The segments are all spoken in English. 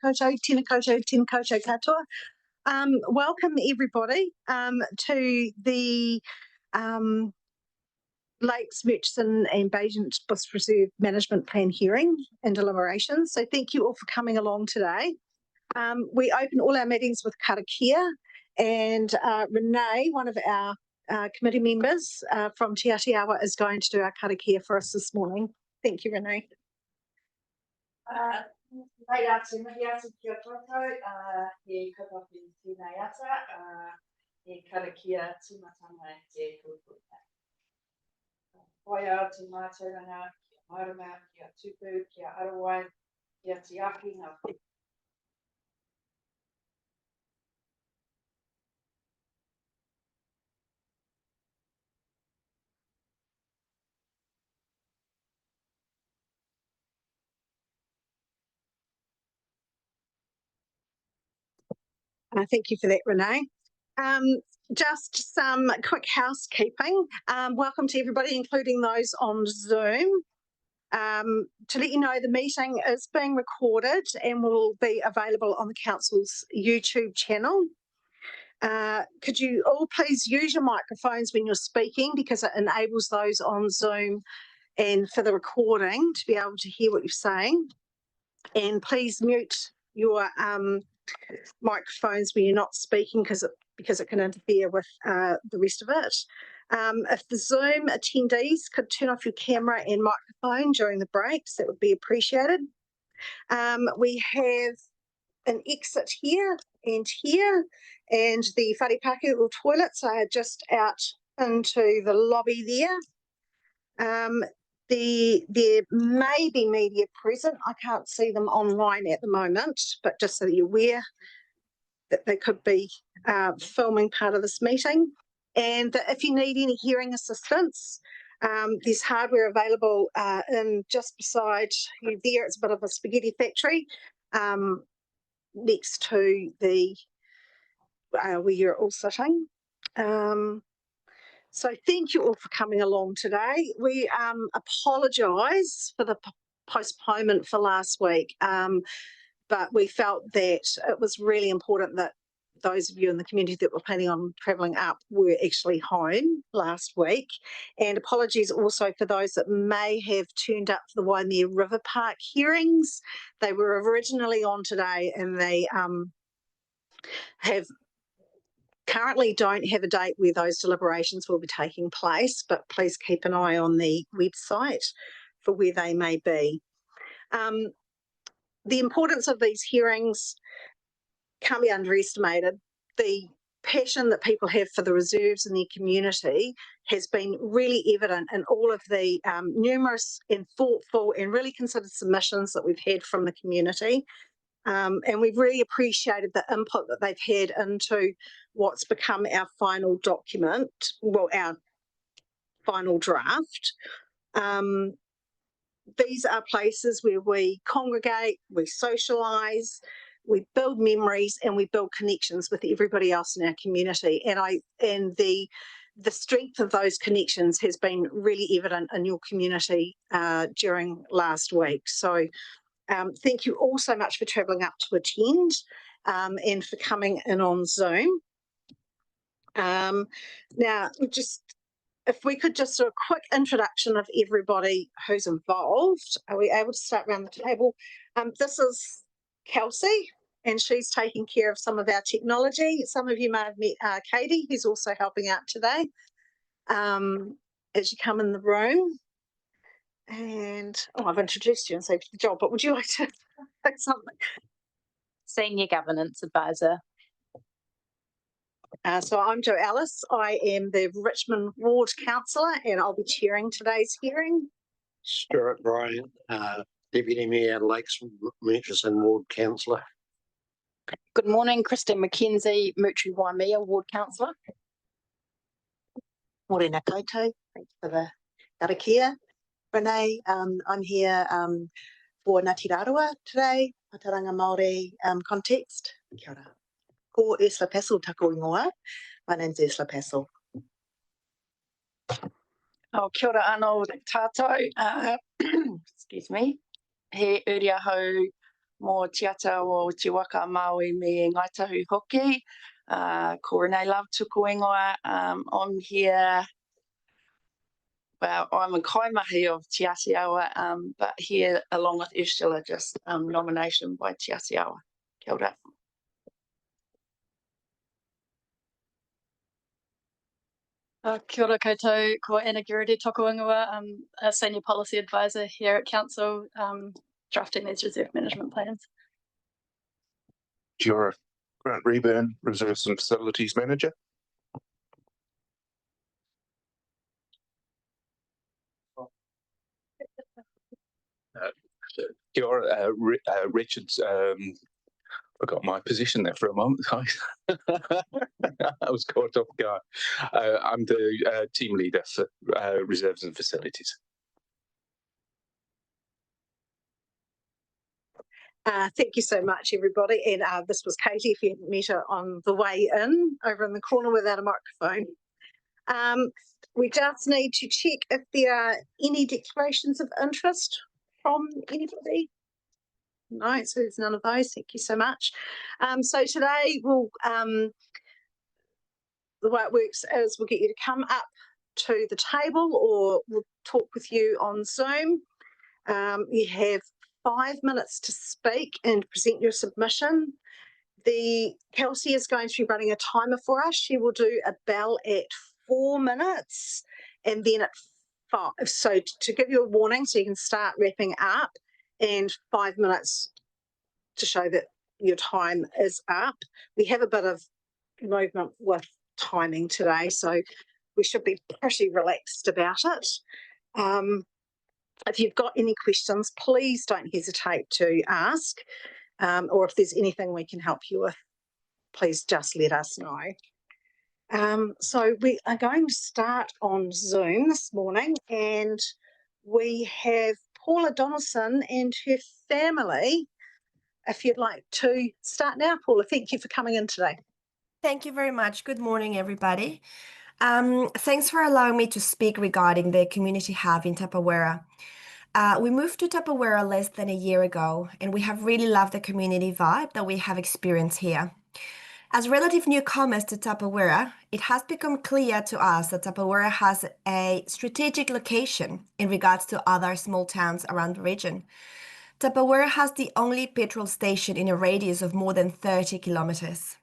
tēnā koutou katoa. Welcome everybody to the Lakes, Murchison and Basin Bush Reserve Management Plan hearing and deliberations. So thank you all for coming along today. We open all our meetings with karakia, and Renee, one of our committee members from Te Atiawa, is going to do our karakia for us this morning. Thank you, Renee. Mai atu kia tātou, he kapapi tēnei ata, he karakia tūmatanga te kūputa. Wai au te mātauranga, kia marama, kia tupu, kia arawai, kia te aki ngā whi. Thank you for that, Renee. Just some quick housekeeping. Welcome to everybody, including those on Zoom. To let you know, the meeting is being recorded and will be available on the Council's YouTube channel. Could you all please use your microphones when you're speaking, because it enables those on Zoom and for the recording to be able to hear what you're saying. And please mute your microphones when you're not speaking, because it can interfere with the rest of it. If the Zoom attendees could turn off your camera and microphone during the breaks, that would be appreciated. We have an exit here, and the wharepaku or toilets are just out into the lobby there. There may be media present. I can't see them online at the moment, but just so that you're aware that they could be filming part of this meeting. And that if you need any hearing assistance, there's hardware available in just beside you there. It's a bit of a spaghetti factory next to the where you're all sitting. So thank you all for coming along today. We apologise for the postponement for last week, but we felt that it was really important that those of you in the community that were planning on travelling up were actually home last week. And apologies also for those that may have turned up for the Waimea River Park hearings. They were originally on today, and they currently don't have a date where those deliberations will be taking place, but please keep an eye on the website for where they may be. The importance of these hearings can't be underestimated. The passion that people have for the reserves in their community has been really evident in all of the numerous and thoughtful and really considered submissions that we've had from the community. And we've really appreciated the input that they've had into what's become our final document, well, our final draft. These are places where we congregate, we socialise, we build memories, and we build connections with everybody else in our community. And the strength of those connections has been really evident in your community during last week. So thank you all so much for travelling up to attend and for coming in on Zoom. Now, if we could just do a quick introduction of everybody who's involved. Are we able to start around the table? This is Kelsey, and she's taking care of some of our technology. Some of you may have met Katie, who's also helping out today as you come in the room. And I've introduced you and saved the job, but would you like to say something? Senior Governance Advisor. So I'm Jo Ellis. I am the Richmond Ward Councillor, and I'll be chairing today's hearing. Stuart Bryant, Deputy Mayor, Lakes Murchison Ward Councillor. Good morning, Christine McKenzie, Murchie Waimea Ward Councillor. Morena koutou, thanks for the karakia. Renee, I'm here for Ngāti Rārua today, Pataranga Māori context. Kia ora. Ko Ursula Passel taku ingoa. My name's Ursula Passel. Oh, kia ora anō tātou. Excuse me. He uri ahau Mō tiata o te waka Māui me Ngāi Tahu hoki. Ko Renee Love tuku ingoa. I'm here. Well, I'm a kaimahi of Te Atiawa, but here along with Ursula, just nomination by Te Atiawa. Kia ora. Kia ora koutou, ko Anna Geraghty toko ingoa. I'm a Senior Policy Advisor here at Council, drafting these reserve management plans. Kia ora. Grant Reburn, Reserves and Facilities Manager. Kia ora, Richard. Forgot my position there for a moment. I was caught off guard. I'm the team leader for Reserves and Facilities. Thank you so much, everybody. And this was Katie, if you hadn't met her on the way in, over in the corner without a microphone. We just need to check if there are any declarations of interest from anybody. No, so there's none of those. Thank you so much. So today we'll, the way it works is we'll get you to come up to the table or we'll talk with you on Zoom. You have 5 minutes to speak and present your submission. Kelsey is going to be running a timer for us. She will do a bell at 4 minutes and then at 5. So to give you a warning so you can start wrapping up, and 5 minutes to show that your time is up. We have a bit of movement with timing today, so we should be pretty relaxed about it. If you've got any questions, please don't hesitate to ask, or if there's anything we can help you with, please just let us know. So we are going to start on Zoom this morning, and we have Paula Donaldson and her family. If you'd like to start now, Paula, thank you for coming in today. Thank you very much. Good morning, everybody. Thanks for allowing me to speak regarding the community hub in Tapawera. We moved to Tapawera less than a year ago, and we have really loved the community vibe that we have experienced here. As relative newcomers to Tapawera, it has become clear to us that Tapawera has a strategic location in regards to other small towns around the region. Tapawera has the only petrol station in a radius of more than 30 kilometers.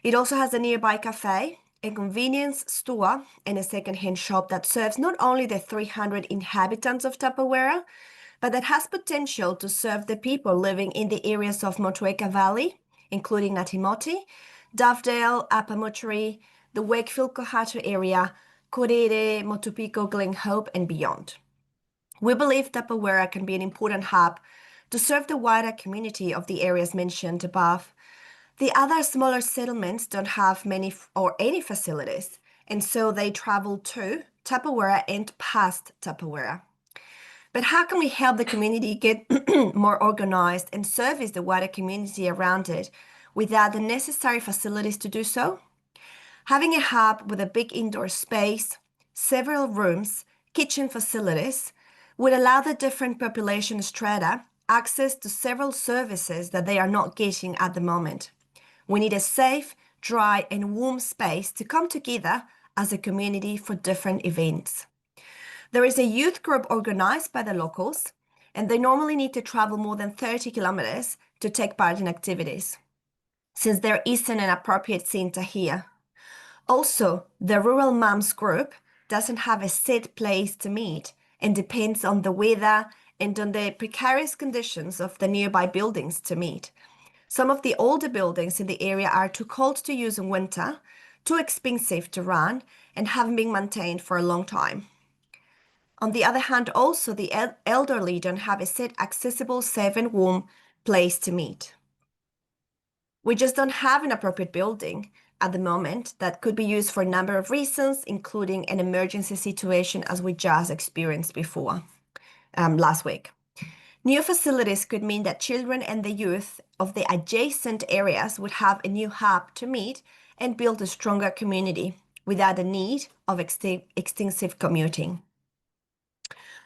It also has a nearby cafe, a convenience store, and a second-hand shop that serves not only the 300 inhabitants of Tapawera, but that has potential to serve the people living in the areas of Motueka Valley, including Ngatimoti, Dovedale, Apamutri, the Wakefield Kohatu area, Korere, Motupiko, Glen Hope, and beyond. We believe Tapawera can be an important hub to serve the wider community of the areas mentioned above. The other smaller settlements don't have many or any facilities, and so they travel to Tapawera and past Tapawera. But how can we help the community get more organized and service the wider community around it without the necessary facilities to do so? Having a hub with a big indoor space, several rooms, kitchen facilities would allow the different population strata access to several services that they are not getting at the moment. We need a safe, dry, and warm space to come together as a community for different events. There is a youth group organized by the locals, and they normally need to travel more than 30 kilometers to take part in activities, since there isn't an appropriate centre here. Also, the rural mums group doesn't have a set place to meet and depends on the weather and on the precarious conditions of the nearby buildings to meet. Some of the older buildings in the area are too cold to use in winter, too expensive to run, and haven't been maintained for a long time. On the other hand, also the elderly don't have a set accessible, safe and warm place to meet. We just don't have an appropriate building at the moment that could be used for a number of reasons, including an emergency situation as we just experienced before last week. New facilities could mean that children and the youth of the adjacent areas would have a new hub to meet and build a stronger community without the need of extensive commuting.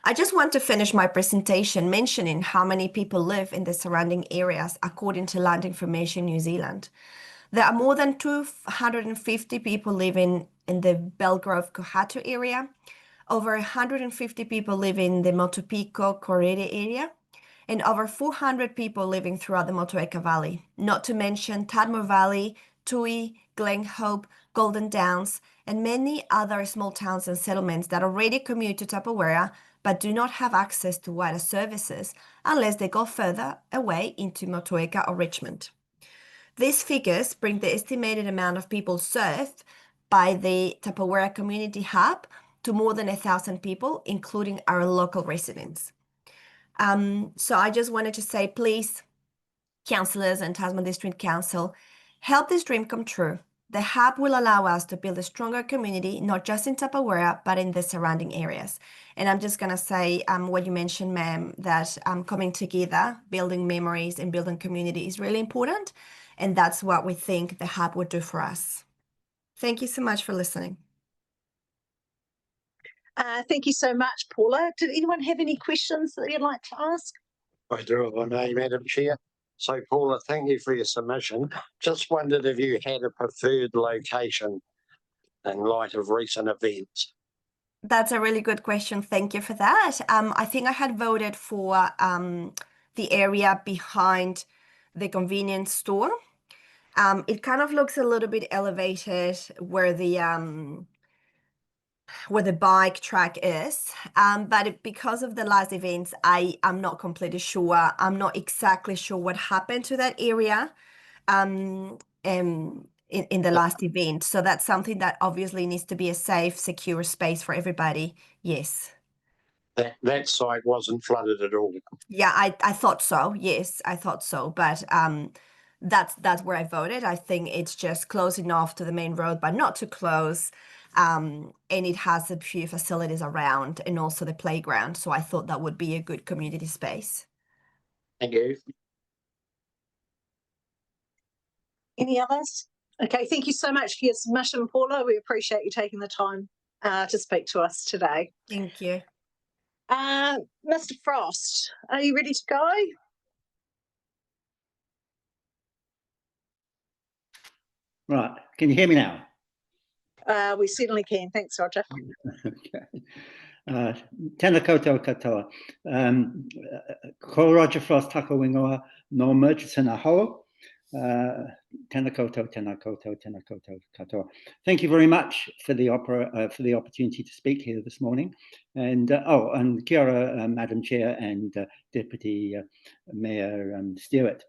I just want to finish my presentation mentioning how many people live in the surrounding areas according to Land Information New Zealand. There are more than 250 people living in the Belgrove Kohatu area, over 150 people living in the Motupico Korere area, and over 400 people living throughout the Motueka Valley, not to mention Tadmor Valley, Tui, Glen Hope, Golden Downs, and many other small towns and settlements that already commute to Tapawera but do not have access to wider services unless they go further away into Motueka or Richmond. These figures bring the estimated amount of people served by the Tapawera Community Hub to more than 1,000 people, including our local residents. So I just wanted to say, please, councillors and Tasman District Council, help this dream come true. The hub will allow us to build a stronger community, not just in Tapawera, but in the surrounding areas. And I'm just going to say what you mentioned, ma'am, that coming together, building memories and building community is really important. And that's what we think the hub would do for us. Thank you so much for listening. Thank you so much, Paula. Did anyone have any questions that you'd like to ask? I do, if I may, Madam Chair. So, Paula, thank you for your submission. Just wondered if you had a preferred location in light of recent events. That's a really good question. Thank you for that. I think I had voted for the area behind the convenience store. It kind of looks a little bit elevated where the bike track is, but because of the last events, I'm not completely sure. I'm not exactly sure what happened to that area in the last event. So that's something that obviously needs to be a safe, secure space for everybody. Yes. That site wasn't flooded at all. Yeah, I thought so. Yes, I thought so. But that's where I voted. I think it's just close enough to the main road, but not too close. And it has a few facilities around and also the playground. So I thought that would be a good community space. Thank you. Any others? Okay, thank you so much for your submission, Paula. We appreciate you taking the time to speak to us today. Thank you. Mr. Frost, are you ready to go? Right, can you hear me now? We certainly can. Thanks, Roger. Okay. Tēnā koutou katoa. Ko Roger Frost tako wingoa no Murchison aho. Tēnā koutou, tēnā koutou, tēnā koutou katoa. Thank you very much for the opportunity to speak here this morning. And and kia ora, Madam Chair and Deputy Mayor Stewart.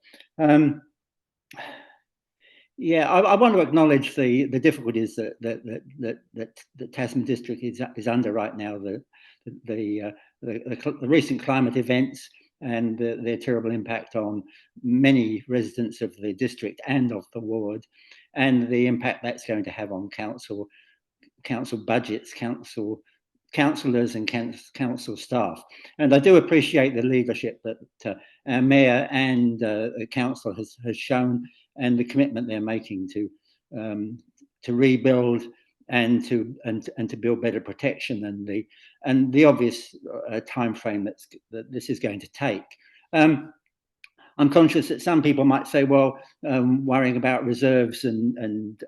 Yeah, I want to acknowledge the difficulties that Tasman District is under right now. The recent climate events and their terrible impact on many residents of the district and of the ward, and the impact that's going to have on council budgets, councillors and council staff. And I do appreciate the leadership that our mayor and the council has shown, and the commitment they're making to rebuild and to build better protection, and the obvious time frame that this is going to take. I'm conscious that some people might say, well, worrying about reserves and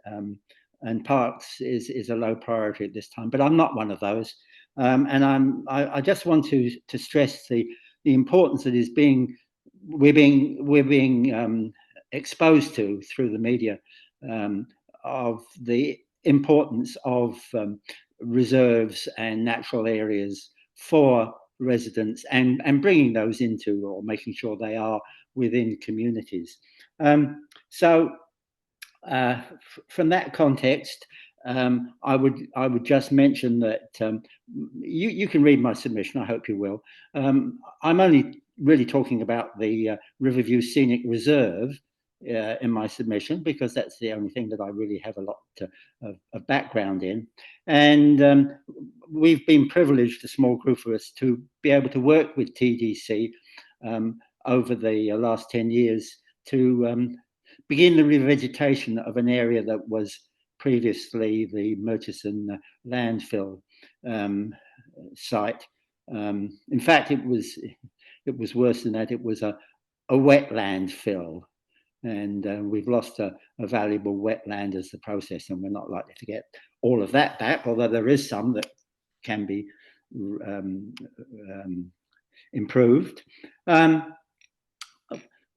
parks is a low priority at this time, but I'm not one of those. And I just want to stress the importance that we're being exposed to through the media, of the importance of reserves and natural areas for residents, and bringing those into, or making sure they are within communities. So from that context, I would just mention that you can read my submission. I hope you will. I'm only really talking about the Riverview Scenic Reserve in my submission, because that's the only thing that I really have a lot of background in. And we've been privileged, a small group of us, to be able to work with TDC over the last 10 years to begin the revegetation of an area that was previously the Murchison landfill site, In fact, it was worse than that. It was a wetland fill, and we've lost a valuable wetland as the process, and we're not likely to get all of that back, although there is some that can be improved.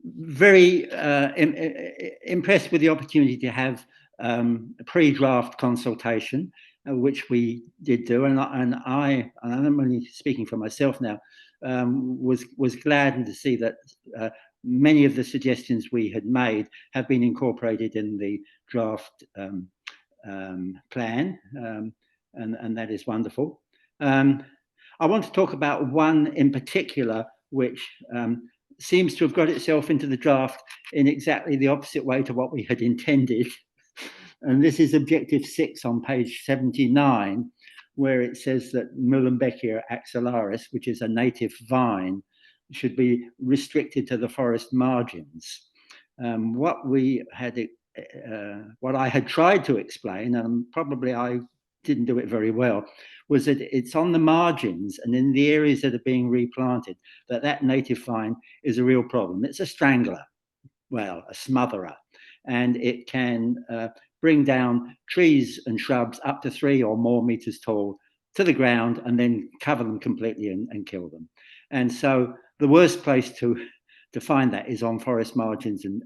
Very impressed with the opportunity to have a pre-draft consultation, which we did do, and I'm only speaking for myself now, was glad to see that many of the suggestions we had made have been incorporated in the draft plan, and that is wonderful. I want to talk about one in particular, which seems to have got itself into the draft in exactly the opposite way to what we had intended. And this is objective 6 on page 79, where it says that Muhlenbeckia axillaris, which is a native vine, should be restricted to the forest margins. What I had tried to explain, and probably I didn't do it very well, was that it's on the margins and in the areas that are being replanted that native vine is a real problem. It's a strangler, well, a smotherer, and it can bring down trees and shrubs up to 3 or more meters tall to the ground and then cover them completely and kill them. And so the worst place to find that is on forest margins and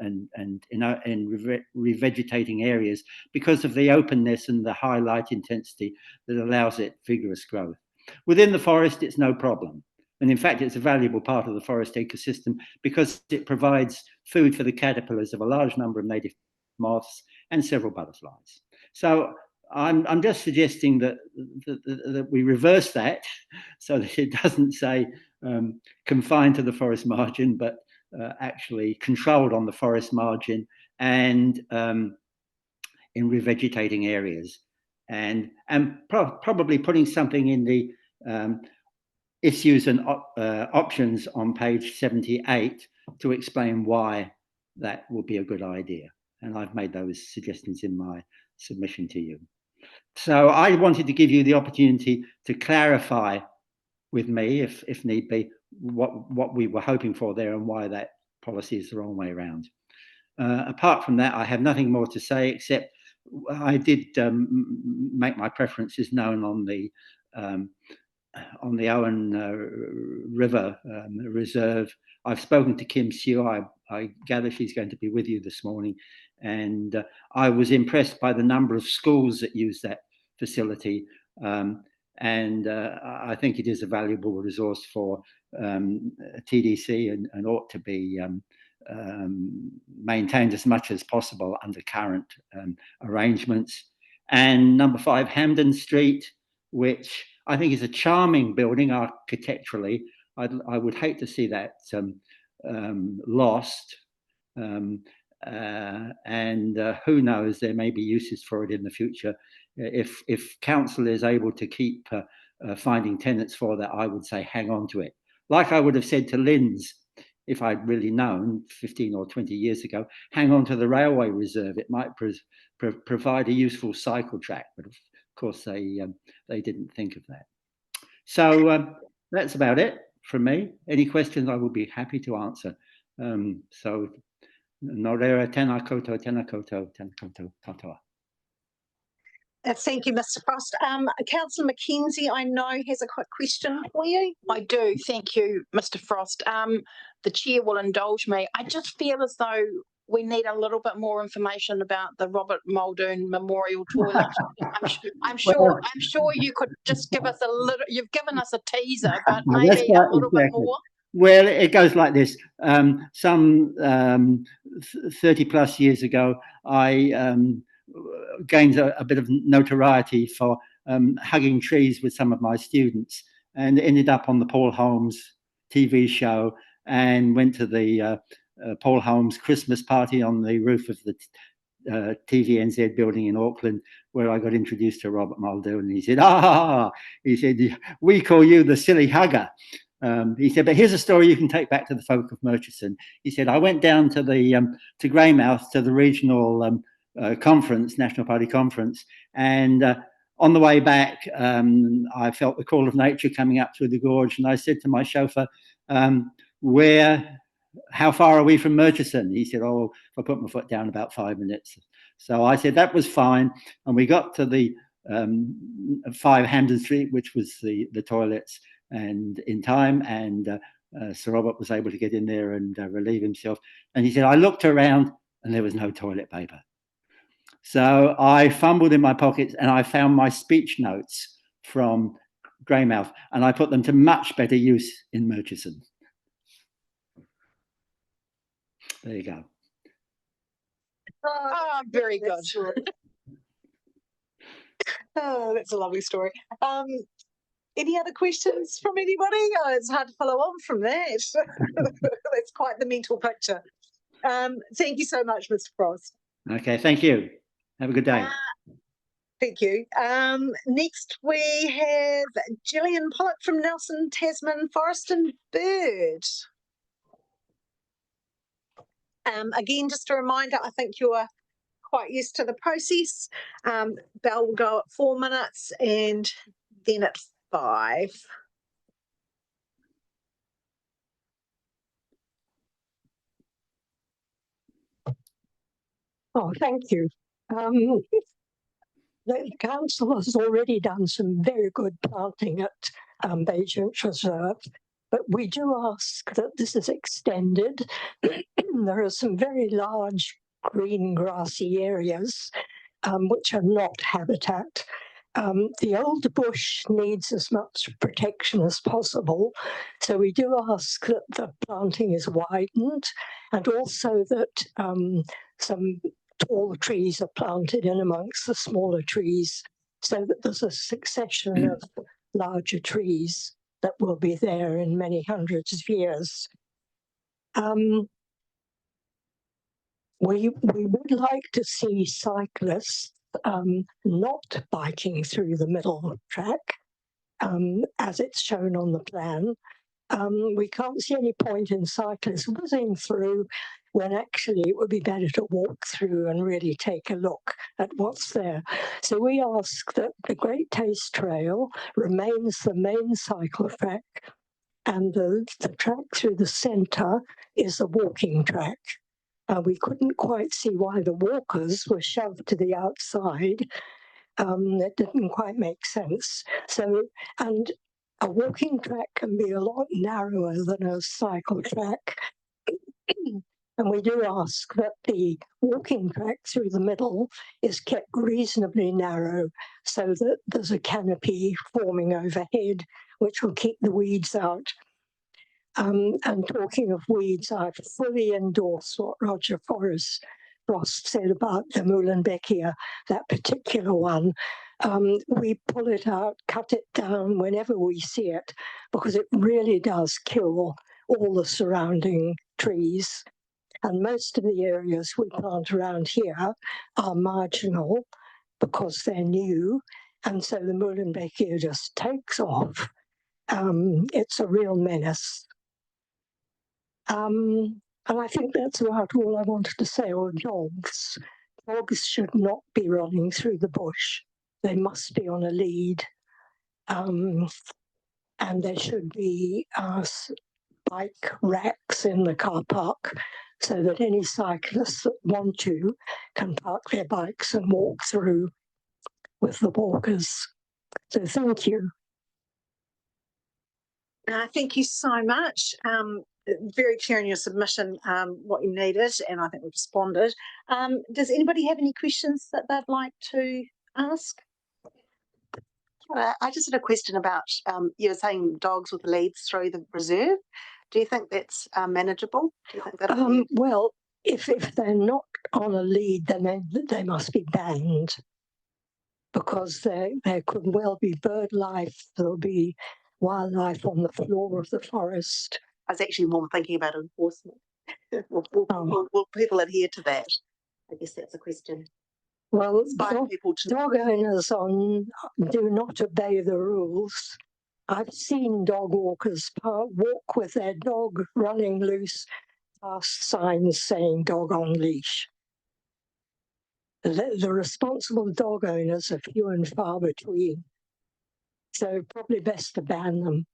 in revegetating areas, because of the openness and the high light intensity that allows it vigorous growth. Within the forest, it's no problem. And in fact, it's a valuable part of the forest ecosystem because it provides food for the caterpillars of a large number of native moths and several butterflies. So I'm just suggesting that we reverse that so that it doesn't say confined to the forest margin, but actually controlled on the forest margin and in revegetating areas, and probably putting something in the issues and options on page 78 to explain why that would be a good idea. And I've made those suggestions in my submission to you. So I wanted to give you the opportunity to clarify with me, if need be, what we were hoping for there and why that policy is the wrong way around. Apart from that, I have nothing more to say, except I did make my preferences known on the Owen River Reserve. I've spoken to Kim Sue. I gather she's going to be with you this morning. And I was impressed by the number of schools that use that facility. And I think it is a valuable resource for TDC and ought to be maintained as much as possible under current arrangements. And number 5, Hampden Street, which I think is a charming building architecturally. I would hate to see that lost. And who knows, there may be uses for it in the future. If council is able to keep finding tenants for that, I would say hang on to it. Like I would have said to Lynn's, if I'd really known 15 or 20 years ago, hang on to the railway reserve. It might provide a useful cycle track, but of course they didn't think of that. So that's about it from me. Any questions I would be happy to answer. So nō reira, tēnā koutou, tēnā koutou, tēnā koutou katoa. Thank you, Mr. Frost. Councillor Mackenzie, I know, has a quick question for you. I do. Thank you, Mr. Frost. The chair will indulge me. I just feel as though we need a little bit more information about the Robert Muldoon Memorial Toilet. I'm sure you could just give us a little. You've given us a teaser, but maybe a little bit more. Well, it goes like this. Some 30 plus years ago, I gained a bit of notoriety for hugging trees with some of my students, and ended up on the Paul Holmes TV show and went to the Paul Holmes Christmas party on the roof of the TVNZ building in Auckland, where I got introduced to Robert Muldoon. And he said, we call you the silly hugger. He said, but here's a story you can take back to the folk of Murchison. He said, I went down to the to Greymouth to the regional conference, National Party conference, and on the way back, I felt the call of nature coming up through the gorge, and I said to my chauffeur, how far are we from Murchison? He said, oh, if I put my foot down, about 5 minutes. So I said that was fine, and we got to the 5 Hampden Street, which was the toilets, and in time, and Sir Robert was able to get in there and relieve himself. And he said, I looked around and there was no toilet paper. So I fumbled in my pockets and I found my speech notes from Greymouth, and I put them to much better use in Murchison. There you go. Oh, very good. Oh, that's a lovely story. Any other questions from anybody? Oh, it's hard to follow on from that. That's quite the mental picture. Thank you so much, Mr. Frost. Okay, thank you. Have a good day. Thank you. Next we have Gillian Pollock from Nelson Tasman Forest and Bird. Again, just a reminder, I think you're quite used to the process. Bell will go at 4 minutes and then at 5. Oh, thank you. The council has already done some very good planting at Baychurch Reserve, but we do ask that this is extended. There are some very large green grassy areas which are not habitat. The old bush needs as much protection as possible, so we do ask that the planting is widened, and also that some tall trees are planted in amongst the smaller trees, so that there's a succession of larger trees that will be there in many hundreds of years. We would like to see cyclists not biking through the middle track, as it's shown on the plan. We can't see any point in cyclists whizzing through when actually it would be better to walk through and really take a look at what's there. So we ask that the Great Taste Trail remains the main cycle track, and the track through the centre is a walking track. We couldn't quite see why the walkers were shoved to the outside. It didn't quite make sense. So, and a walking track can be a lot narrower than a cycle track. And we do ask that the walking track through the middle is kept reasonably narrow so that there's a canopy forming overhead, which will keep the weeds out. And talking of weeds, I fully endorse what Roger Frost said about the Muhlenbeckia, that particular one. We pull it out, cut it down whenever we see it, because it really does kill all the surrounding trees. And most of the areas we plant around here are marginal because they're new, and so the Muhlenbeckia just takes off. It's a real menace. And I think that's about all I wanted to say. Or dogs. Dogs should not be running through the bush. They must be on a lead. And there should be bike racks in the car park so that any cyclists that want to can park their bikes and walk through with the walkers. So thank you. Thank you so much. Very clear in your submission what you needed, and I think we've responded. Does anybody have any questions that they'd like to ask? I just had a question about, you were saying dogs with leads through the reserve. Do you think that's manageable? Do you think that? Well, if they're not on a lead, then they must be banned, because there could well be bird life, there'll be wildlife on the floor of the forest. I was actually more thinking about enforcement. Will people adhere to that? I guess that's a question. Well, people to dog owners do not obey the rules. I've seen dog walkers walk with their dog running loose past signs saying dog on leash. the responsible dog owners are few and far between. So probably best to ban them.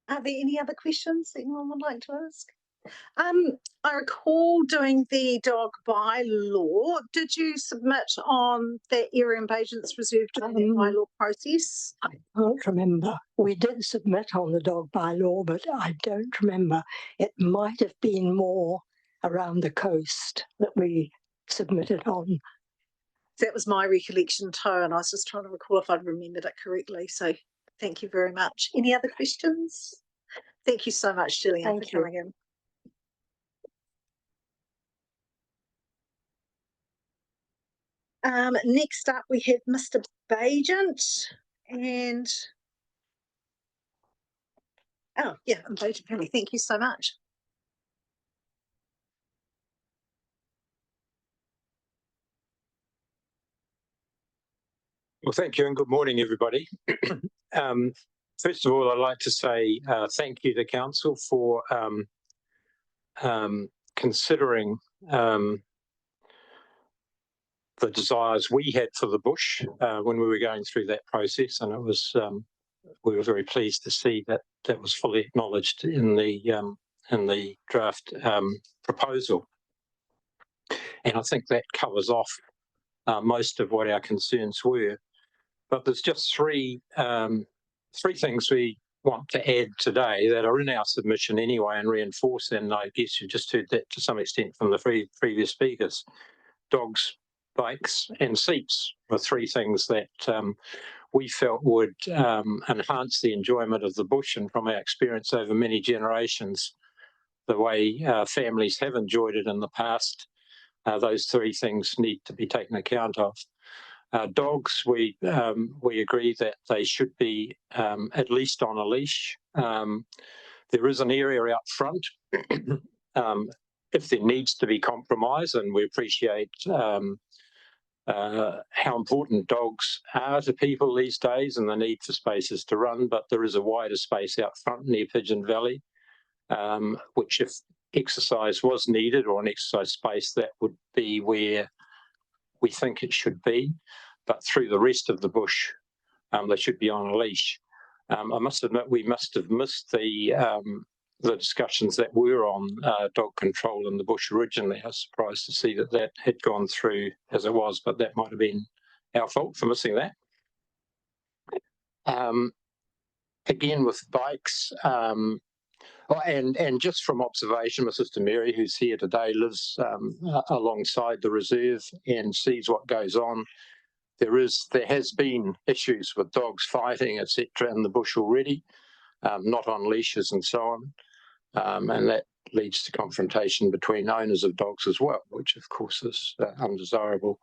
Are there any other questions that anyone would like to ask? I recall doing the dog bylaw. Did you submit on that area invasions reserve during the bylaw process? I can't remember. We did submit on the dog bylaw, but I don't remember. It might have been more around the coast that we submitted on. That was my recollection too, and I was just trying to recall if I'd remembered it correctly. So thank you very much. Any other questions? Thank you so much, Gillian, for coming in. Next up, we have Mr. Bagent, and oh yeah, I'm Bagent Family. Thank you so much. Well, thank you and good morning, everybody. First of all, I'd like to say thank you to Council for considering the desires we had for the bush when we were going through that process, and it was we were very pleased to see that that was fully acknowledged in the draft proposal. And I think that covers off most of what our concerns were. But there's just three things we want to add today that are in our submission anyway and reinforce, and I guess you just heard that to some extent from the previous speakers. Dogs, bikes and seats were three things that we felt would enhance the enjoyment of the bush, and from our experience over many generations, the way families have enjoyed it in the past, those three things need to be taken account of. Dogs, we agree that they should be at least on a leash. There is an area out front if there needs to be compromise, and we appreciate how important dogs are to people these days and the need for spaces to run, but there is a wider space out front near Pigeon Valley, which if exercise was needed or an exercise space, that would be where we think it should be, but through the rest of the bush, they should be on a leash. I must admit we must have missed the discussions that were on dog control in the bush originally. I was surprised to see that that had gone through as it was, but that might have been our fault for missing that. Again, with bikes, and just from observation, my sister Mary, who's here today, lives alongside the reserve and sees what goes on. There has been issues with dogs fighting, etc., in the bush already, not on leashes and so on, and that leads to confrontation between owners of dogs as well, which of course is undesirable.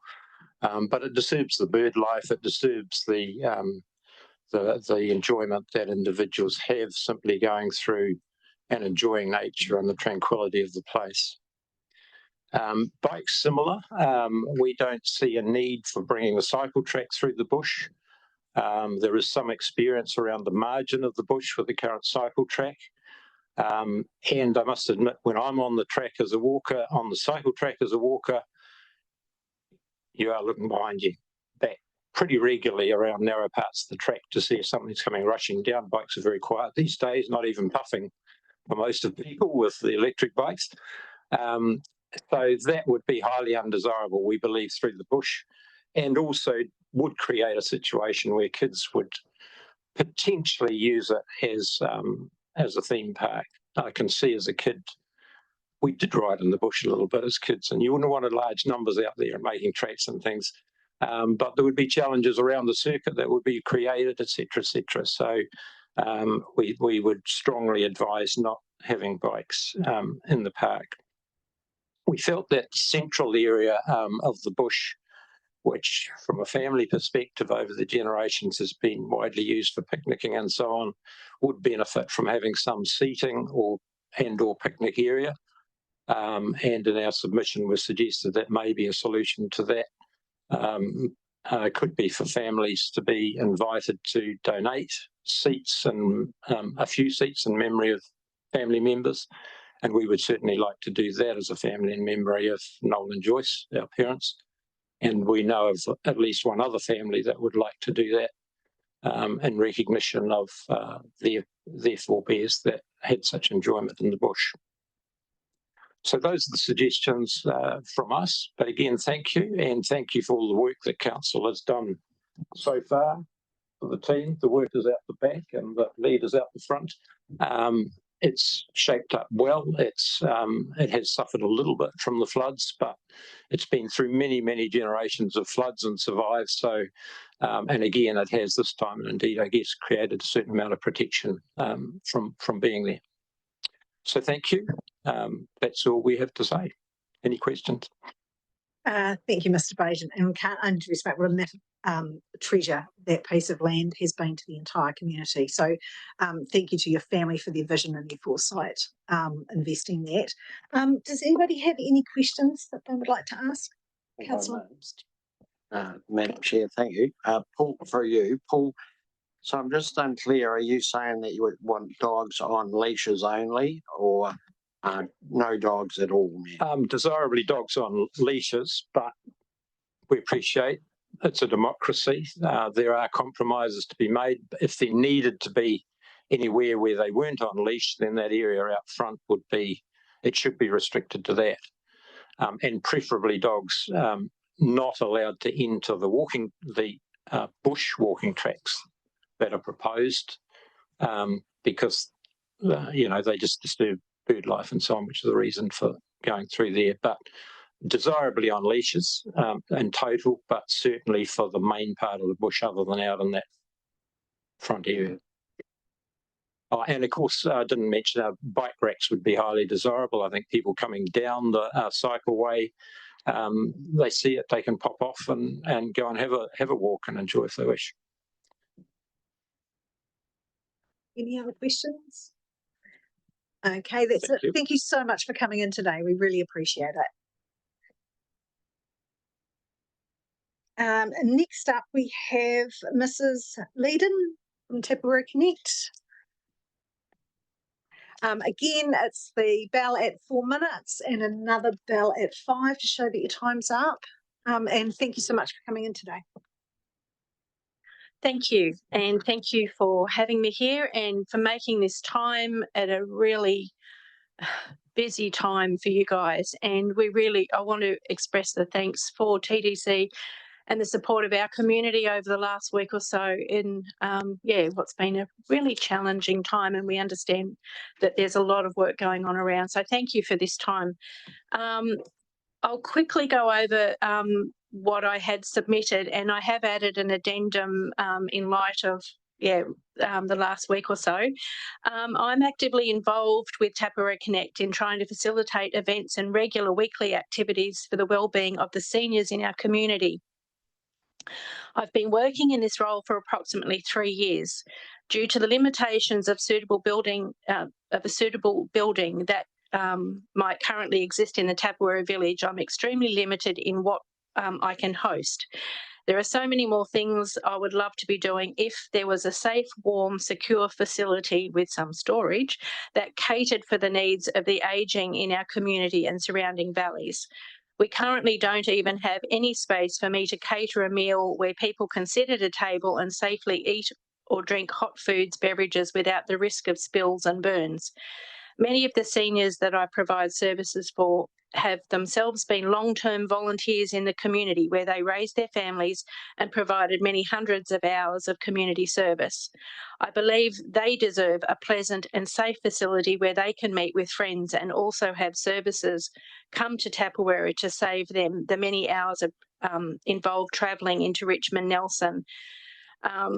But it disturbs the bird life. It disturbs the enjoyment that individuals have simply going through and enjoying nature and the tranquility of the place. Bikes similar. We don't see a need for bringing the cycle track through the bush. There is some experience around the margin of the bush with the current cycle track. And I must admit, when I'm on the track as a walker, on the cycle track as a walker, you are looking behind you back pretty regularly around narrow parts of the track to see if something's coming rushing down. Bikes are very quiet these days, not even puffing for most of the people with the electric bikes. So that would be highly undesirable, we believe, through the bush, and also would create a situation where kids would potentially use it as a theme park. I can see as a kid, we did ride in the bush a little bit as kids, and you wouldn't want large numbers out there and making tracks and things. But there would be challenges around the circuit that would be created, etc., etc. So we would strongly advise not having bikes in the park. We felt that central area of the bush, which from a family perspective over the generations has been widely used for picnicking and so on, would benefit from having some seating or picnic area. And in our submission, we suggested that may be a solution to that. Could be for families to be invited to donate seats and a few seats in memory of family members, And we would certainly like to do that as a family in memory of Noel and Joyce, our parents. And we know of at least one other family that would like to do that in recognition of their forebears that had such enjoyment in the bush. So those are the suggestions from us. But again, thank you, and thank you for all the work that Council has done so far for the team. The workers out the back and the leaders out the front. It's shaped up well. It has suffered a little bit from the floods, but it's been through many, many generations of floods and survived. So, and again, it has this time, and indeed, I guess, created a certain amount of protection from being there. So thank you. That's all we have to say. Any questions? Thank you, Mr. Baton. And we can't underestimate what a treasure that piece of land has been to the entire community. So thank you to your family for their vision and their foresight investing that. Does anybody have any questions that they would like to ask? Councillor? Madam Chair, thank you. Paul, for you, Paul, so I'm just unclear, are you saying that you would want dogs on leashes only, or no dogs at all now? Desirably dogs on leashes, but we appreciate it's a democracy. There are compromises to be made. If there needed to be anywhere where they weren't on leash, then that area out front would be, it should be restricted to that. And preferably dogs not allowed to enter the bush walking tracks that are proposed, because they just disturb bird life and so on, which is the reason for going through there. But desirably on leashes in total, but certainly for the main part of the bush other than out in that front area. Oh, and of course, I didn't mention our bike racks would be highly desirable. I think people coming down the cycleway, they see it, they can pop off and go and have a walk and enjoy if they wish. Any other questions? Okay, that's it. Thank you so much for coming in today. We really appreciate it. Next up, we have Mrs. Leedon from Tapawera Connect. Again, it's the bell at 4 minutes and another bell at 5 to show that your time's up. And thank you so much for coming in today. Thank you, and thank you for having me here and for making this time at a really busy time for you guys. And I want to express the thanks for TDC and the support of our community over the last week or so in what's been a really challenging time, and we understand that there's a lot of work going on around. So thank you for this time. I'll quickly go over what I had submitted, and I have added an addendum in light of the last week or so. I'm actively involved with Tapawera Connect in trying to facilitate events and regular weekly activities for the wellbeing of the seniors in our community. I've been working in this role for approximately 3 years. Due to the limitations of a suitable building that might currently exist in the Tapawera village, I'm extremely limited in what I can host. There are so many more things I would love to be doing if there was a safe, warm, secure facility with some storage that catered for the needs of the ageing in our community and surrounding valleys. We currently don't even have any space for me to cater a meal where people can sit at a table and safely eat or drink hot foods, beverages without the risk of spills and burns. Many of the seniors that I provide services for have themselves been long-term volunteers in the community where they raised their families and provided many hundreds of hours of community service. I believe they deserve a pleasant and safe facility where they can meet with friends and also have services come to Tapawera to save them the many hours of involved travelling into Richmond, Nelson,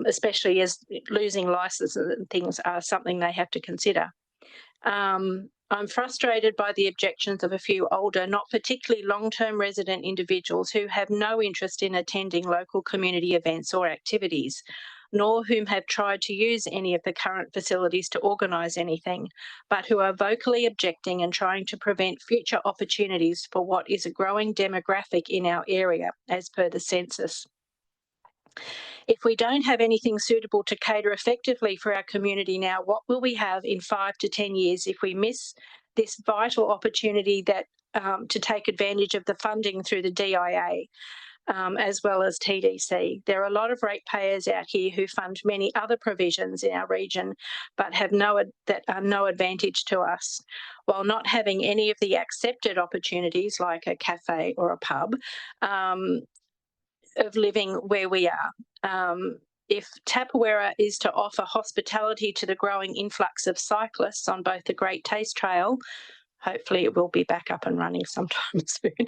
especially as losing licenses and things are something they have to consider. I'm frustrated by the objections of a few older, not particularly long-term resident individuals who have no interest in attending local community events or activities, nor whom have tried to use any of the current facilities to organise anything, but who are vocally objecting and trying to prevent future opportunities for what is a growing demographic in our area, as per the census. If we don't have anything suitable to cater effectively for our community now, what will we have in 5 to 10 years if we miss this vital opportunity that to take advantage of the funding through the DIA. As well as TDC. There are a lot of ratepayers out here who fund many other provisions in our region, but have that are no advantage to us, while not having any of the accepted opportunities like a cafe or a pub of living where we are. If Tapawera is to offer hospitality to the growing influx of cyclists on both the Great Taste Trail, hopefully it will be back up and running sometime soon,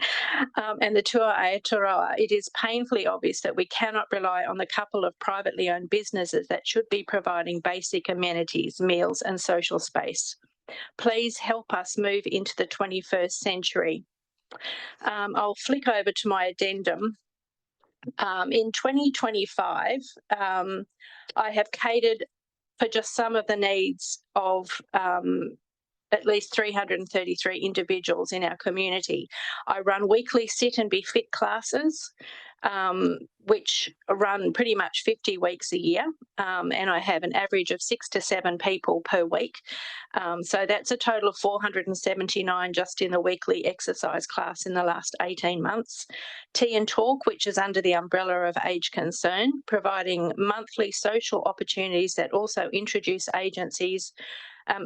and the Tua Aotearoa, it is painfully obvious that we cannot rely on the couple of privately owned businesses that should be providing basic amenities, meals and social space. Please help us move into the 21st century. I'll flick over to my addendum. In 2025, I have catered for just some of the needs of at least 333 individuals in our community. I run weekly sit and be fit classes, which run pretty much 50 weeks a year, and I have an average of 6 to 7 people per week. So that's a total of 479 just in the weekly exercise class in the last 18 months. Tea and Talk, which is under the umbrella of Age Concern, providing monthly social opportunities that also introduce agencies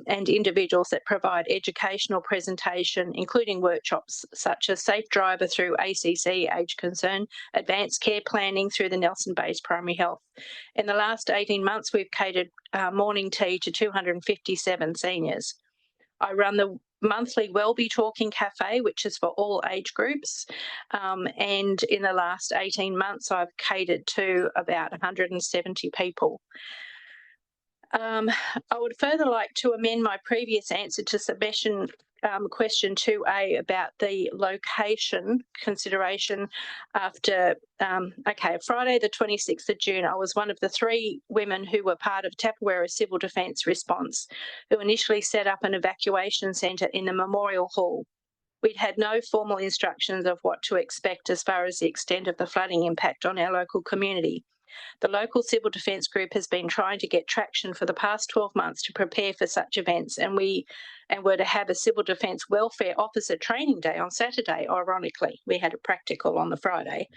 and individuals that provide educational presentation, including workshops such as Safe Driver through ACC, Age Concern, Advanced Care Planning through the Nelson Bays Primary Health. In the last 18 months, we've catered morning tea to 257 seniors. I run the monthly Wellbe Talking Cafe, which is for all age groups. And in the last 18 months, I've catered to about 170 people. I would further like to amend my previous answer to submission question 2A about the location consideration after, Friday the 26th of June, I was one of the 3 women who were part of Tapawera Civil Defence Response who initially set up an evacuation centre in the Memorial Hall. We'd had no formal instructions of what to expect as far as the extent of the flooding impact on our local community. The local civil defence group has been trying to get traction for the past 12 months to prepare for such events, and were to have a civil defence welfare officer training day on Saturday. Ironically, we had a practical on the Friday.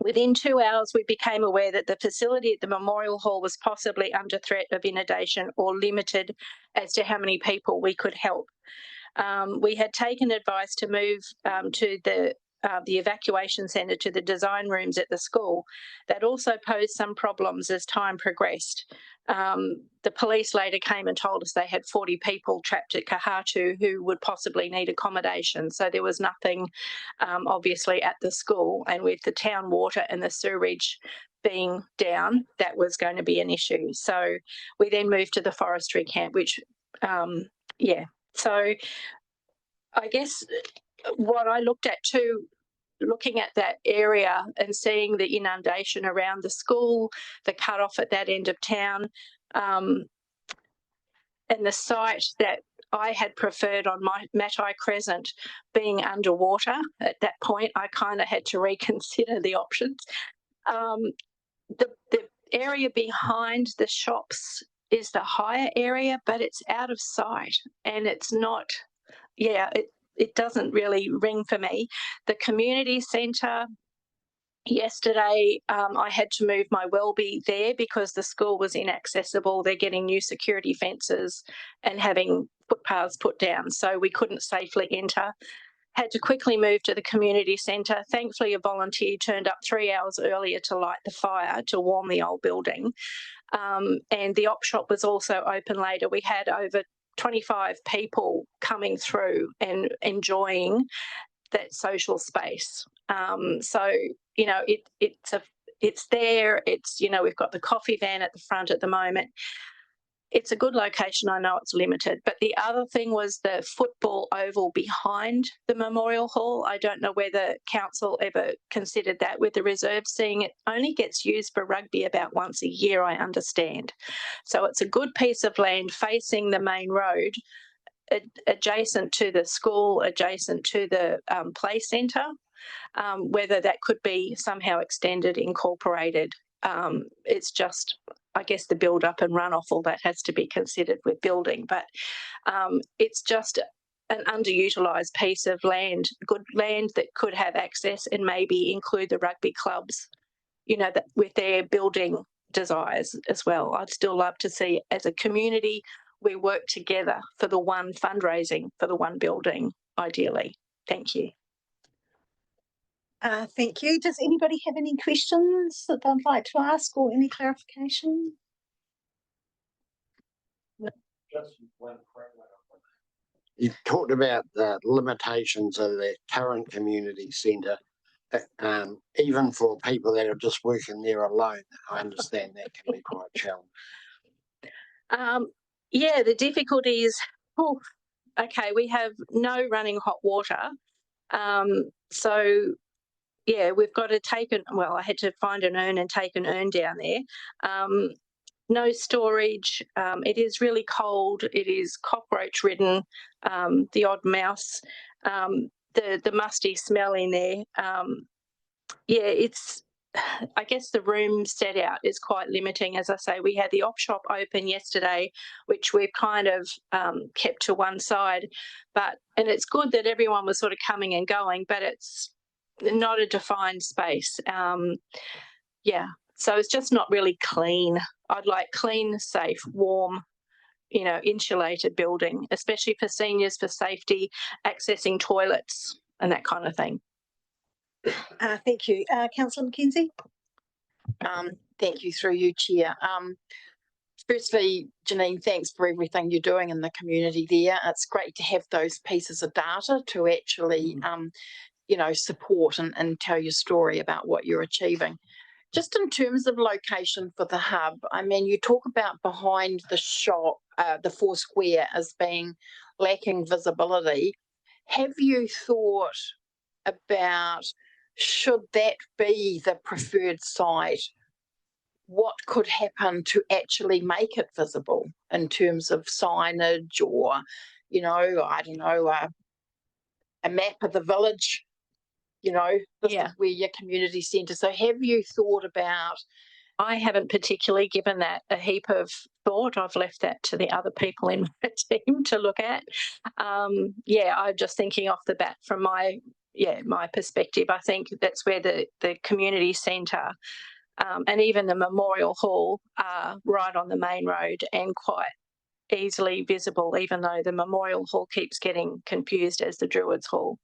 Within 2 hours, we became aware that the facility at the Memorial Hall was possibly under threat of inundation or limited as to how many people we could help. We had taken advice to move to the evacuation centre to the design rooms at the school. That also posed some problems as time progressed. The police later came and told us they had 40 people trapped at Kahatu who would possibly need accommodation. So there was nothing, obviously, at the school. And with the town water and the sewerage being down, that was going to be an issue. So we then moved to the forestry camp, which, So I guess what I looked at too, looking at that area and seeing the inundation around the school, the cut-off at that end of town, and the site that I had preferred on my Matai Crescent being underwater at that point, I kind of had to reconsider the options. The area behind the shops is the higher area, but it's out of sight and it's not, it doesn't really ring for me. The community centre, yesterday I had to move my Wellbe there because the school was inaccessible. They're getting new security fences and having footpaths put down, so we couldn't safely enter. Had to quickly move to the community centre. Thankfully, a volunteer turned up 3 hours earlier to light the fire to warm the old building. And the op shop was also open later. We had over 25 people coming through and enjoying that social space. So, you know, it's there. It's, you know, we've got the coffee van at the front at the moment. It's a good location. I know it's limited. But the other thing was the football oval behind the Memorial Hall. I don't know whether council ever considered that with the reserve, seeing it only gets used for rugby about once a year, I understand. So it's a good piece of land facing the main road, adjacent to the school, adjacent to the play centre. Whether that could be somehow extended, incorporated. It's just I guess the build up and runoff, all that has to be considered with building, but it's just an underutilised piece of land, good land that could have access and maybe include the rugby clubs, you know, that with their building desires as well. I'd still love to see, as a community, we work together for the one fundraising, for the one building, ideally. Thank you. Thank you. Does anybody have any questions that they'd like to ask or any clarification? Just one quick one. You talked about the limitations of the current community centre. Even for people that are just working there alone, I understand that can be quite challenging. Yeah, the difficulty is, okay, we have no running hot water. So, yeah, we've got to take well, I had to find an urn and take an urn down there. No storage. It is really cold. It is cockroach ridden. The odd mouse. The musty smell in there. Yeah, it's, I guess the room set out is quite limiting. As I say, we had the op shop open yesterday, which we've kind of kept to one side, and it's good that everyone was sort of coming and going, but it's not a defined space. Yeah, so it's just not really clean. I'd like clean, safe, warm, you know, insulated building, especially for seniors, for safety, accessing toilets and that kind of thing. Thank you. Councillor McKenzie? Thank you, through you, Chair. Firstly, Janine, thanks for everything you're doing in the community there. It's great to have those pieces of data to actually, you know, support and tell your story about what you're achieving. Just in terms of location for the hub, I mean, you talk about behind the shop, the Four Square as being lacking visibility. Have you thought about, should that be the preferred site, what could happen to actually make it visible in terms of signage or, you know, I don't know, a map of the village, you know, this is where your community centre. So have you thought about? I haven't particularly given that a heap of thought. I've left that to the other people in my team to look at. Yeah, I'm just thinking off the bat from my perspective. I think that's where the community centre and even the Memorial Hall are right on the main road and quite easily visible, even though the Memorial Hall keeps getting confused as the Druids Hall.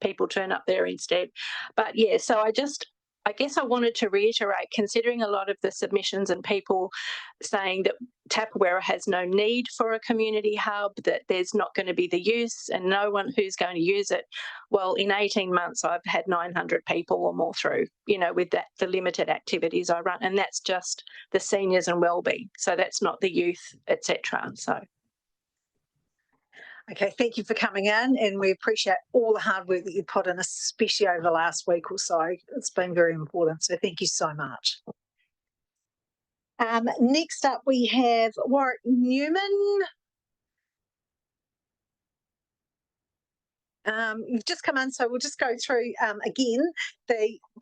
People turn up there instead. But yeah, so I guess I wanted to reiterate, considering a lot of the submissions and people saying that Tapawera has no need for a community hub, that there's not going to be the use and no one who's going to use it. Well, in 18 months, I've had 900 people or more through, you know, with that, the limited activities I run, and that's just the seniors and wellbeing. So that's not the youth, etc. So. Okay, thank you for coming in, and we appreciate all the hard work that you put in, especially over the last week or so. It's been very important, so thank you so much. Next up, we have Warwick Newman. You've just come in, so we'll just go through again.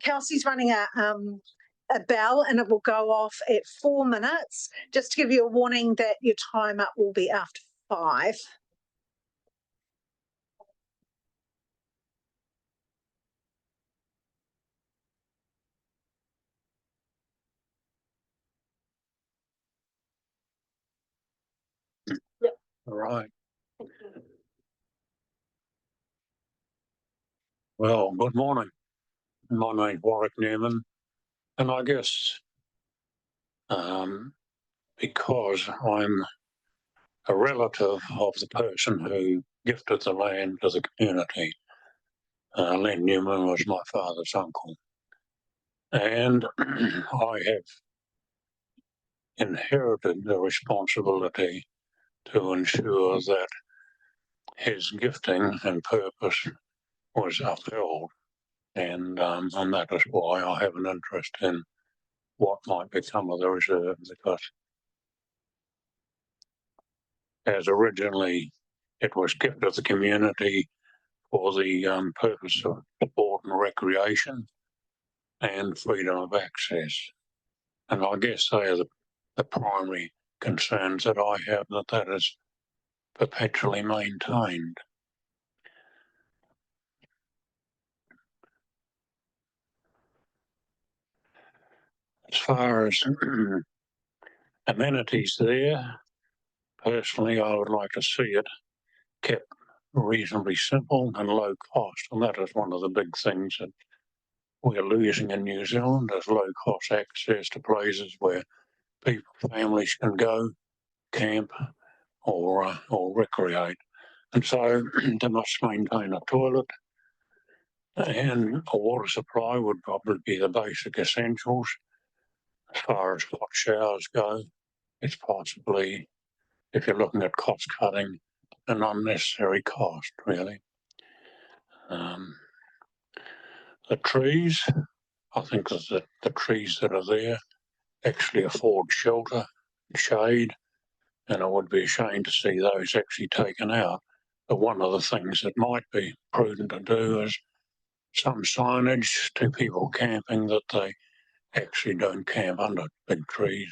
Kelsey's running a bell, and it will go off at 4 minutes. Just to give you a warning that your time up will be after 5. Yep. All right. Well, good morning. My name's Warwick Newman, and I guess because I'm a relative of the person who gifted the land to the community, Len Newman was my father's uncle, and I have inherited the responsibility to ensure that his gifting and purpose was upheld, and that is why I have an interest in what might become of the reserve, because as originally it was gifted to the community for the purpose of sport and recreation and freedom of access. And I guess they are the primary concerns that I have, that is perpetually maintained. As far as amenities there, personally, I would like to see it kept reasonably simple and low cost. And that is one of the big things that we're losing in New Zealand, is low cost access to places where families can go, camp, or recreate. And so they must maintain a toilet, and a water supply would probably be the basic essentials. As far as hot showers go, it's possibly, if you're looking at cost cutting, an unnecessary cost, really. The trees, I think that the trees that are there actually afford shelter, shade, and I would be ashamed to see those actually taken out. But one of the things that might be prudent to do is some signage to people camping that they actually don't camp under big trees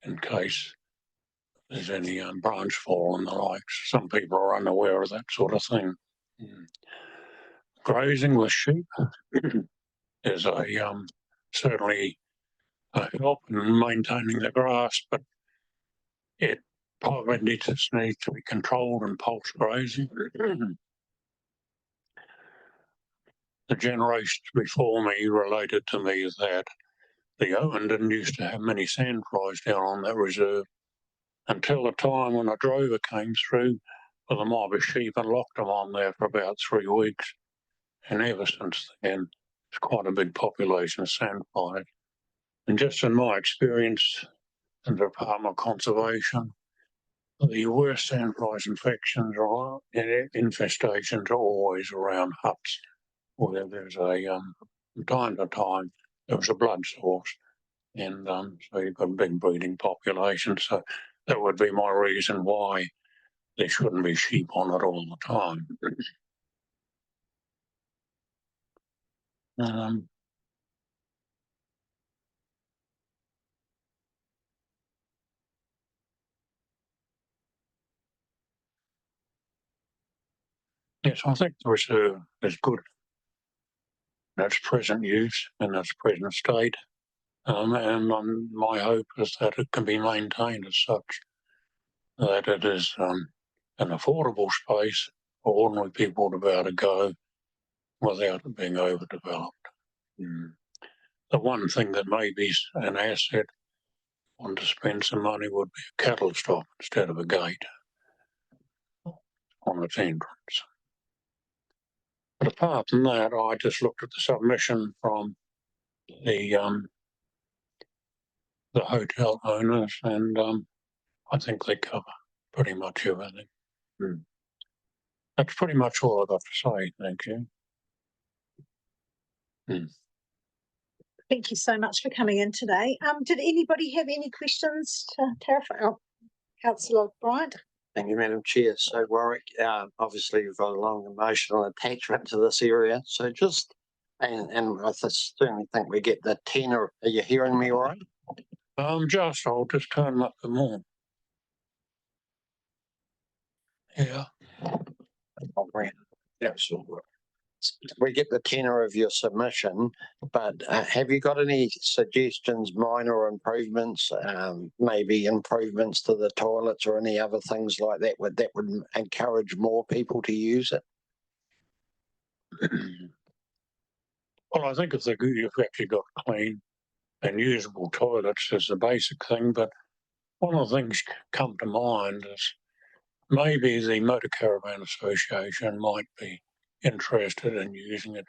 in case there's any branch fall and the likes. Some people are unaware of that sort of thing. Grazing with sheep is certainly a help in maintaining the grass, but it probably needs to be controlled and pulse grazing. The generations before me related to me that the Owen didn't used to have many sandflies down on that reserve until the time when a drover came through with a mob of sheep and locked them on there for about 3 weeks. And ever since then, it's quite a big population of sandflies. And just in my experience in the Department of Conservation, the worst sandflies infections or infestations are always around huts where there's from time to time, there was a blood source. And so you've got a big breeding population. So that would be my reason why there shouldn't be sheep on it all the time. Yes, I think the reserve is good in its present use, in its present state. And my hope is that it can be maintained as such, that it is an affordable space for ordinary people to be able to go without it being overdeveloped. The one thing that may be an asset on to spend some money would be a cattle stop instead of a gate on its entrance. But apart from that, I just looked at the submission from the hotel owners, and I think they cover pretty much everything. That's pretty much all I've got to say. Thank you. Thank you so much for coming in today. Did anybody have any questions to clarify? Oh, Councillor Bryant. Thank you, Madam Chair. So, Warwick, obviously you've got a long emotional attachment to this area. So just, and I certainly think we get the tenor. Are you hearing me all right? I'll just turn up the more. Yeah. Absolutely. We get the tenor of your submission, but have you got any suggestions, minor improvements, maybe improvements to the toilets or any other things like that would encourage more people to use it? Well, I think if you've actually got clean and usable toilets is the basic thing, but one of the things come to mind is maybe the Motor Caravan Association might be interested in using it.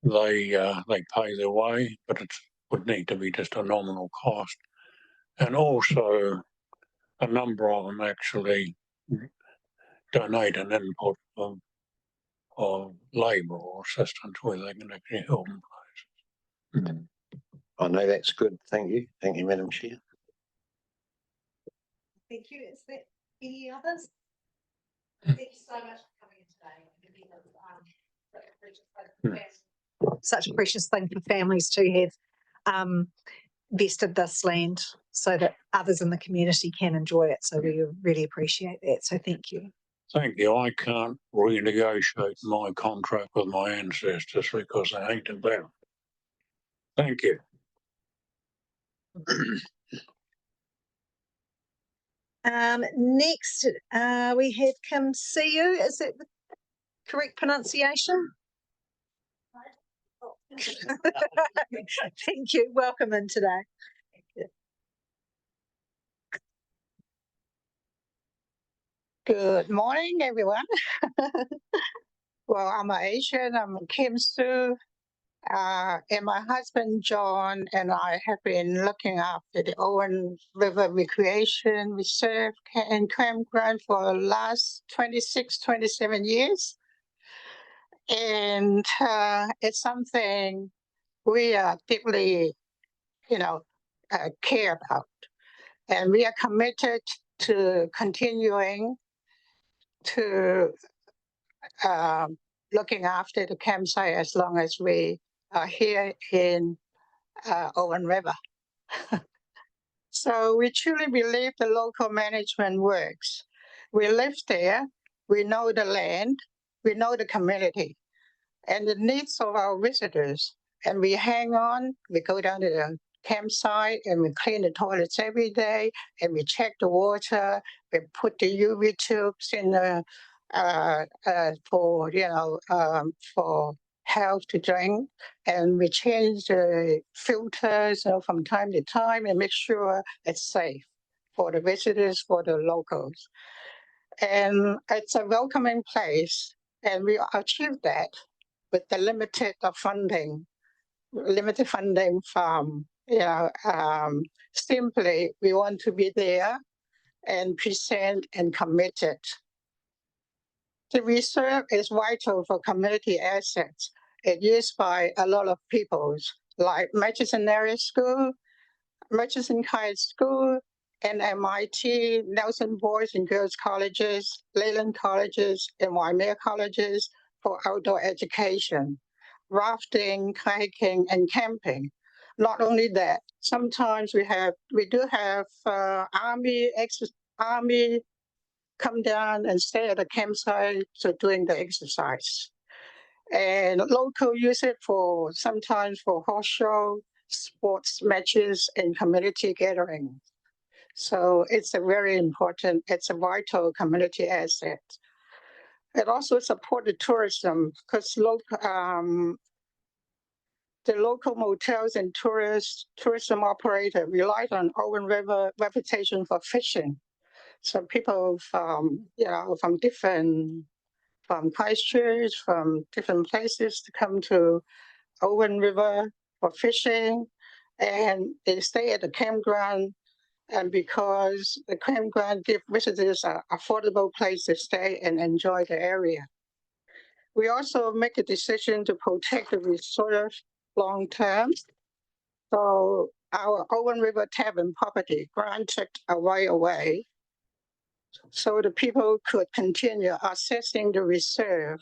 They pay their way, but it would need to be just a nominal cost. And also a number of them actually donate an input of labour or assistance where they can actually help in places. I know that's good. Thank you. Thank you, Madam Chair. Thank you. Is there any others? Thank you so much for coming in today. such a precious thing for families to have vested this land so that others in the community can enjoy it. So we really appreciate that. So thank you. Thank you. I can't renegotiate my contract with my ancestors because I hate them. Thank you. Next, we have Kim Siu. Is that the correct pronunciation? Thank you. Welcome in today. Good morning, everyone. Well, I'm Asian. I'm Kim Sue. And my husband, John, and I have been looking after the Owen River Recreation Reserve and Campground for the last 26, 27 years. And it's something we are deeply, care about. And we are committed to continuing to looking after the campsite as long as we are here in Owen River. So we truly believe the local management works. We live there, we know the land, we know the community and the needs of our visitors. And we hang on, we go down to the campsite and we clean the toilets every day and we check the water, we put the UV tubes in the for health to drink, and we change the filters from time to time and make sure it's safe for the visitors, for the locals. And it's a welcoming place, and we achieved that with the limited funding from, simply we want to be there and present and committed. The reserve is vital for community assets. It's used by a lot of people, like Murchison Area School, Murchison High School, NMIT, Nelson Boys and Girls Colleges, Leyland Colleges, and Waimea Colleges for outdoor education, rafting, kayaking, and camping. Not only that, sometimes we do have Army come down and stay at a campsite so doing the exercise. And local use it sometimes for horse show, sports matches, and community gatherings. So it's a vital community asset. It also supports the tourism because the local motels and tourism operator rely on Owen River reputation for fishing. So people from Christchurch, from different places to come to Owen River for fishing, and they stay at the campground. And because the campground gives visitors an affordable place to stay and enjoy the area. We also make a decision to protect the reserve long term. So our Owen River Tavern property granted a right of way so the people could continue accessing the reserve.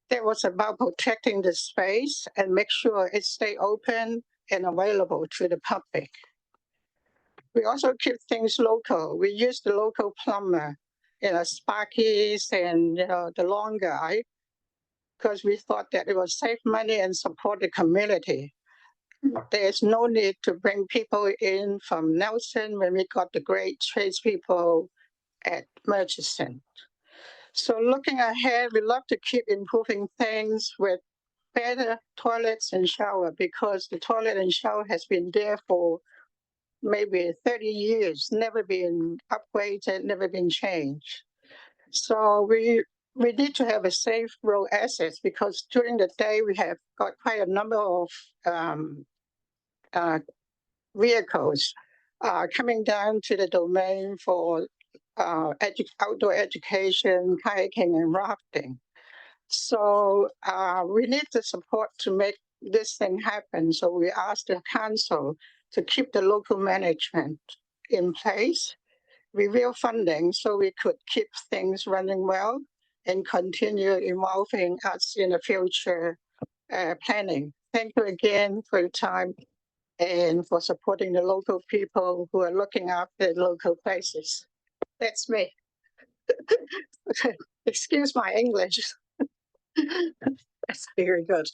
That was about protecting the space and make sure it stay open and available to the public. We also keep things local. We use the local plumber, Sparky's and, the lawn guy, because we thought that it would save money and support the community. There's no need to bring people in from Nelson when we got the great tradespeople at Murchison. So looking ahead, we love to keep improving things with better toilets and shower, because the toilet and shower has been there for maybe 30 years, never been upgraded, never been changed. So we need to have a safe road access, because during the day we have got quite a number of vehicles coming down to the domain for outdoor education, kayaking, and rafting. So we need the support to make this thing happen. So we asked the council to keep the local management in place, review funding so we could keep things running well and continue involving us in the future planning. Thank you again for your time and for supporting the local people who are looking after local places. That's me. Excuse my English. That's very good.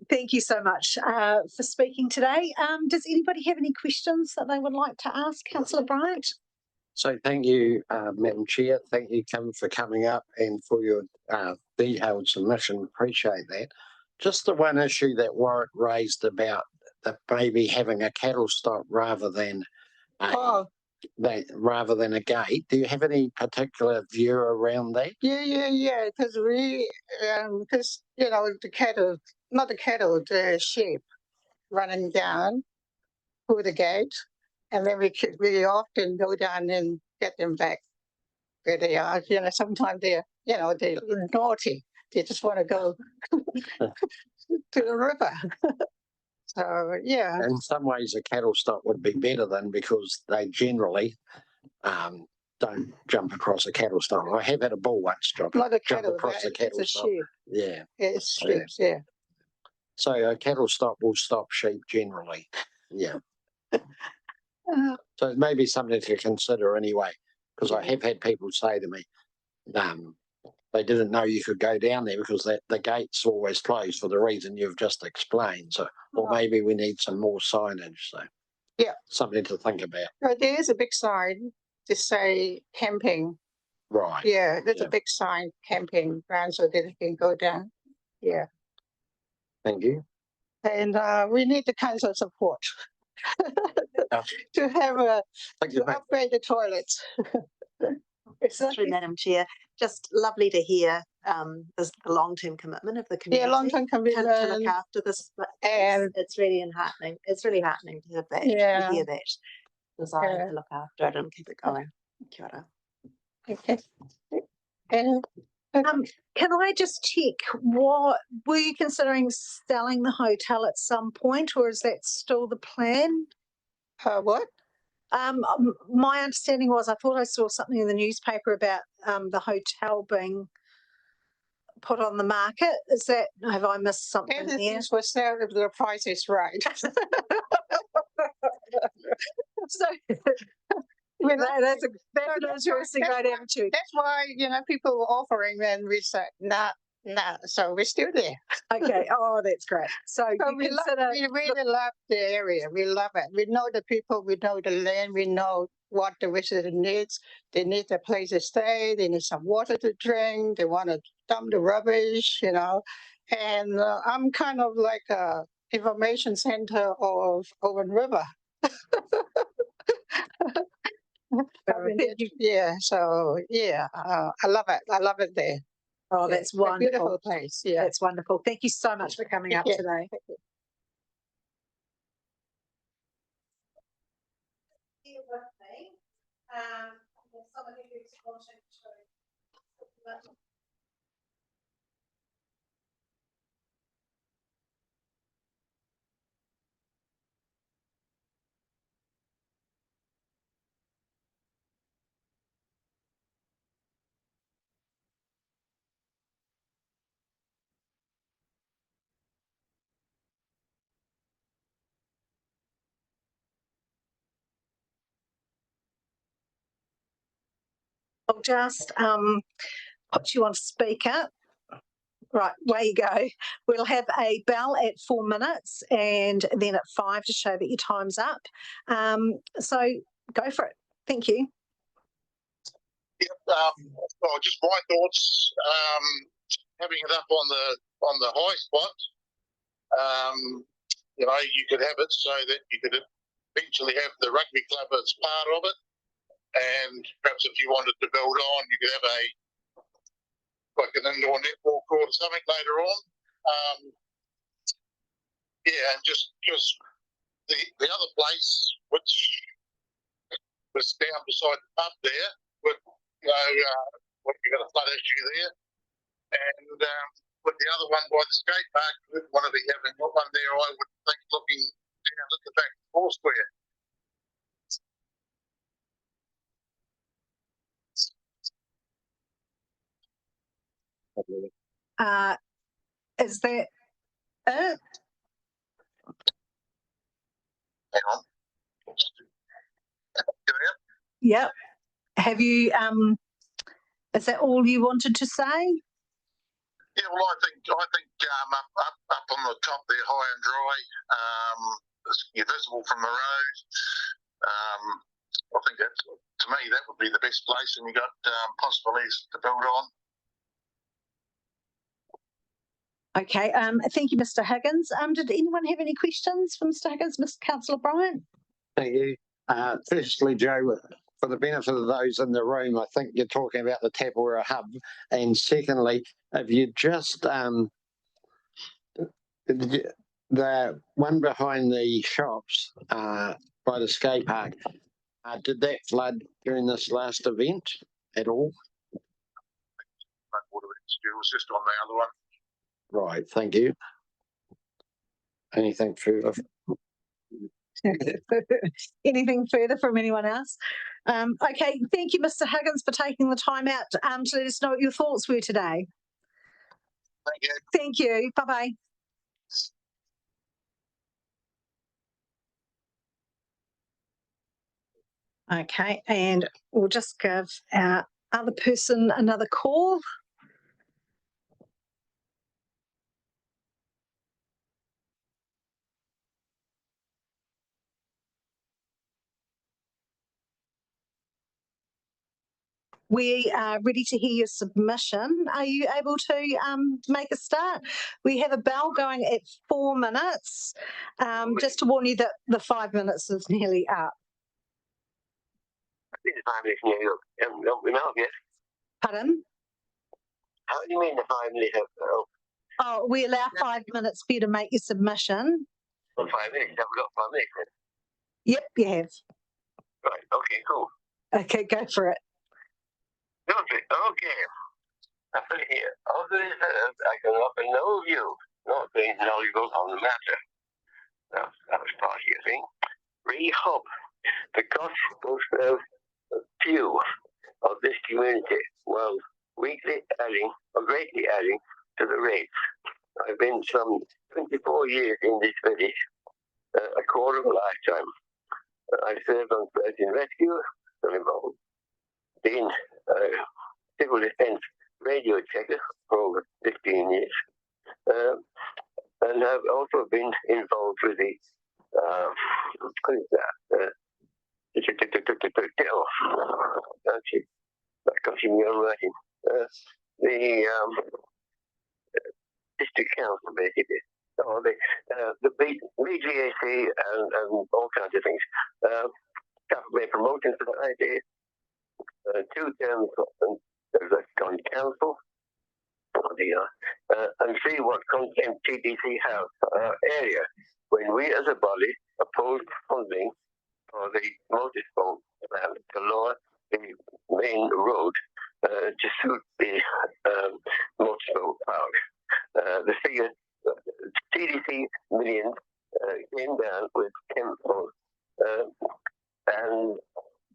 Thank you so much for speaking today. Does anybody have any questions that they would like to ask Councillor Bryant? So thank you, Madam Chair. Thank you, Kim, for coming up and for your detailed submission. Appreciate that. Just the one issue that Warwick raised about the baby having a cattle stop rather than a gate. Do you have any particular view around that? Yeah. Because you know the cattle, not the cattle, the sheep running down through the gate, and then we often go down and get them back where they are. You know, sometimes they're naughty. They just want to go to the river. So yeah. In some ways, a cattle stop would be better than, because they generally don't jump across a cattle stop. I have had a bull once jump across a cattle stop. Sheep. Yeah. It's sheep, yeah. So a cattle stop will stop sheep generally. Yeah. So it may be something to consider anyway, because I have had people say to me, they didn't know you could go down there because the gate's always closed for the reason you've just explained. So, or maybe we need some more signage. So, yeah, something to think about. There is a big sign to say camping. Right. Yeah, there's a big sign, camping ground, so that it can go down. Yeah. Thank you. And we need the council support to have to upgrade the toilets. Through Madam Chair, just lovely to hear the long-term commitment of the community. Yeah, long-term commitment to look after this, and it's really heartening. It's really heartening to have that. To hear that desire to look after it and keep it going. Kia ora. Okay. And can I just check, what were you considering selling the hotel at some point, or is that still the plan? What? My understanding was, I thought I saw something in the newspaper about the hotel being put on the market. Is that, have I missed something there? Everything's for sale if the price is right. So that's an interesting great attitude. That's why, people were offering, and we said, nah. So we're still there. Okay. Oh, that's great. So we really love the area. We love it. We know the people. We know the land. We know what the visitor needs. They need a place to stay. They need some water to drink. They want to dump the rubbish, And I'm kind of like a information center of Owen River. Yeah. So yeah, I love it. I love it there. Oh, that's wonderful. Beautiful place. Yeah. That's wonderful. Thank you so much for coming up today. Thank you. Here with me, somebody who's wanting to I'll just put you on speaker. Right, away you go. We'll have a bell at 4 minutes and then at 5 to show that your time's up. So go for it. Thank you. Yep. Well, just my thoughts. Having it up on the high spot. You could have it so that you could eventually have the rugby club as part of it. And perhaps if you wanted to build on, you could have like an indoor netball court or something later on. And just the other place, which was down beside the pub there, with you've got a flood issue there, and with the other one by the skate park, you wouldn't want to be having one there. I would think looking down at the back of Foursquare. Is that it? Hang on. Yep. Have you, is that all you wanted to say? Yeah, well, I think up on the top there, high and dry, you're visible from the road. I think that's, to me, that would be the best place, and you got possibilities to build on. Okay, thank you, Mr. Higgins. Did anyone have any questions for Mr. Higgins, Mr. Councillor Bryant? Thank you. Firstly, Joe, for the benefit of those in the room, I think you're talking about the Tapawera hub. And secondly, if you just the one behind the shops by the skate park, did that flood during this last event at all? It was just on the other one. Right, thank you. Anything further? Anything further from anyone else? Okay, thank you, Mr. Higgins, for taking the time out to let us know what your thoughts were today. Thank you. Thank you. Bye-bye. Okay, and we'll just give our other person another call. We are ready to hear your submission. Are you able to make a start? We have a bell going at 4 minutes. Just to warn you that the 5 minutes is nearly up. I think the 5 minutes nearly up. Don't we know yet? Pardon? How do you mean the 5 minutes up? Oh, we allow 5 minutes for you to make your submission. Well, 5 minutes. Have we got 5 minutes then? Yep, you have. Right, okay, cool. Okay, go for it. Okay. I put it here. Of this I can offer no view, not being knowledgeable on the matter. That was part of your thing. Re-hub the cost of few of this community while greatly adding to the rates. I've been some 24 years in this village, a quarter of a lifetime. I've served on search and rescue, been civil defence radio checker for over 15 years, and have also been involved with the what is that? Me on writing. The district council, basically, or the BGAC and all kinds of things. Made promotions for that idea. 2 terms as a county council. And see what content TDC have area when we as a body oppose funding for the motorsport plan to lower the main road to suit the motorsport park. The figure TDC millions came down with chemicals and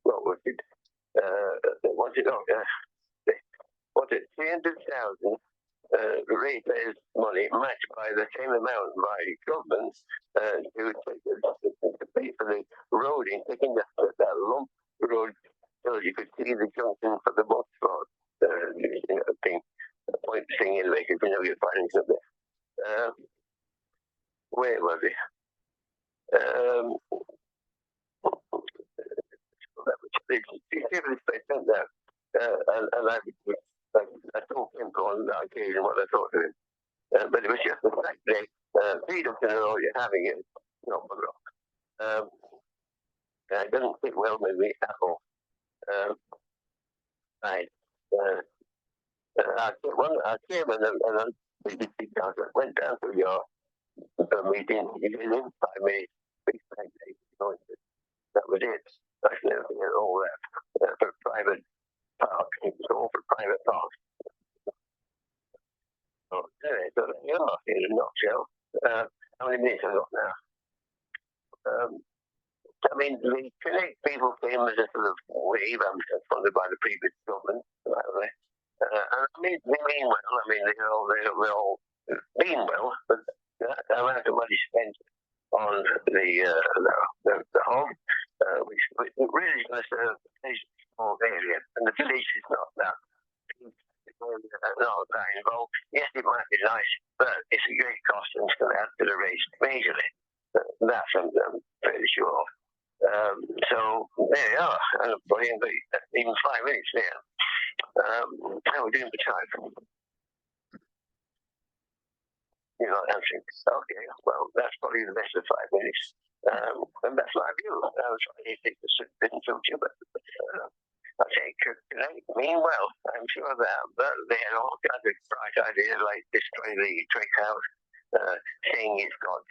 what was it? Was it 300,000 ratepayers' money matched by the same amount by government to pay for the roading, taking that lump road so you could see the junction for the bus road thing, point thing in like if you know your findings up there. Where was it? And I told him on that occasion what I thought of him. But it was just the fact that freedom to know you're having it, not bugger off. It doesn't fit well with me at all. Right. Our chairman and the BBC council went down to your meeting. You did in 5 minutes. That was it. That's nothing at all that for private park. It was all for private parks. Okay, so there you are in a nutshell. How many minutes have I got now? I mean, the Connect people came as a sort of wave. I'm funded by the previous government, by the way. And I mean, they mean well. I mean, they're all been well, but the amount of money spent on the home, which really is going to serve a small area, and the village is not that involved. Yes, it might be nice, but it's a great cost and it's going to add to the race majorly. That's I'm fairly sure of. So there you are. I'm putting even 5 minutes there. How are we doing for time? You're not answering. Okay, well, that's probably the best of 5 minutes. And that's my view. I was trying to think this didn't suit you, but I say, meanwhile, I'm sure that, but they had all kinds of bright ideas like destroying the trick house, saying it's got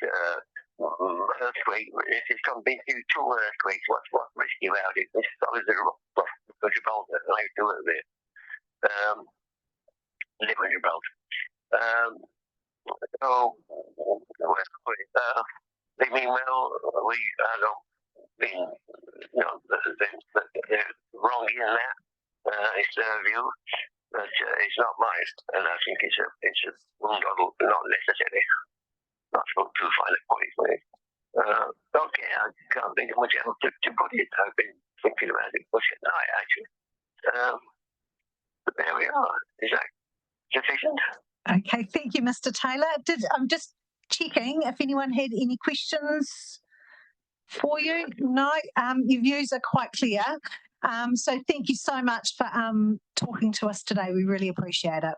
earthquake. It's going to be 2 earthquakes. What's risky about it? It's obviously Gibraltar. I like to do it there. Live in Gibraltar. So, they mean well, we don't mean, they're wrong in that. It's their view, but it's not mine, and I think it's a not necessary. Not too fine a point for it. Okay, I can't think of much else to put it. I've been thinking about it much at night, actually. But there we are. Is that sufficient? Okay, thank you, Mr. Taylor. I'm just checking if anyone had any questions for you. No, your views are quite clear. So thank you so much for talking to us today. We really appreciate it.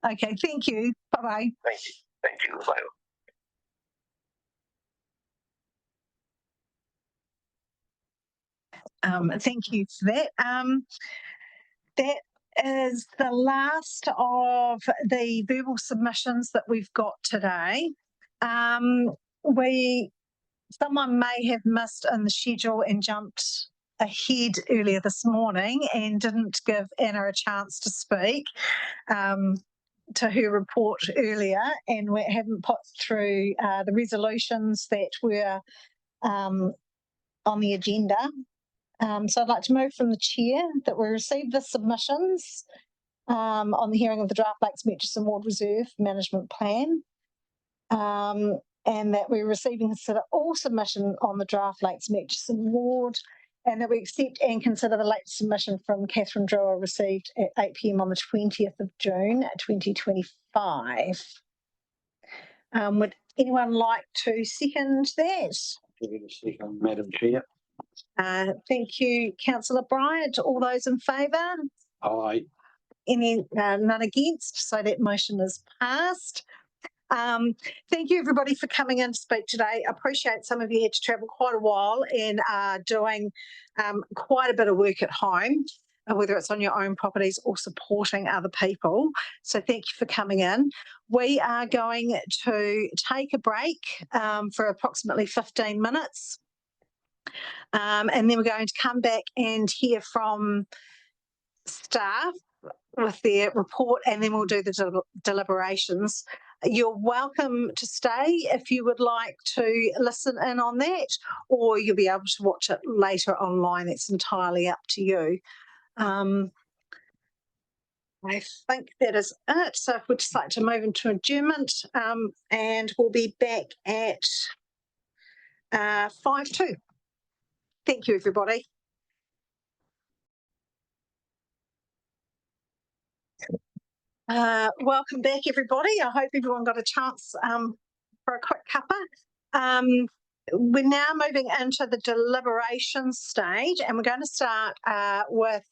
Okay, thank you. Bye-bye. Thank you. Bye. Thank you for that. That is the last of the verbal submissions that we've got today. Someone may have missed in the schedule and jumped ahead earlier this morning and didn't give Anna a chance to speak to her report earlier, and we haven't put through the resolutions that were on the agenda. So I'd like to move from the chair that we received the submissions on the hearing of the draft Lakes Murchison Ward Reserve Management Plan, and that we receive and consider all submission on the draft Lakes Murchison Ward, and that we accept and consider the latest submission from Catherine Drewer received at 8 p.m. on the 20th of June 2025. Would anyone like to second that? Madam Chair. Thank you, Councillor Bryant. All those in favour? Aye. None against, so that motion is passed. Thank you everybody for coming in to speak today. I appreciate some of you had to travel quite a while and are doing quite a bit of work at home, whether it's on your own properties or supporting other people. So thank you for coming in. We are going to take a break for approximately 15 minutes. And then we're going to come back and hear from staff with their report, and then we'll do the deliberations. You're welcome to stay if you would like to listen in on that, or you'll be able to watch it later online. It's entirely up to you. I think that is it. So if we'd just like to move into adjournment, and we'll be back at 5:02. Thank you, everybody. Welcome back, everybody. I hope everyone got a chance for a quick cuppa. We're now moving into the deliberation stage, and we're going to start with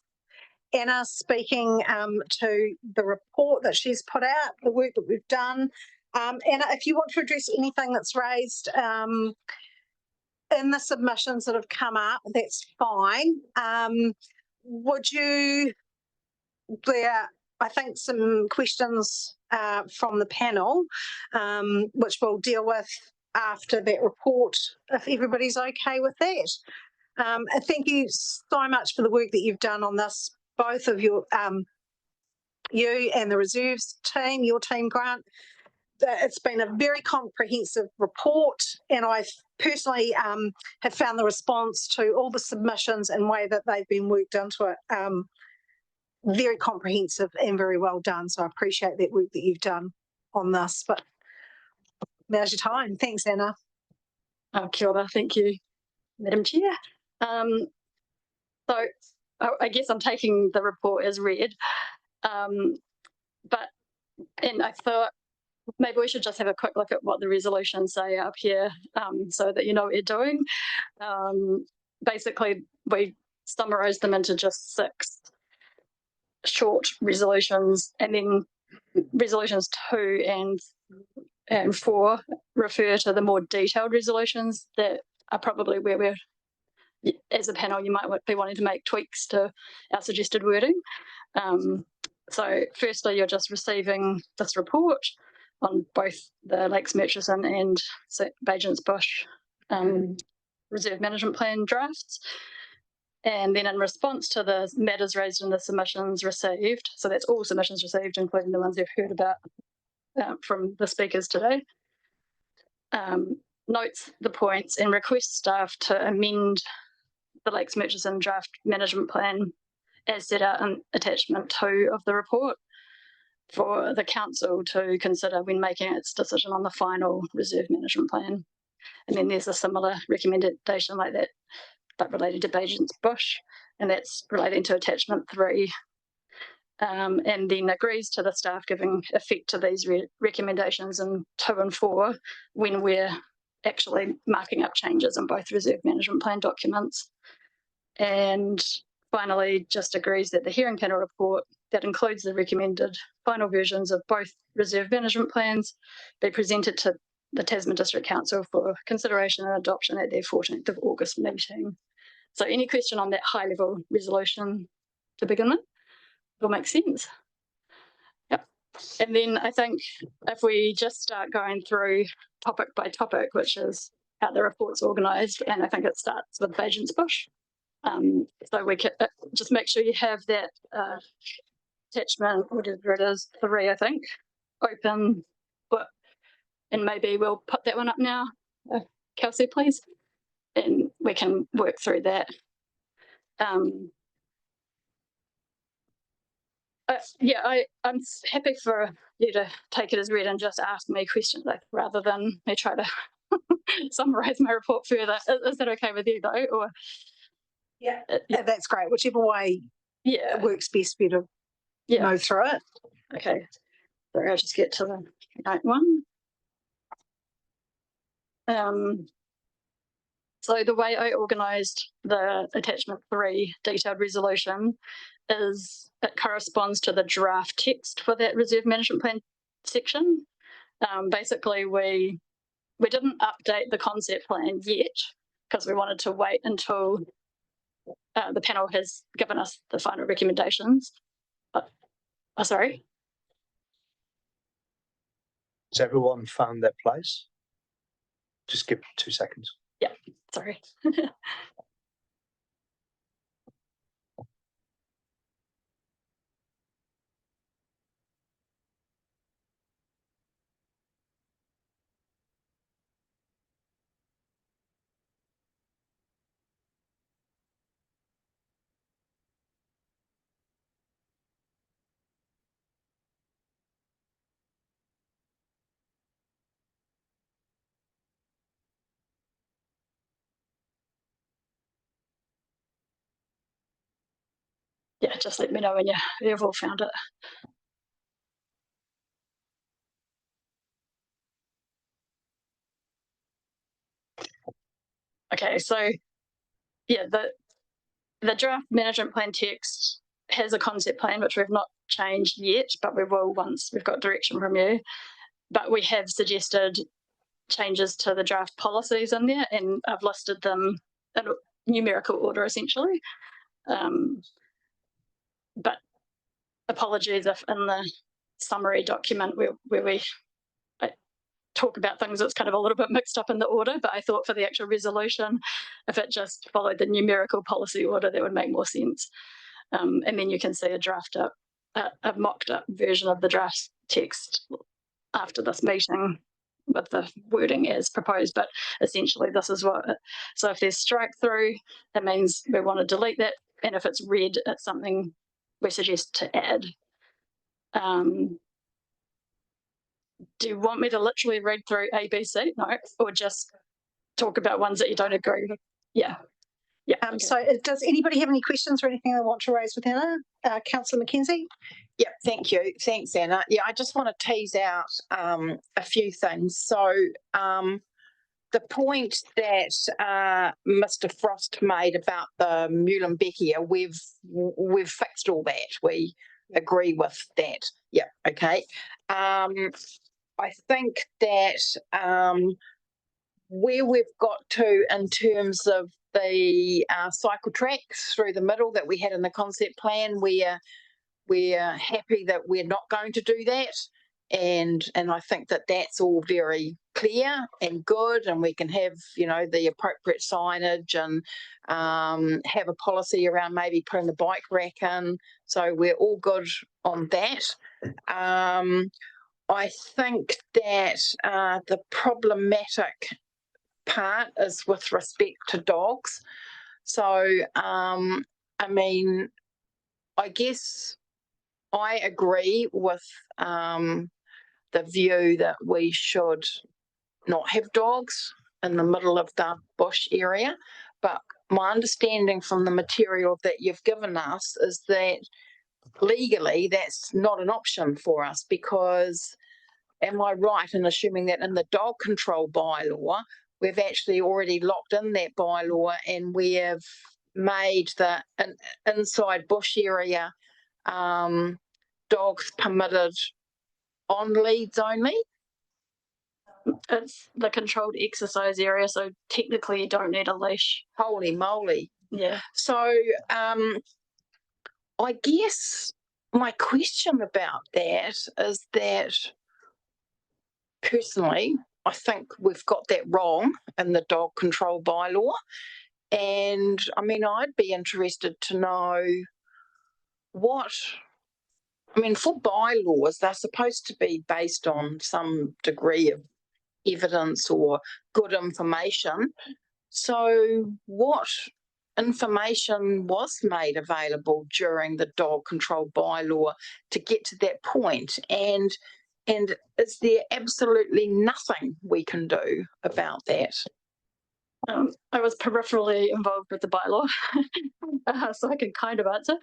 Anna speaking to the report that she's put out, the work that we've done. Anna, if you want to address anything that's raised in the submissions that have come up, that's fine. Would you, I think some questions from the panel, which we'll deal with after that report, if everybody's okay with that. Thank you so much for the work that you've done on this, both of you and the reserves team, your team, Grant. it's been a very comprehensive report, and I personally have found the response to all the submissions and way that they've been worked into it very comprehensive and very well done. So I appreciate that work that you've done on this. But now's your time. Thanks, Anna. Kia ora, thank you, Madam Chair. So I guess I'm taking the report as read, and I thought maybe we should just have a quick look at what the resolutions say up here, so that you know what you're doing. Basically, we summarised them into just 6 short resolutions, and then resolutions 2 and 4 refer to the more detailed resolutions that are probably where we're, as a panel, you might be wanting to make tweaks to our suggested wording. So firstly, you're just receiving this report on both the Lakes Murchison and Bajans Bush Reserve Management Plan drafts. And then in response to the matters raised in the submissions received, so that's all submissions received, including the ones you've heard about from the speakers today, notes the points and requests staff to amend the Lakes Murchison Draft Management Plan as set out in attachment 2 of the report for the council to consider when making its decision on the final reserve management plan. And then there's a similar recommendation like that, but related to Bajans Bush, and that's relating to attachment 3. And then agrees to the staff giving effect to these recommendations in 2 and 4 when we're actually marking up changes in both reserve management plan documents. And finally, just agrees that the hearing panel report that includes the recommended final versions of both reserve management plans be presented to the Tasman District Council for consideration and adoption at their 14th of August meeting. So any question on that high level resolution to begin with? Will make sense. Yep. And then I think if we just start going through topic by topic, which is how the report's organised, and I think it starts with Bajans Bush. So we can just make sure you have that attachment, whatever it is, 3, I think, open, but, and maybe we'll put that one up now, Kelsey, please, and we can work through that. Yeah, I'm happy for you to take it as read and just ask me questions, like, rather than me try to summarise my report further. Is that okay with you, though? Or yeah, that's great. Whichever way it works best for you to move through it. Okay. Sorry, I'll just get to the right one. So the way I organised the attachment 3 detailed resolution is it corresponds to the draft text for that reserve management plan section. Basically, we didn't update the concept plan yet because we wanted to wait until the panel has given us the final recommendations. Sorry. Has everyone found their place? Just give 2 seconds. Yeah, sorry. Yeah, just let me know when you've all found it. Okay, so yeah, the draft management plan text has a concept plan, which we've not changed yet, but we will once we've got direction from you. But we have suggested changes to the draft policies in there, and I've listed them in numerical order, essentially. But apologies if in the summary document where we talk about things, it's kind of a little bit mixed up in the order, but I thought for the actual resolution, if it just followed the numerical policy order, that would make more sense. And then you can see a mocked up version of the draft text after this meeting with the wording as proposed, but essentially this is what, so if there's strike through, that means we want to delete that, and if it's red, it's something we suggest to add. Do you want me to literally read through A, B, C? No, or just talk about ones that you don't agree with? Yeah. Yeah. Okay. So does anybody have any questions or anything they want to raise with Anna? Councillor Mackenzie? Yeah, thank you. Thanks, Anna. Yeah, I just want to tease out a few things. So the point that Mr. Frost made about the Muhlenbeckia, we've fixed all that. We agree with that. Yeah, okay. I think that where we've got to in terms of the cycle tracks through the middle that we had in the concept plan, we're happy that we're not going to do that, and I think that that's all very clear and good, and we can have, you know, the appropriate signage and have a policy around maybe putting the bike rack in. So we're all good on that. I think that the problematic part is with respect to dogs. So I mean, I guess I agree with the view that we should not have dogs in the middle of the bush area, but my understanding from the material that you've given us is that legally that's not an option for us, because am I right in assuming that in the dog control bylaw we've actually already locked in that bylaw and we have made the inside bush area dogs permitted on leads only? It's the controlled exercise area, so technically you don't need a leash. Holy moly. Yeah. So I guess my question about that is that personally, I think we've got that wrong in the dog control bylaw. And I mean, I'd be interested to know what, I mean, for bylaws, they're supposed to be based on some degree of evidence or good information. So what information was made available during the dog control bylaw to get to that point? And is there absolutely nothing we can do about that? I was peripherally involved with the bylaw, so I can kind of answer.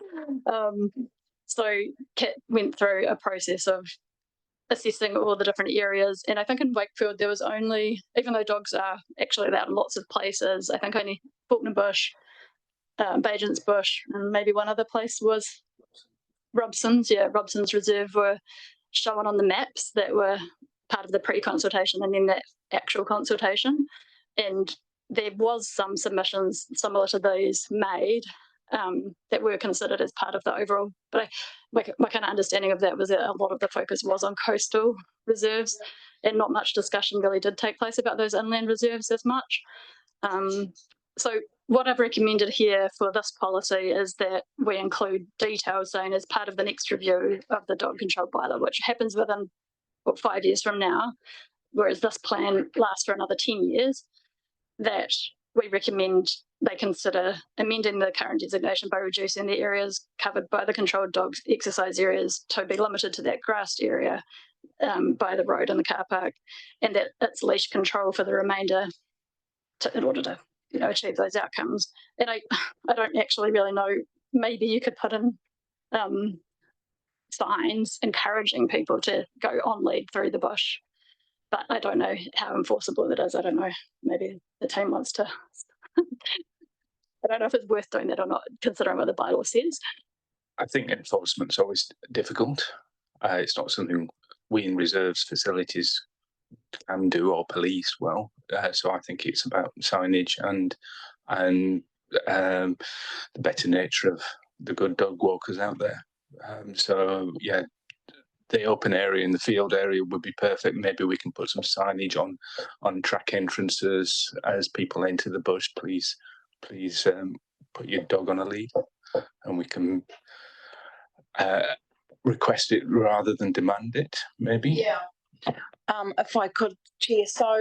So Kit went through a process of assessing all the different areas, and I think in Wakefield there was only, even though dogs are actually allowed in lots of places, I think only Faulkner Bush, Bajent's Bush, and maybe one other place was Robson's. Yeah, Robson's Reserve were shown on the maps that were part of the pre-consultation and then that actual consultation. And there was some submissions similar to these made that were considered as part of the overall. But my kind of understanding of that was that a lot of the focus was on coastal reserves, and not much discussion really did take place about those inland reserves as much. So what I've recommended here for this policy is that we include detailed zone as part of the next review of the dog control bylaw, which happens within 5 years from now, whereas this plan lasts for another 10 years, that we recommend they consider amending the current designation by reducing the areas covered by the controlled dogs exercise areas to be limited to that grassed area by the road and the car park, and that it's leash control for the remainder in order to, you know, achieve those outcomes. And I don't actually really know, maybe you could put in signs encouraging people to go on lead through the bush, but I don't know how enforceable it is. I don't know, maybe the team wants to I don't know if it's worth doing that or not, considering what the bylaw says. I think enforcement's always difficult. It's not something we in reserves facilities can do or police well. So I think it's about signage and the better nature of the good dog walkers out there. So yeah, the open area and the field area would be perfect. Maybe we can put some signage on track entrances as people enter the bush. Please put your dog on a lead, and we can request it rather than demand it, maybe. Yeah. If I could, Chair, so,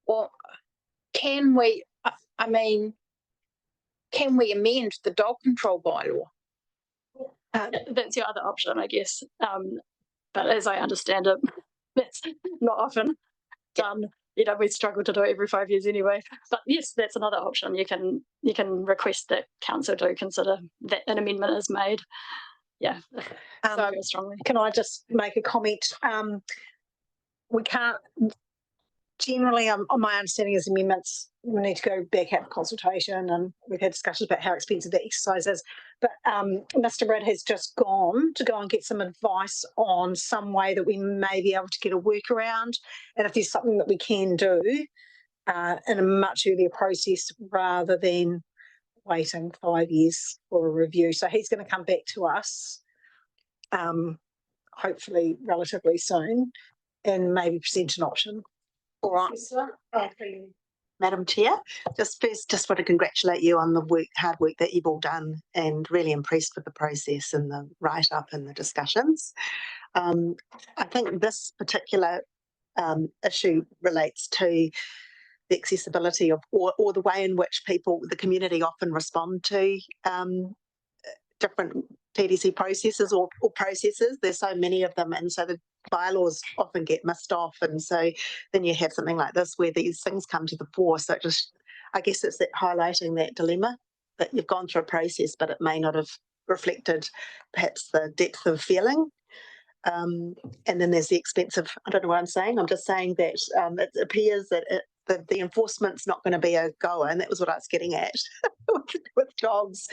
well, can we, I mean, can we amend the dog control bylaw? That's your other option, I guess. But as I understand it, that's not often done. You know, we struggle to do it every 5 years anyway. But yes, that's another option. You can request that council do consider that an amendment is made. Yeah. So strongly. Can I just make a comment? We can't. Generally, my understanding is amendments we need to go back out for consultation, and we've had discussions about how expensive that exercise is. But Mr. Rudd has just gone to go and get some advice on some way that we may be able to get a workaround, and if there's something that we can do in a much earlier process rather than waiting 5 years for a review. So he's going to come back to us, hopefully relatively soon, and maybe present an option. All right. Madam Chair, just want to congratulate you on the hard work that you've all done, and really impressed with the process and the write-up and the discussions. I think this particular issue relates to the accessibility of, or the way in which the community often respond to different TDC processes or processes. There's so many of them, and so the bylaws often get missed off, and so then you have something like this where these things come to the fore. So I guess it's that highlighting that dilemma that you've gone through a process, but it may not have reflected perhaps the depth of feeling. And then there's the expense of, I don't know what I'm saying. I'm just saying that it appears that the enforcement's not going to be a goer, and that was what I was getting at with dogs.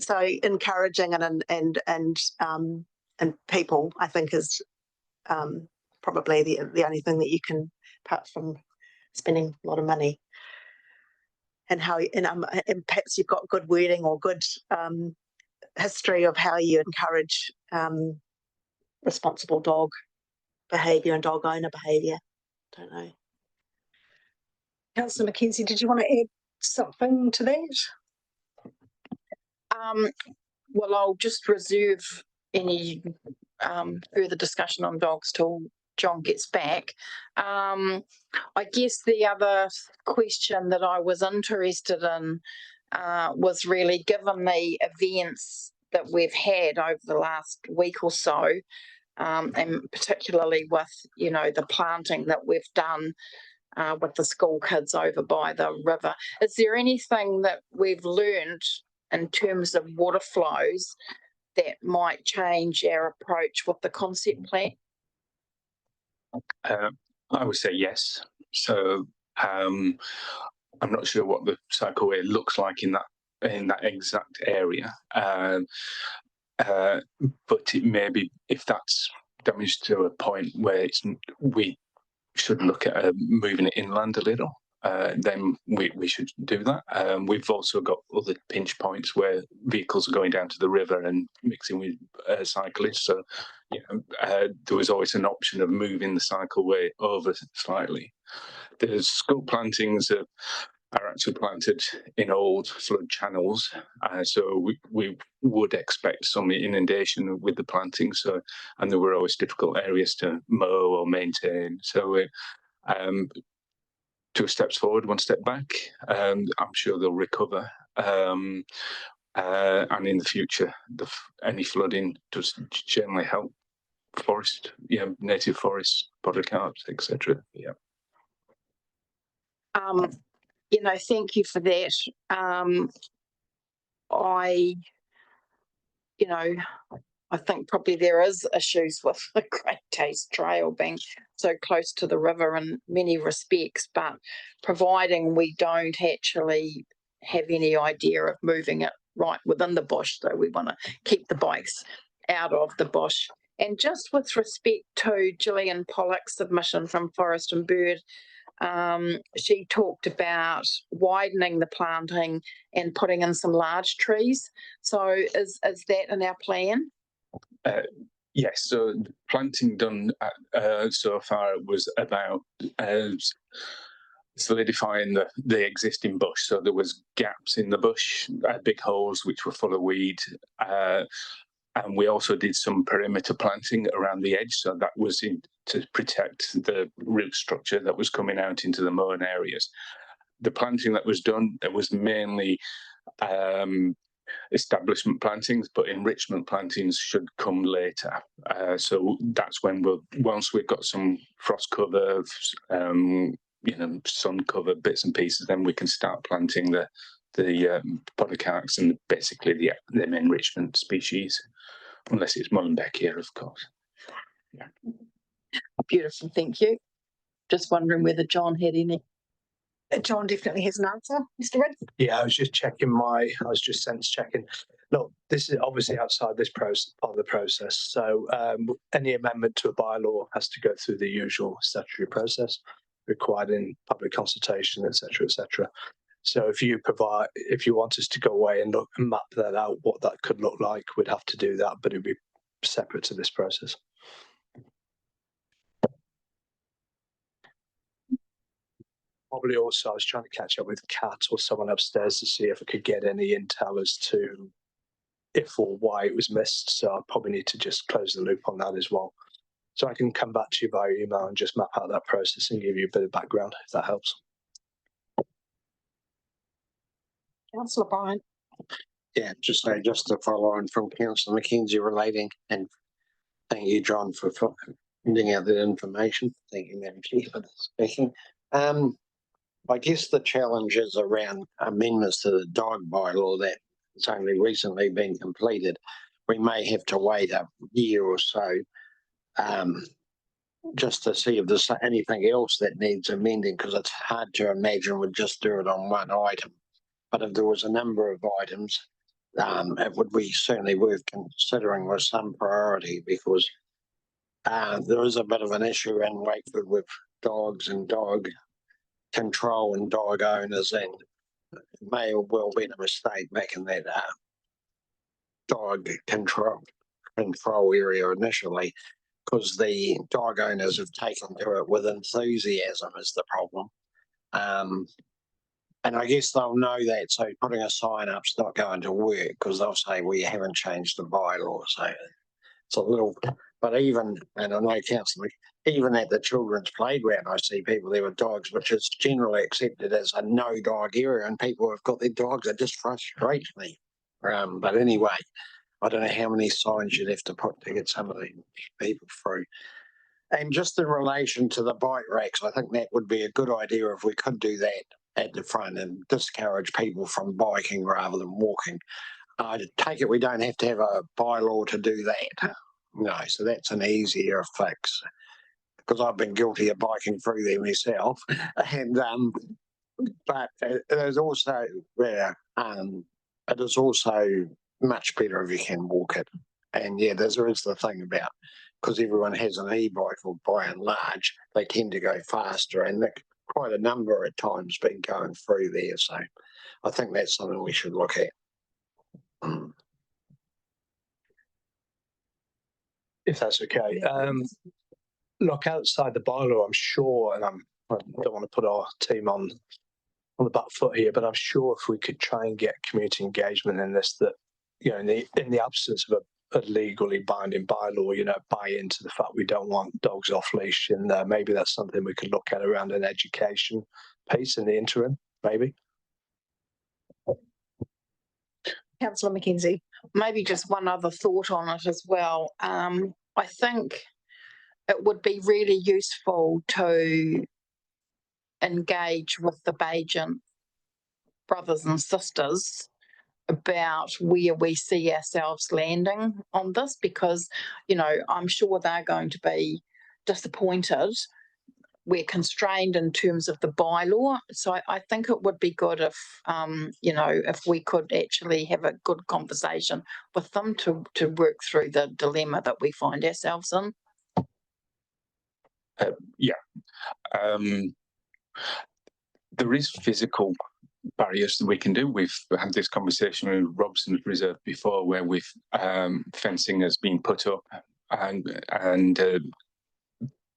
So encouraging and people, I think, is probably the only thing that you can, apart from spending a lot of money. And and perhaps you've got good wording or good history of how you encourage responsible dog behaviour and dog owner behaviour. Don't know. Councillor Mackenzie, did you want to add something to that? Well, I'll just reserve any further discussion on dogs till John gets back. I guess the other question that I was interested in was really, given the events that we've had over the last week or so, and particularly with, the planting that we've done with the school kids over by the river, is there anything that we've learned in terms of water flows that might change our approach with the concept plan? I would say yes. So I'm not sure what the cycleway looks like in that exact area, but it may be, if that's damaged to a point where we should look at moving it inland a little. Then we should do that. We've also got other pinch points where vehicles are going down to the river and mixing with cyclists. So, there was always an option of moving the cycleway over slightly. The school plantings are actually planted in old flood channels, so we would expect some inundation with the planting. So, and there were always difficult areas to mow or maintain. So, 2 steps forward, 1 step back. I'm sure they'll recover. And in the future, any flooding does generally help forest, native forests, podocarps, etc. Yeah. Thank you for that. I think probably there is issues with the Great Taste Trail being so close to the river in many respects, but providing we don't actually have any idea of moving it right within the bush, so we want to keep the bikes out of the bush. And just with respect to Gillian Pollock's submission from Forest and Bird, she talked about widening the planting and putting in some large trees. So is that in our plan? Yes, so the planting done so far was about solidifying the existing bush. So there was gaps in the bush, big holes which were full of weed. And we also did some perimeter planting around the edge, so that was to protect the root structure that was coming out into the mown areas. The planting that was done, it was mainly establishment plantings, but enrichment plantings should come later. So that's when once we've got some frost cover, sun cover bits and pieces, then we can start planting the podocarps and basically the enrichment species, unless it's Mullenbeckia, of course. Yeah. Beautiful, thank you. Just wondering whether John had any. John definitely has an answer. Mr. Red? Yeah, I was just checking I was just sense checking. Look, this is obviously outside this process, part of the process. So any amendment to a bylaw has to go through the usual statutory process required in public consultation, etc., etc. So if you want us to go away and look and map that out, what that could look like, we'd have to do that, but it'd be separate to this process. Probably also, I was trying to catch up with Kat or someone upstairs to see if I could get any intel as to if or why it was missed. So I probably need to just close the loop on that as well. So I can come back to you via email and just map out that process and give you a bit of background, if that helps. Councillor Bryan. Yeah, just to follow on from Councillor McKenzie relating, and thank you, John, for finding out that information. Thank you, Madam Chair, for speaking. I guess the challenge is around amendments to the dog bylaw that it's only recently been completed. We may have to wait a year or so just to see if there's anything else that needs amending, because it's hard to imagine we'd just do it on one item. But if there was a number of items, it would be certainly worth considering with some priority, because there is a bit of an issue in Wakeford with dogs and dog control and dog owners, and it may have well been a mistake making that dog control area initially, because the dog owners have taken to it with enthusiasm is the problem. And I guess they'll know that, so putting a sign up's not going to work, because they'll say, we haven't changed the bylaw. So it's a little, but even, and I know Councillor, even at the children's playground, I see people there with dogs, which is generally accepted as a no dog area, and people have got their dogs. It just frustrates me. But anyway, I don't know how many signs you'd have to put to get some of these people through. And just in relation to the bike racks, I think that would be a good idea if we could do that at the front and discourage people from biking rather than walking. I take it we don't have to have a bylaw to do that. No, so that's an easier fix, because I've been guilty of biking through there myself. And but it is also it is also much better if you can walk it. And yeah, there is the thing about, because everyone has an e-bike, or by and large, they tend to go faster, and quite a number at times been going through there. So I think that's something we should look at. If that's okay. Look, outside the bylaw, I'm sure, and I don't want to put our team on the back foot here, but I'm sure if we could try and get community engagement in this, that, you know, in the absence of a legally binding bylaw, you know, buy into the fact we don't want dogs off leash, and maybe that's something we could look at around an education piece in the interim, maybe. Councillor McKenzie. Maybe just one other thought on it as well. I think it would be really useful to engage with the Bajan brothers and sisters about where we see ourselves landing on this, because, you know, I'm sure they're going to be disappointed. We're constrained in terms of the bylaw. So I think it would be good if, you know, if we could actually have a good conversation with them to work through the dilemma that we find ourselves in. There is physical barriers that we can do. We've had this conversation with Robson's Reserve before, where we've fencing has been put up, and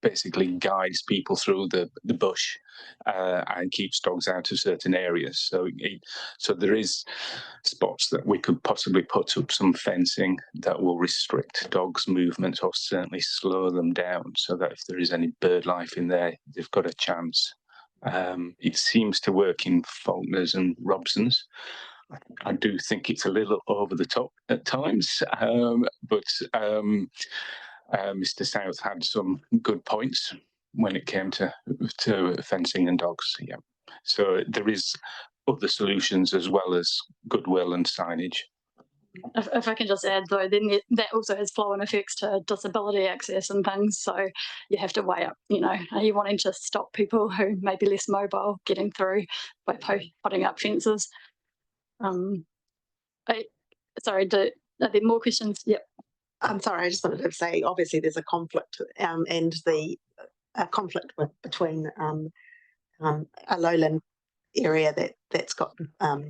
basically guides people through the bush and keeps dogs out of certain areas. So there is spots that we could possibly put up some fencing that will restrict dogs' movements or certainly slow them down, so that if there is any bird life in there, they've got a chance. It seems to work in Faulkners and Robsons. I do think it's a little over the top at times, but Mr. South had some good points when it came to fencing and dogs. Yeah, so there is other solutions as well as goodwill and signage. If I can just add though, then that also has flow-on effects to disability access and things. So you have to weigh up, are you wanting to stop people who may be less mobile getting through by putting up fences? Sorry, are there more questions? Yep. I'm sorry, I just wanted to say, obviously there's a conflict and the conflict between a lowland area that's got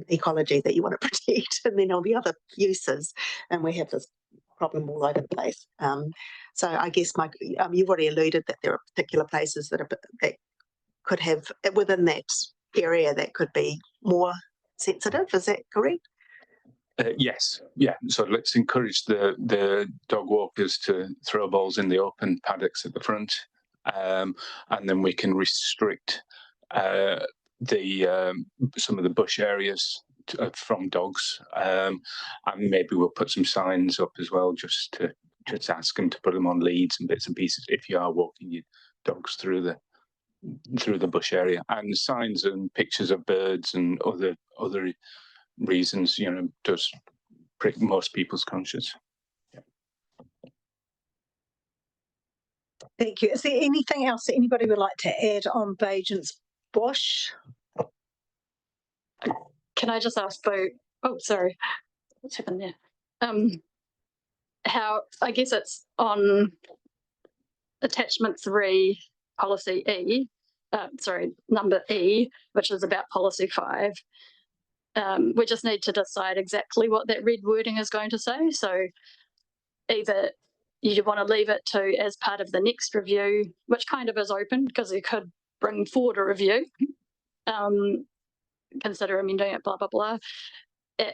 ecology that you want to protect, and then all the other uses, and we have this problem all over the place. So I guess you've already alluded that there are particular places that could have within that area that could be more sensitive. Is that correct? Yes, yeah. So let's encourage the dog walkers to throw balls in the open paddocks at the front, and then we can restrict some of the bush areas from dogs, and maybe we'll put some signs up as well, just to ask them to put them on leads and bits and pieces if you are walking your dogs through the bush area, and signs and pictures of birds and other reasons, does prick most people's conscience. Yeah. Thank you. Is there anything else that anybody would like to add on Bajent's Bush? Can I just ask though, oh, sorry, what's happened there? How, I guess it's on attachment 3, policy E, number E, which is about policy 5. We just need to decide exactly what that red wording is going to say. So either you want to leave it to as part of the next review, which kind of is open because you could bring forward a review, consider amending it, blah, blah, blah.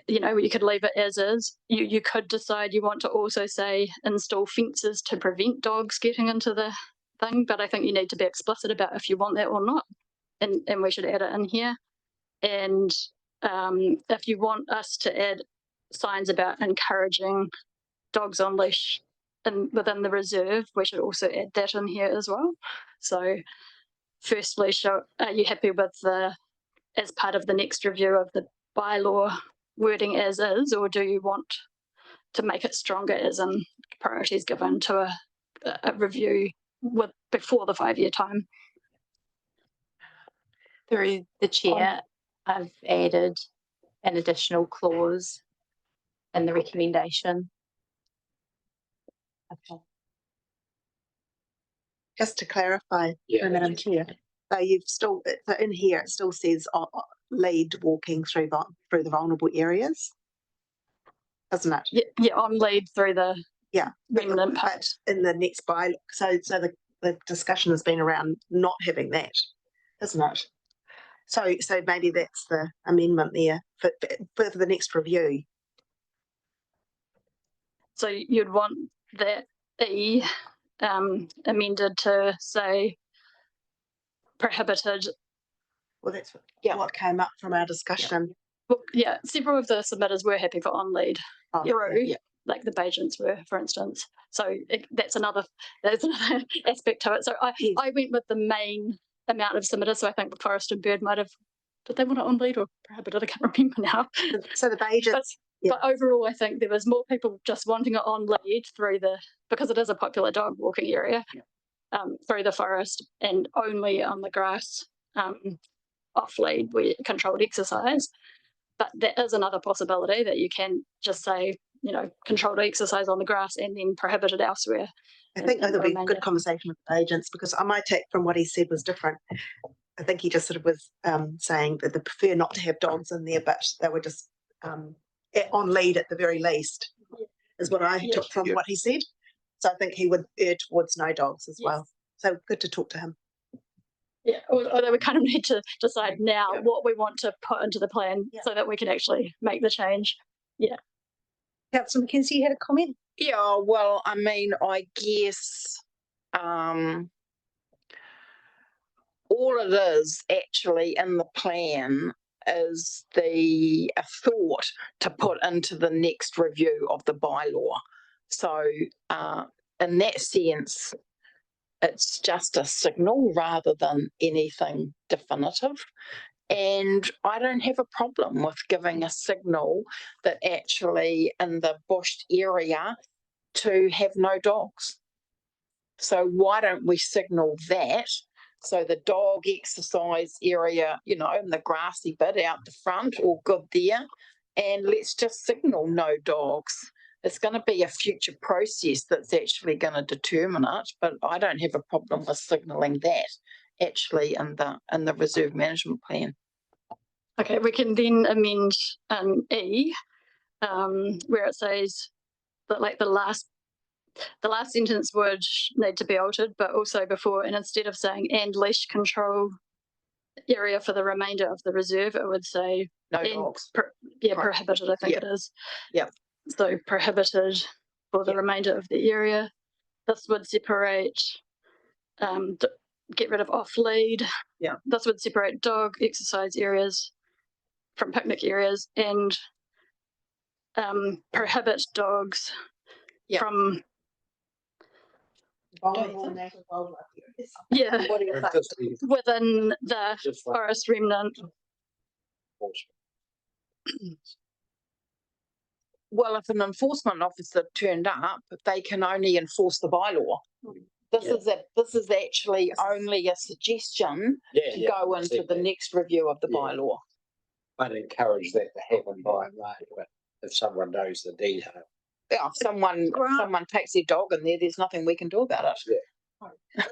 You could leave it as is. You could decide you want to also say install fences to prevent dogs getting into the thing, but I think you need to be explicit about if you want that or not, and we should add it in here. And if you want us to add signs about encouraging dogs on leash within the reserve, we should also add that in here as well. So firstly, are you happy with as part of the next review of the bylaw wording as is, or do you want to make it stronger as in priorities given to a review before the 5-year time? Through the chair, I've added an additional clause in the recommendation. Okay. Just to clarify, Madam Chair, so in here it still says lead walking through the vulnerable areas, doesn't it? Yeah, on lead through the remnant part. But in the next bylaw, so the discussion has been around not having that, isn't it? So maybe that's the amendment there for the next review. So you'd want that E amended to say prohibited. Well, that's what came up from our discussion. Well, yeah, several of the submitters were happy for on lead through, like the Bajents were, for instance. So that's another aspect to it. So I went with the main amount of submitters. So I think the Forest and Bird might have, did they want it on lead or prohibited? I can't remember now. So the Bajents. But overall, I think there was more people just wanting it on lead because it is a popular dog walking area, through the forest, and only on the grass off lead where controlled exercise. But there is another possibility that you can just say, controlled exercise on the grass and then prohibited elsewhere. I think that'll be a good conversation with the agents, because my take from what he said was different. I think he just sort of was saying that they prefer not to have dogs in there, but they were just on lead at the very least, is what I took from what he said. So I think he would err towards no dogs as well. So good to talk to him. Yeah, although we kind of need to decide now what we want to put into the plan so that we can actually make the change. Yeah. Councillor McKenzie, you had a comment? Yeah, well, I mean, I guess all it is actually in the plan is a thought to put into the next review of the bylaw. So in that sense, it's just a signal rather than anything definitive. And I don't have a problem with giving a signal that actually in the bushed area to have no dogs. So why don't we signal that? So the dog exercise area, you know, and the grassy bit out the front, all good there. And let's just signal no dogs. It's going to be a future process that's actually going to determine it, but I don't have a problem with signalling that actually in the reserve management plan. Okay, we can then amend E, where it says that like the last sentence would need to be altered, but also before, and instead of saying and leash control area for the remainder of the reserve, it would say no dogs. Prohibited, I think it is. Yeah. So prohibited for the remainder of the area. This would separate, get rid of off lead. Yeah. This would separate dog exercise areas from picnic areas and prohibit dogs from within the forest remnant. Well, if an enforcement officer turned up, they can only enforce the bylaw. This is actually only a suggestion to go into the next review of the bylaw. I'd encourage that to happen by and large, but if someone knows the detail. Yeah, if someone takes their dog in there, there's nothing we can do about it. Yeah.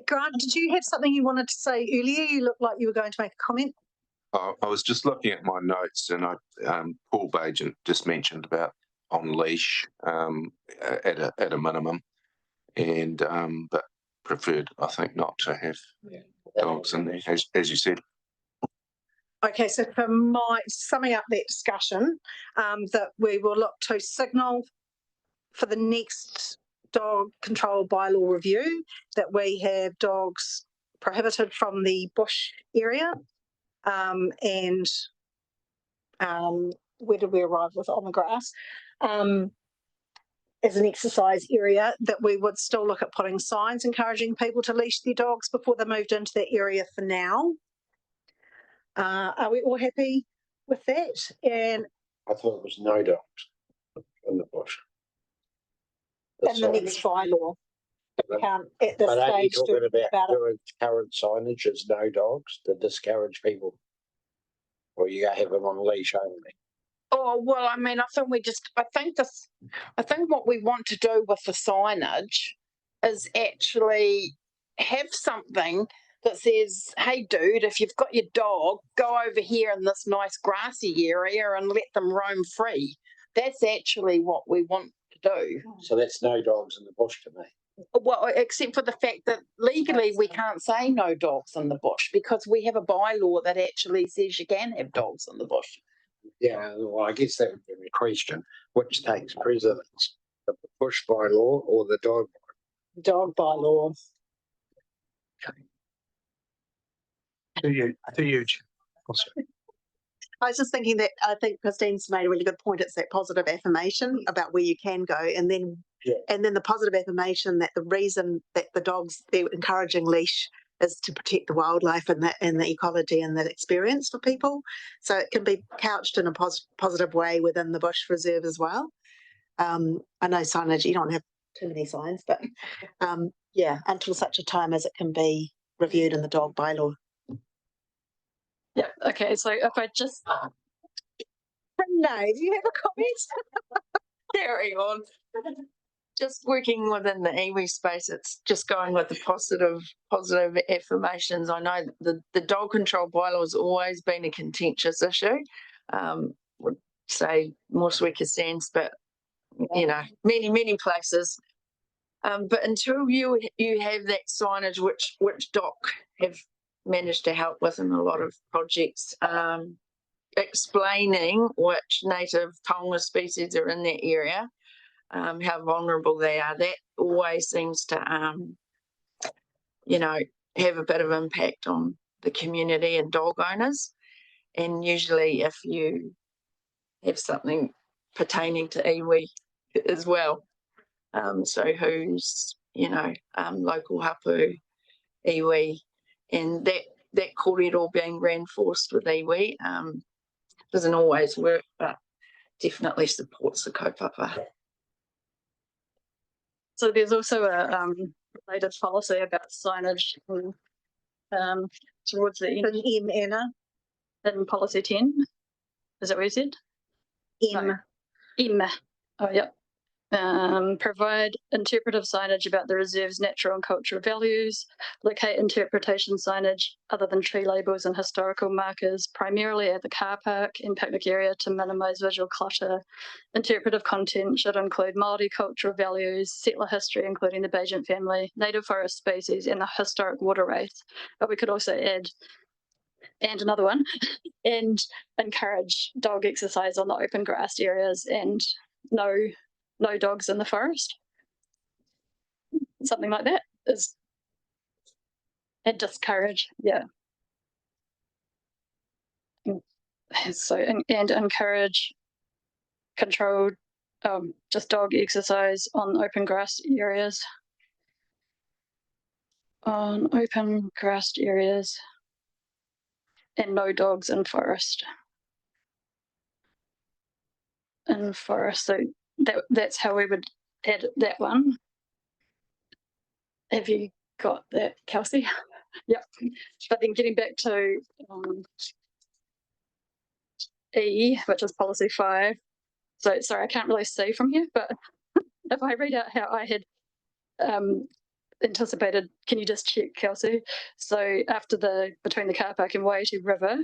Grant, did you have something you wanted to say earlier? You looked like you were going to make a comment. I was just looking at my notes, and Paul Bagent just mentioned about on leash at a minimum, and but preferred, I think, not to have dogs in there, as you said. Okay, so for summing up that discussion, that we will look to signal for the next dog control bylaw review that we have dogs prohibited from the bush area. And where did we arrive with on the grass? As an exercise area, that we would still look at putting signs encouraging people to leash their dogs before they moved into that area for now. Are we all happy with that? And I thought it was no dogs in the bush. in the next bylaw. We can't at this but stage are you talking about it. doing current signage as no dogs to discourage people? Or you have them on leash only? Oh, well, I mean, I think what we want to do with the signage is actually have something that says, hey, dude, if you've got your dog, go over here in this nice grassy area and let them roam free. That's actually what we want to do. So that's no dogs in the bush to me. Well, except for the fact that legally we can't say no dogs in the bush because we have a bylaw that actually says you can have dogs in the bush. Yeah, well, I guess that would be the question. Which takes precedence, the bush bylaw or the dog bylaw? Dog bylaw. To you. I was just thinking that I think Christine's made a really good point. It's that positive affirmation about where you can go, and then the positive affirmation that the reason that they're encouraging leash is to protect the wildlife and the ecology and that experience for people. So it can be couched in a positive way within the bush reserve as well. I know signage, you don't have too many signs, but until such a time as it can be reviewed in the dog bylaw. Yeah, okay, so if I just... Renee, do you have a comment? Carry on. Just working within the iwi space, it's just going with the positive affirmations. I know the dog control bylaw has always been a contentious issue. Would say Murchison, but you know, many places But until you have that signage, which DOC have managed to help with in a lot of projects, explaining which native taonga species are in that area, how vulnerable they are, that always seems to, you know, have a bit of impact on the community and dog owners. And usually if you have something pertaining to iwi as well, so who's, you know, local hapu, iwi, and that kōrero being reinforced with iwi doesn't always work, but definitely supports the kaupapa. So there's also a related policy about signage towards the end. In Anna. In policy 10. Is that what you said? M. M. Oh, yep. Provide interpretive signage about the reserve's natural and cultural values. Locate interpretation signage other than tree labels and historical markers, primarily at the car park and picnic area to minimise visual clutter. Interpretive content should include Māori cultural values, settler history, including the Bajan family, native forest species, and the historic waterways. But we could also add, and another one, and encourage dog exercise on the open grassed areas and no dogs in the forest. Something like that is, and discourage, yeah. So, and encourage controlled, just dog exercise on open grass areas. On open grassed areas and no dogs in forest. In forest, so that's how we would add that one. Have you got that, Kelsey? Yep. But then getting back to E, which is policy 5. So sorry, I can't really see from here, but if I read out how I had anticipated, can you just check, Kelsey? So after between the car park and Waiiti River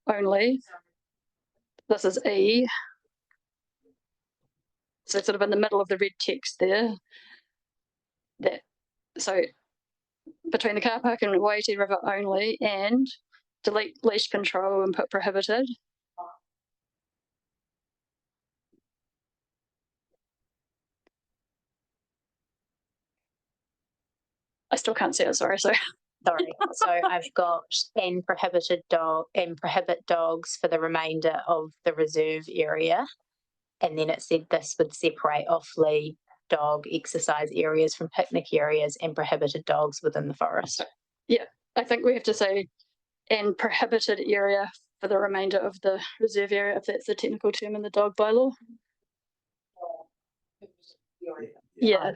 only, this is E. So sort of in the middle of the red text there. So between the car park and Waiiti River only, and delete leash control and put prohibited. I still can't see it, sorry. So I've got and prohibit dogs for the remainder of the reserve area. And then it said this would separate off-lead dog exercise areas from picnic areas and prohibited dogs within the forest. Yeah, I think we have to say and prohibited area for the remainder of the reserve area, if that's the technical term in the dog bylaw. Yeah.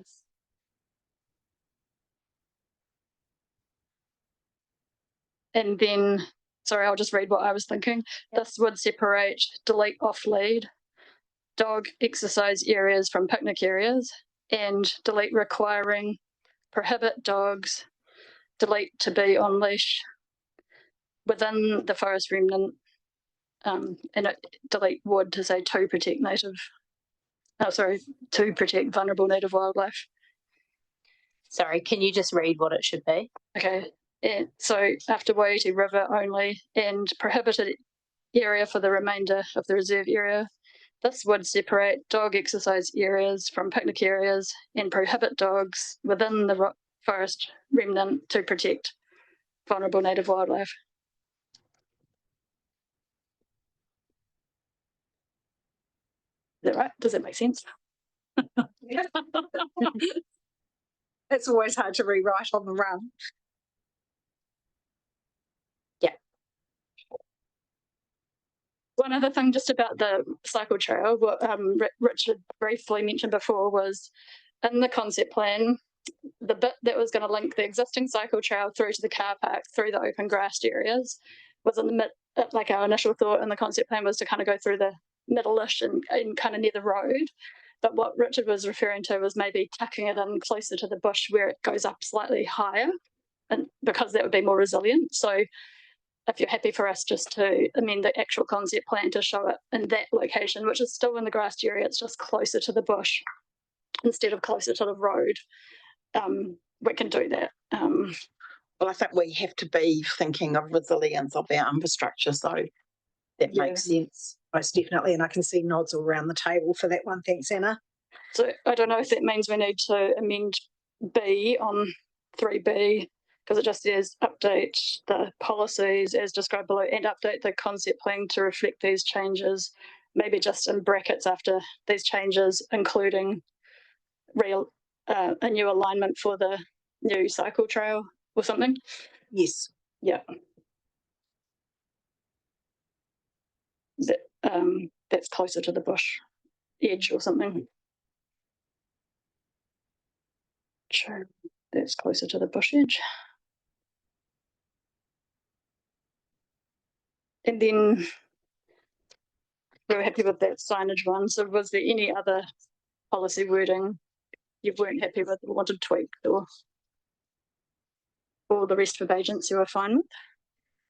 And then, sorry, I'll just read what I was thinking. This would separate, delete off-lead dog exercise areas from picnic areas, and delete requiring, prohibit dogs, delete to be on leash within the forest remnant, and delete would to say to protect to protect vulnerable native wildlife. Sorry, can you just read what it should be? Okay. And so after Waiiti River only and prohibited area for the remainder of the reserve area, this would separate dog exercise areas from picnic areas and prohibit dogs within the forest remnant to protect vulnerable native wildlife. Is that right? Does that make sense? It's always hard to rewrite on the run. Yeah. One other thing just about the cycle trail, what Richard briefly mentioned before was in the concept plan, the bit that was going to link the existing cycle trail through to the car park, through the open grassed areas, was in the mid, like our initial thought in the concept plan was to kind of go through the middle-ish and kind of near the road. But what Richard was referring to was maybe tucking it in closer to the bush where it goes up slightly higher, and because that would be more resilient. So if you're happy for us just to amend the actual concept plan to show it in that location, which is still in the grassed area, it's just closer to the bush instead of closer to the road. we can do that. Well, I think we have to be thinking of resilience of our infrastructure, so that makes sense. Most definitely, and I can see nods all around the table for that one. Thanks, Anna. So I don't know if that means we need to amend B on 3B, because it just says update the policies as described below and update the concept plan to reflect these changes, maybe just in brackets after these changes, including a new alignment for the new cycle trail or something. Yes. Yeah. That's closer to the bush edge or something. Sure, that's closer to the bush edge. And then we were happy with that signage one. So was there any other policy wording you weren't happy with or wanted tweaked, or all the rest of agents you were fine with?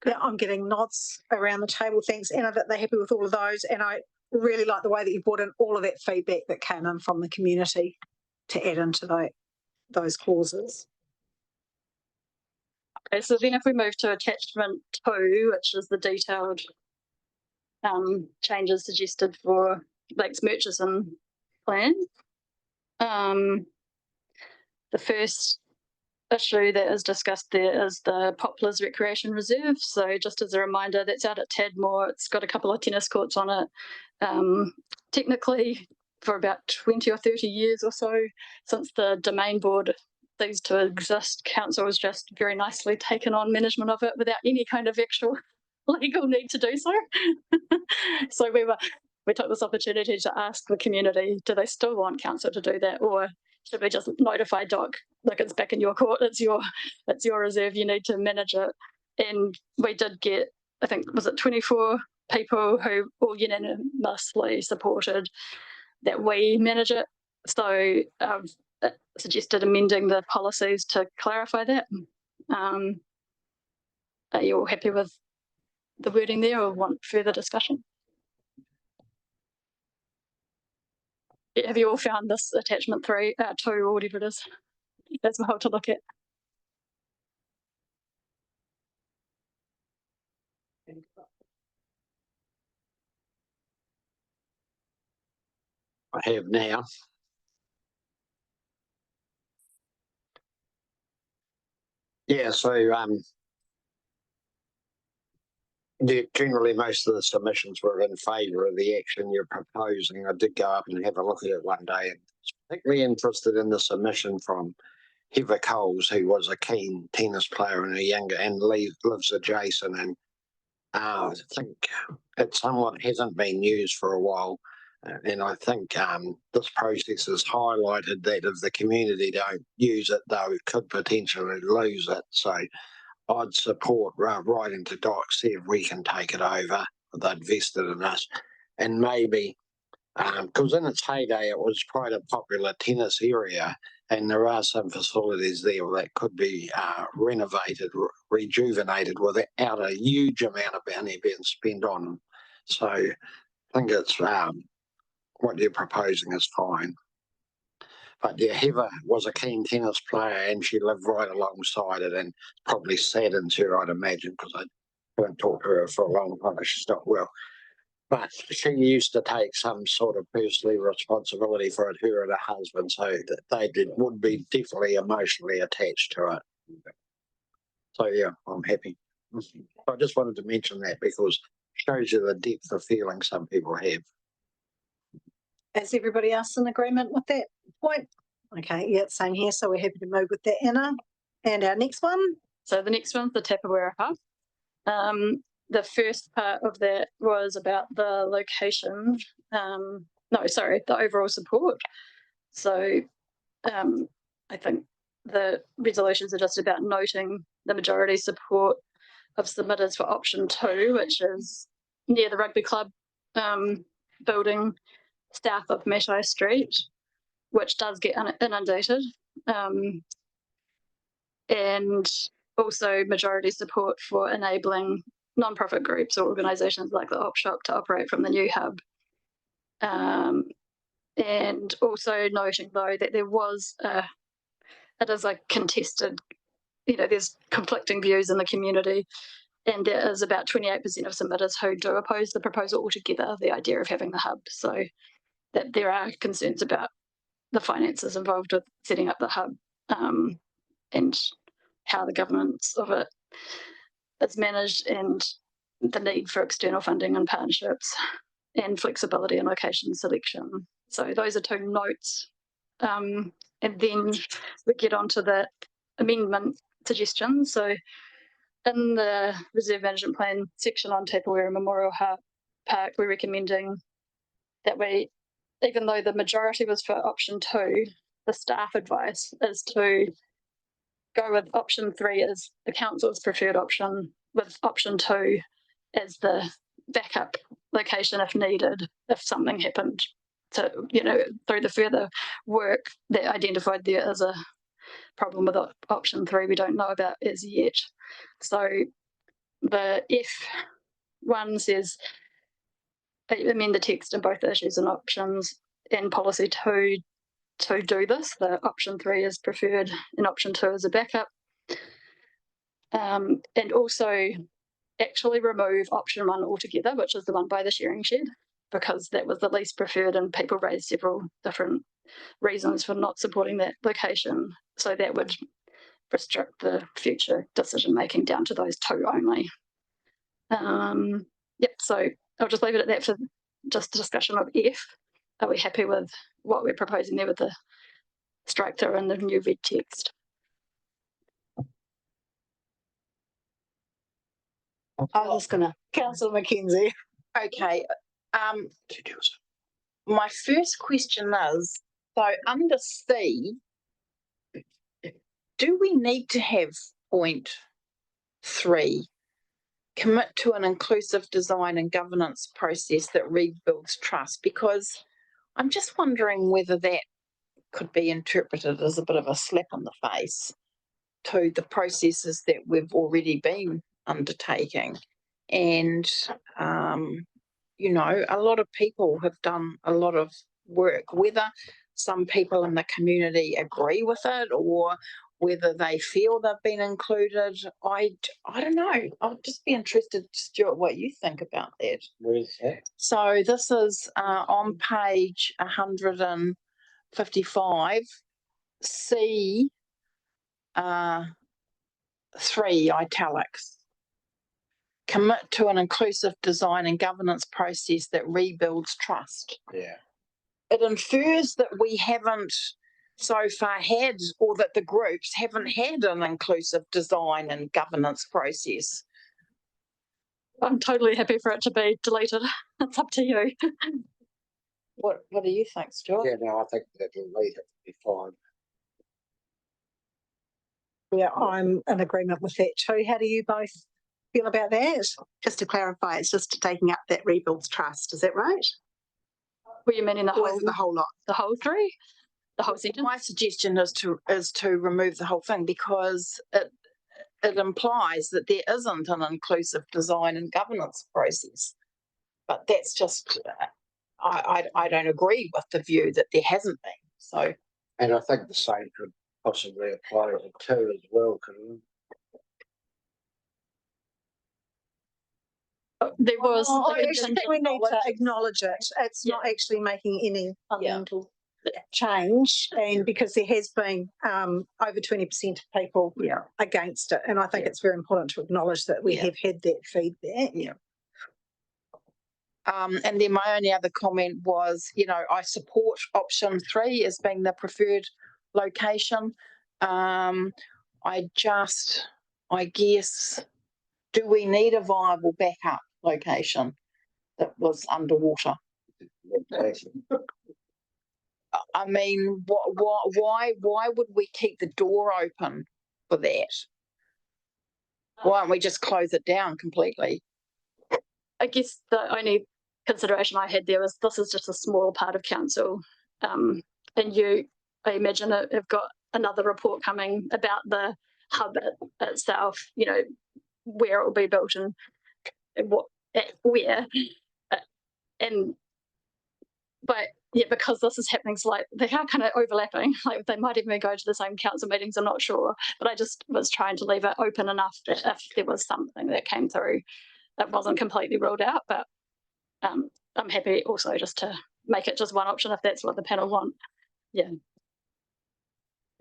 Yeah, I'm getting nods around the table. Thanks, Anna, that they're happy with all of those. And I really like the way that you brought in all of that feedback that came in from the community to add into those clauses. Okay, so then if we move to attachment 2, which is the detailed changes suggested for Lakes Murchison plan. The first issue that is discussed there is the Poplars Recreation Reserve. So just as a reminder, that's out at Tadmore. It's got a couple of tennis courts on it. Technically, for about 20 or 30 years or so, since the Domain Board ceased to exist, council has just very nicely taken on management of it without any kind of actual legal need to do so. So we took this opportunity to ask the community, do they still want council to do that, or should we just notify DOC, like, it's back in your court, it's your reserve, you need to manage it. And we did get, I think, was it 24 people who all unanimously supported that we manage it. So I've suggested amending the policies to clarify that. Are you all happy with the wording there, or want further discussion? Have you all found this attachment 2 or whatever it is as well to look at? I have now. Yeah, so generally most of the submissions were in favour of the action you're proposing. I did go up and have a look at it one day, and was particularly interested in the submission from Heather Coles, who was a keen tennis player and lives adjacent, and I think it somewhat hasn't been used for a while. And I think this process has highlighted that if the community don't use it, they could potentially lose it. So I'd support writing to DOC, see if we can take it over. They'd vested in us. And maybe, because in its heyday, it was quite a popular tennis area, and there are some facilities there that could be renovated, rejuvenated without a huge amount of money being spent on them. So I think it's what you're proposing is fine. But yeah, Heather was a keen tennis player, and she lived right alongside it, and probably saddened her, I'd imagine, because I haven't talked to her for a long time. She's not well. But she used to take some sort of personal responsibility for it, her and her husband, so that they would be definitely emotionally attached to it. So yeah, I'm happy. I just wanted to mention that because it shows you the depth of feeling some people have. Is everybody else in agreement with that point? Okay, yeah, same here. So we're happy to move with that, Anna. And our next one? So the next one's the Tapawera Hub. The first part of that was about the location. The overall support. So I think the resolutions are just about noting the majority support of submitters for option 2, which is near the rugby club building south of Matai Street, which does get inundated. And also majority support for enabling non-profit groups or organisations like the Op Shop to operate from the new hub. And also noting, though, that there was a it is a contested, there's conflicting views in the community, and there is about 28% of submitters who do oppose the proposal altogether, the idea of having the hub. So that there are concerns about the finances involved with setting up the hub, and how the governance of it is managed, and the need for external funding and partnerships and flexibility in location selection. So those are two notes. And then we get on to the amendment suggestions. So in the Reserve Management Plan section on Tapawera Memorial Park, we're recommending that even though the majority was for option 2, the staff advice is to go with option 3 as the council's preferred option, with option 2 as the backup location if needed, if something happened to, through the further work that identified there as a problem with option 3 we don't know about as yet. So the F1 says amend the text in both issues and options, and policy 2 to do this. The option 3 is preferred and option 2 is a backup. And also actually remove option 1 altogether, which is the one by the sharing shed, because that was the least preferred and people raised several different reasons for not supporting that location. So that would restrict the future decision making down to those 2 only. So I'll just leave it at that for just a discussion of F. Are we happy with what we're proposing there with the strike through and the new red text? I was going to, Councillor Mackenzie. Okay. My first question is, so under C, do we need to have point 3, commit to an inclusive design and governance process that rebuilds trust? Because I'm just wondering whether that could be interpreted as a bit of a slap in the face to the processes that we've already been undertaking. And, a lot of people have done a lot of work, whether some people in the community agree with it or whether they feel they've been included. I don't know. I'll just be interested, Stuart, what you think about that. Where's that? So this is on page 155, C 3 italics. Commit to an inclusive design and governance process that rebuilds trust. Yeah. It infers that we haven't so far had, or that the groups haven't had an inclusive design and governance process. I'm totally happy for it to be deleted. It's up to you. What do you think, Stuart? Yeah, no, I think that delete it would be fine. Yeah, I'm in agreement with that too. How do you both feel about that? Just to clarify, it's just taking up that rebuilds trust. Is that right? Were you meaning the Or whole, is it the whole lot? The whole 3? The whole sentence? My suggestion is to remove the whole thing, because it implies that there isn't an inclusive design and governance process. But that's just, I don't agree with the view that there hasn't been. So, and I think the same could possibly apply to 2 as well, couldn't it? There was. We need to acknowledge it. It's not actually making any fundamental change, and because there has been over 20% of people against it, and I think it's very important to acknowledge that we have had that feedback. And then my only other comment was, I support option 3 as being the preferred location. I guess, do we need a viable backup location that was underwater? I mean, why would we keep the door open for that? Why don't we just close it down completely? I guess the only consideration I had there was this is just a small part of council, and I imagine have got another report coming about the hub itself, where it will be built and where, but yeah, because this is happening, so like they are kind of overlapping. Like they might even go to the same council meetings. I'm not sure, but I just was trying to leave it open enough that if there was something that came through, it wasn't completely ruled out. But I'm happy also just to make it just one option if that's what the panel want. Yeah.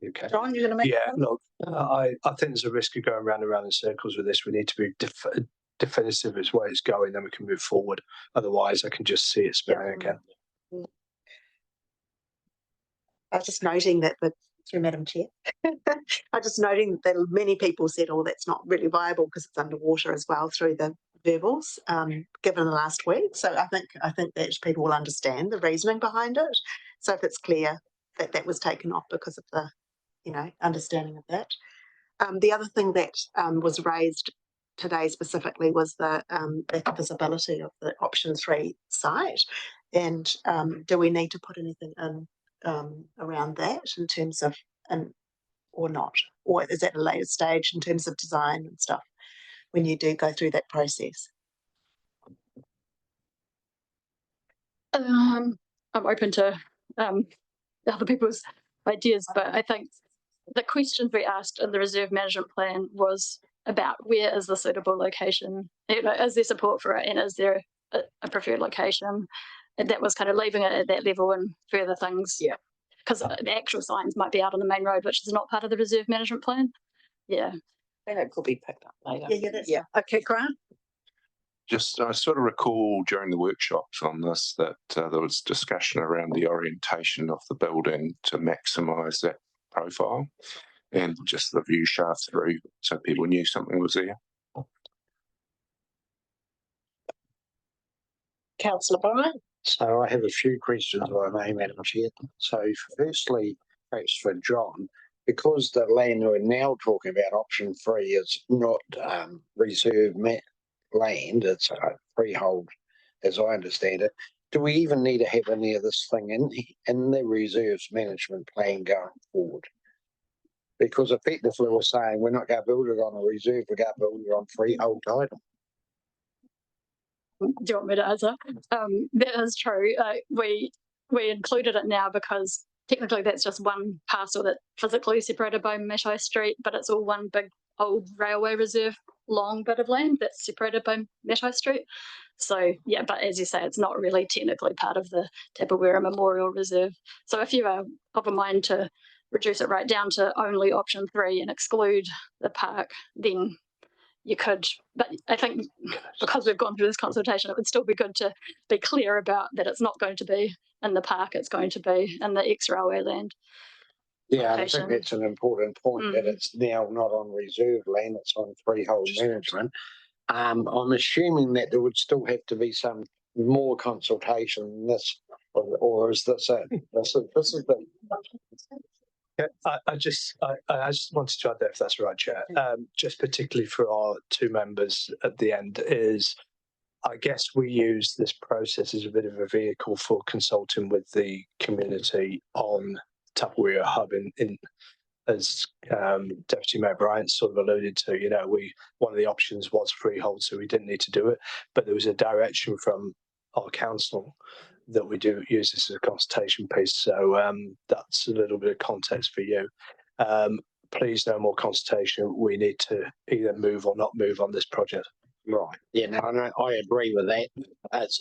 Okay. John, you're going to make look, I think there's a risk of going round and round in circles with this. We need to be definitive as where it's going, then we can move forward. Otherwise, I can just see it spinning again. I was just noting that, through Madam Chair, I was just noting that many people said, "Oh, that's not really viable because it's underwater as well," through the verbals, given the last week. So I think that people will understand the reasoning behind it. So if it's clear that that was taken off because of the, understanding of that. The other thing that was raised today specifically was the lack of visibility of the option 3 site, and do we need to put anything in around that in terms of, or not, or is that a later stage in terms of design and stuff when you do go through that process? I'm open to other people's ideas, but I think the questions we asked in the reserve management plan was about where is the suitable location, is there support for it, and is there a preferred location, and that was kind of leaving it at that level and further things. Yeah, because the actual signs might be out on the main road, which is not part of the reserve management plan. Yeah, And it could be picked up later. Yeah. Okay, Grant. Just, I sort of recall during the workshops on this that there was discussion around the orientation of the building to maximise that profile and just the view shaft through, so people knew something was there. Councillor Bryant. So I have a few questions, if I may, Madam Chair. So firstly, perhaps for John, because the land we're now talking about, option 3, is not reserve land, it's freehold, as I understand it. Do we even need to have any of this thing in the reserves management plan going forward? Because effectively we're saying we're not going to build it on a reserve, we're going to build it on freehold title. Do you want me to answer? That is true. We included it now because technically that's just one parcel that's physically separated by Matai Street, but it's all one big old railway reserve long bit of land that's separated by Matai Street. So yeah, but as you say, it's not really technically part of the Tapawera Memorial Reserve. So if you are of a mind to reduce it right down to only option 3 and exclude the park, then you could. But I think because we've gone through this consultation, it would still be good to be clear about that it's not going to be in the park, it's going to be in the ex-railway land. Yeah, I think that's an important point, that it's now not on reserve land, it's on freehold management. I'm assuming that there would still have to be some more consultation than this, or is this it? This is the... I just wanted to add that, if that's right, Chair. Just particularly for our 2 members at the end, is I guess we use this process as a bit of a vehicle for consulting with the community on Tapawera Hub in as Deputy Mayor Bryant sort of alluded to, one of the options was freehold, so we didn't need to do it, but there was a direction from our council that we do use this as a consultation piece. So that's a little bit of context for you. Please, no more consultation. We need to either move or not move on this project. Right. Yeah, no, I agree with that. That's,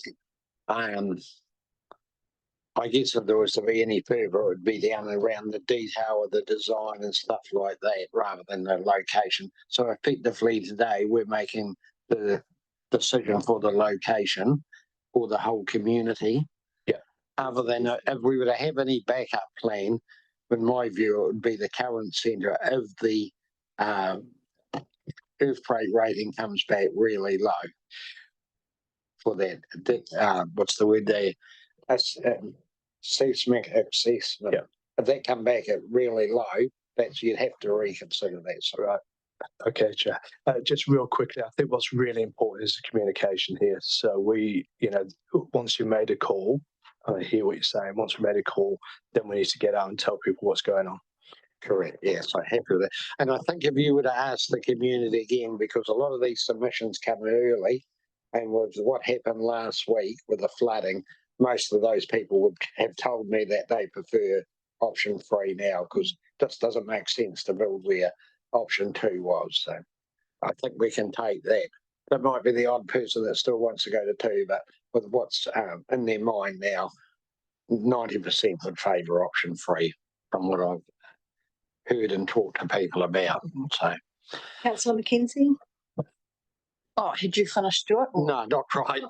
I guess if there was to be any further, it would be down around the detail of the design and stuff like that, rather than the location. So effectively today, we're making the decision for the location for the whole community. Yeah. Other than if we were to have any backup plan, in my view, it would be the current centre of the earthquake rating comes back really low for that. What's the word there? Seismic assessment. Yeah. If that come back at really low, that's, you'd have to reconsider that. So right. Okay, Chair. Just real quickly, I think what's really important is the communication here. So we, once you made a call, I hear what you're saying. Once we made a call, then we need to get out and tell people what's going on. Correct. Yes, I'm happy with that. And I think if you were to ask the community again, because a lot of these submissions come early, and with what happened last week with the flooding, most of those people would have told me that they prefer option 3 now, because this doesn't make sense to build where option 2 was. So I think we can take that. There might be the odd person that still wants to go to 2, but with what's in their mind now, 90% would favour option 3 from what I've heard and talked to people about. So, Councillor McKenzie? Oh, had you finished, Stuart? no, not right.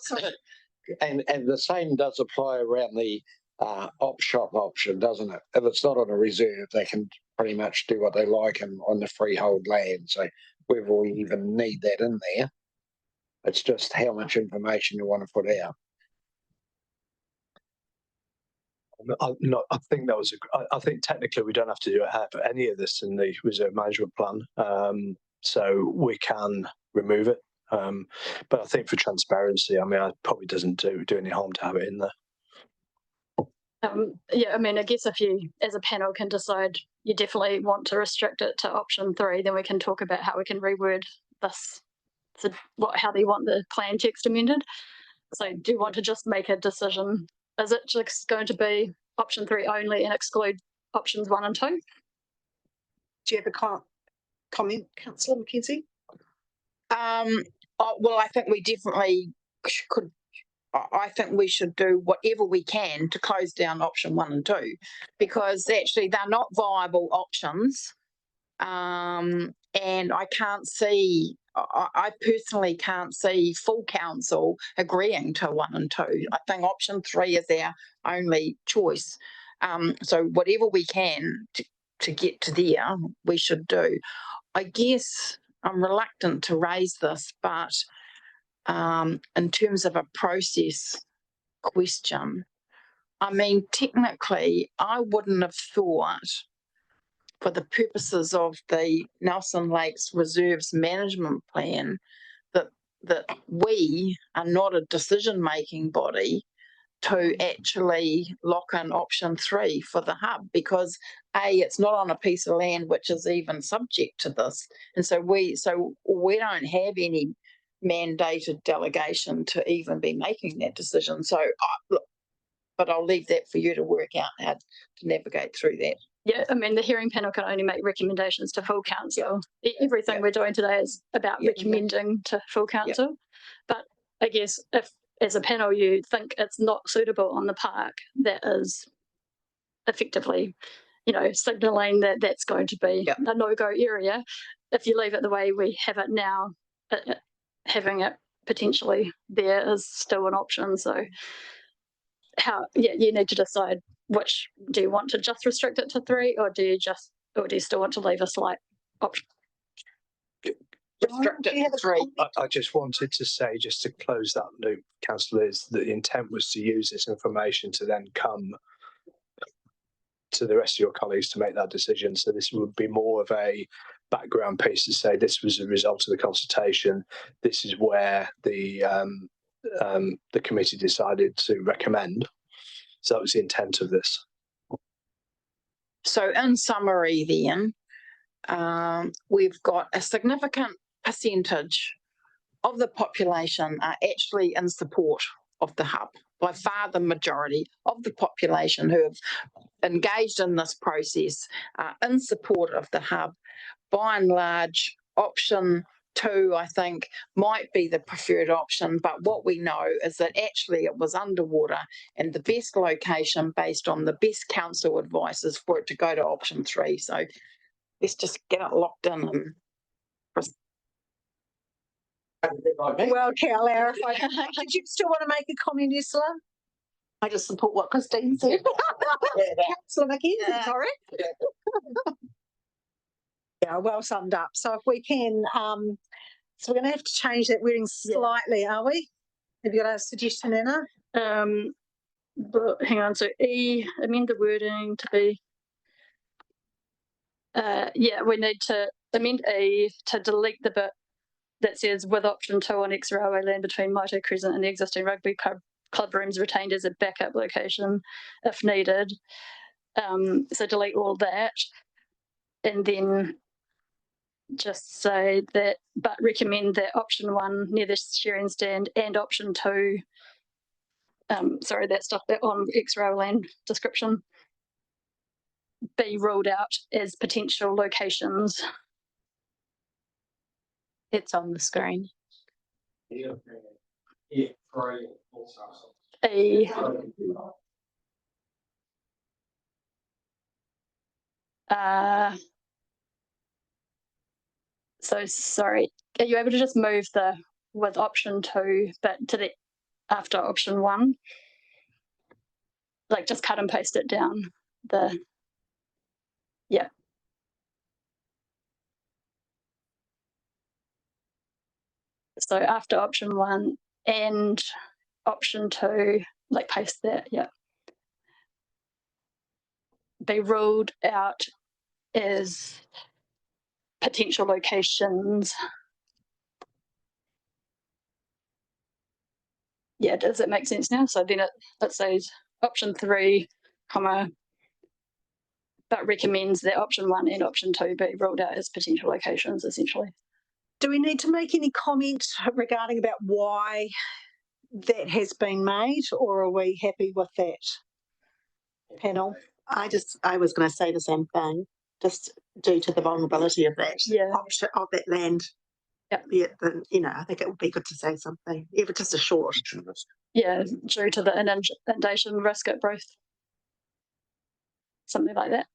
And the same does apply around the op shop option, doesn't it? If it's not on a reserve, they can pretty much do what they like on the freehold land. So whether we even need that in there, it's just how much information you want to put out. I think that was. I think technically we don't have to do any of this in the reserve management plan, so we can remove it. But I think for transparency, I mean, it probably doesn't do any harm to have it in there. Yeah, I mean, I guess if you, as a panel, can decide you definitely want to restrict it to option 3, then we can talk about how we can reword this. So, how do you want the plan text amended? So, do you want to just make a decision? Is it just going to be option 3 only and exclude options 1 and 2? Do you have a comment, Councillor McKenzie? Well, I think we definitely could. I think we should do whatever we can to close down option 1 and 2, because actually they're not viable options. And I can't see, I personally can't see full council agreeing to 1 and 2. I think option 3 is our only choice. So whatever we can to get to there, we should do. I guess I'm reluctant to raise this, but in terms of a process question, I mean, technically, I wouldn't have thought, for the purposes of the Nelson Lakes Reserves Management Plan, that we are not a decision-making body to actually lock in option 3 for the hub, because it's not on a piece of land which is even subject to this, and so we don't have any mandated delegation to even be making that decision. So look, but I'll leave that for you to work out how to navigate through that. Yeah, I mean, the hearing panel can only make recommendations to full council. Everything we're doing today is about recommending to full council. But I guess if, as a panel, you think it's not suitable on the park, that is effectively, signalling that that's going to be a no-go area. If you leave it the way we have it now, having it potentially there is still an option. So you need to decide which. Do you want to just restrict it to 3, or do you still want to leave a slight option? Restrict it to 3. I just wanted to say, just to close that loop, Councillor, is that the intent was to use this information to then come to the rest of your colleagues to make that decision. So this would be more of a background piece to say this was a result of the consultation. This is where the committee decided to recommend. So that was the intent of this. So in summary then, we've got a significant percentage of the population are actually in support of the hub. By far the majority of the population who have engaged in this process are in support of the hub. By and large, option 2, I think, might be the preferred option, but what we know is that actually it was underwater, and the best location based on the best council advice is for it to go to option 3. So let's just get it locked in. And well, Carol, did you still want to make a comment, Ursula? I just support what Christine said. Councillor McKenzie, sorry. Yeah, well summed up. So if we can, so we're going to have to change that wording slightly, are we? Have you got a suggestion, Anna? But hang on, so E, amend the wording to be, we need to amend E to delete the bit that says with option 2 on ex-railway land between Maito Crescent and the existing rugby club rooms retained as a backup location if needed. So delete all that, and then just say that, but recommend that option 1 near the shearing stand and option 2 sorry, that stuff that on X-rail land description be ruled out as potential locations. It's on the screen. So sorry, are you able to just move the with option 2, but to the after option 1? Like just cut and paste it down. Yeah. So after option 1 and option 2, like paste that, yeah. Be ruled out as potential locations. Yeah, does it make sense now? So then it says option 3, comma, but recommends that option 1 and option 2 be ruled out as potential locations, essentially. Do we need to make any comment regarding about why that has been made, or are we happy with that panel? I was going to say the same thing, just due to the vulnerability of that option of that land. Yeah, then, I think it would be good to say something, even just a short. Yeah, due to the inundation risk at both. Something like that.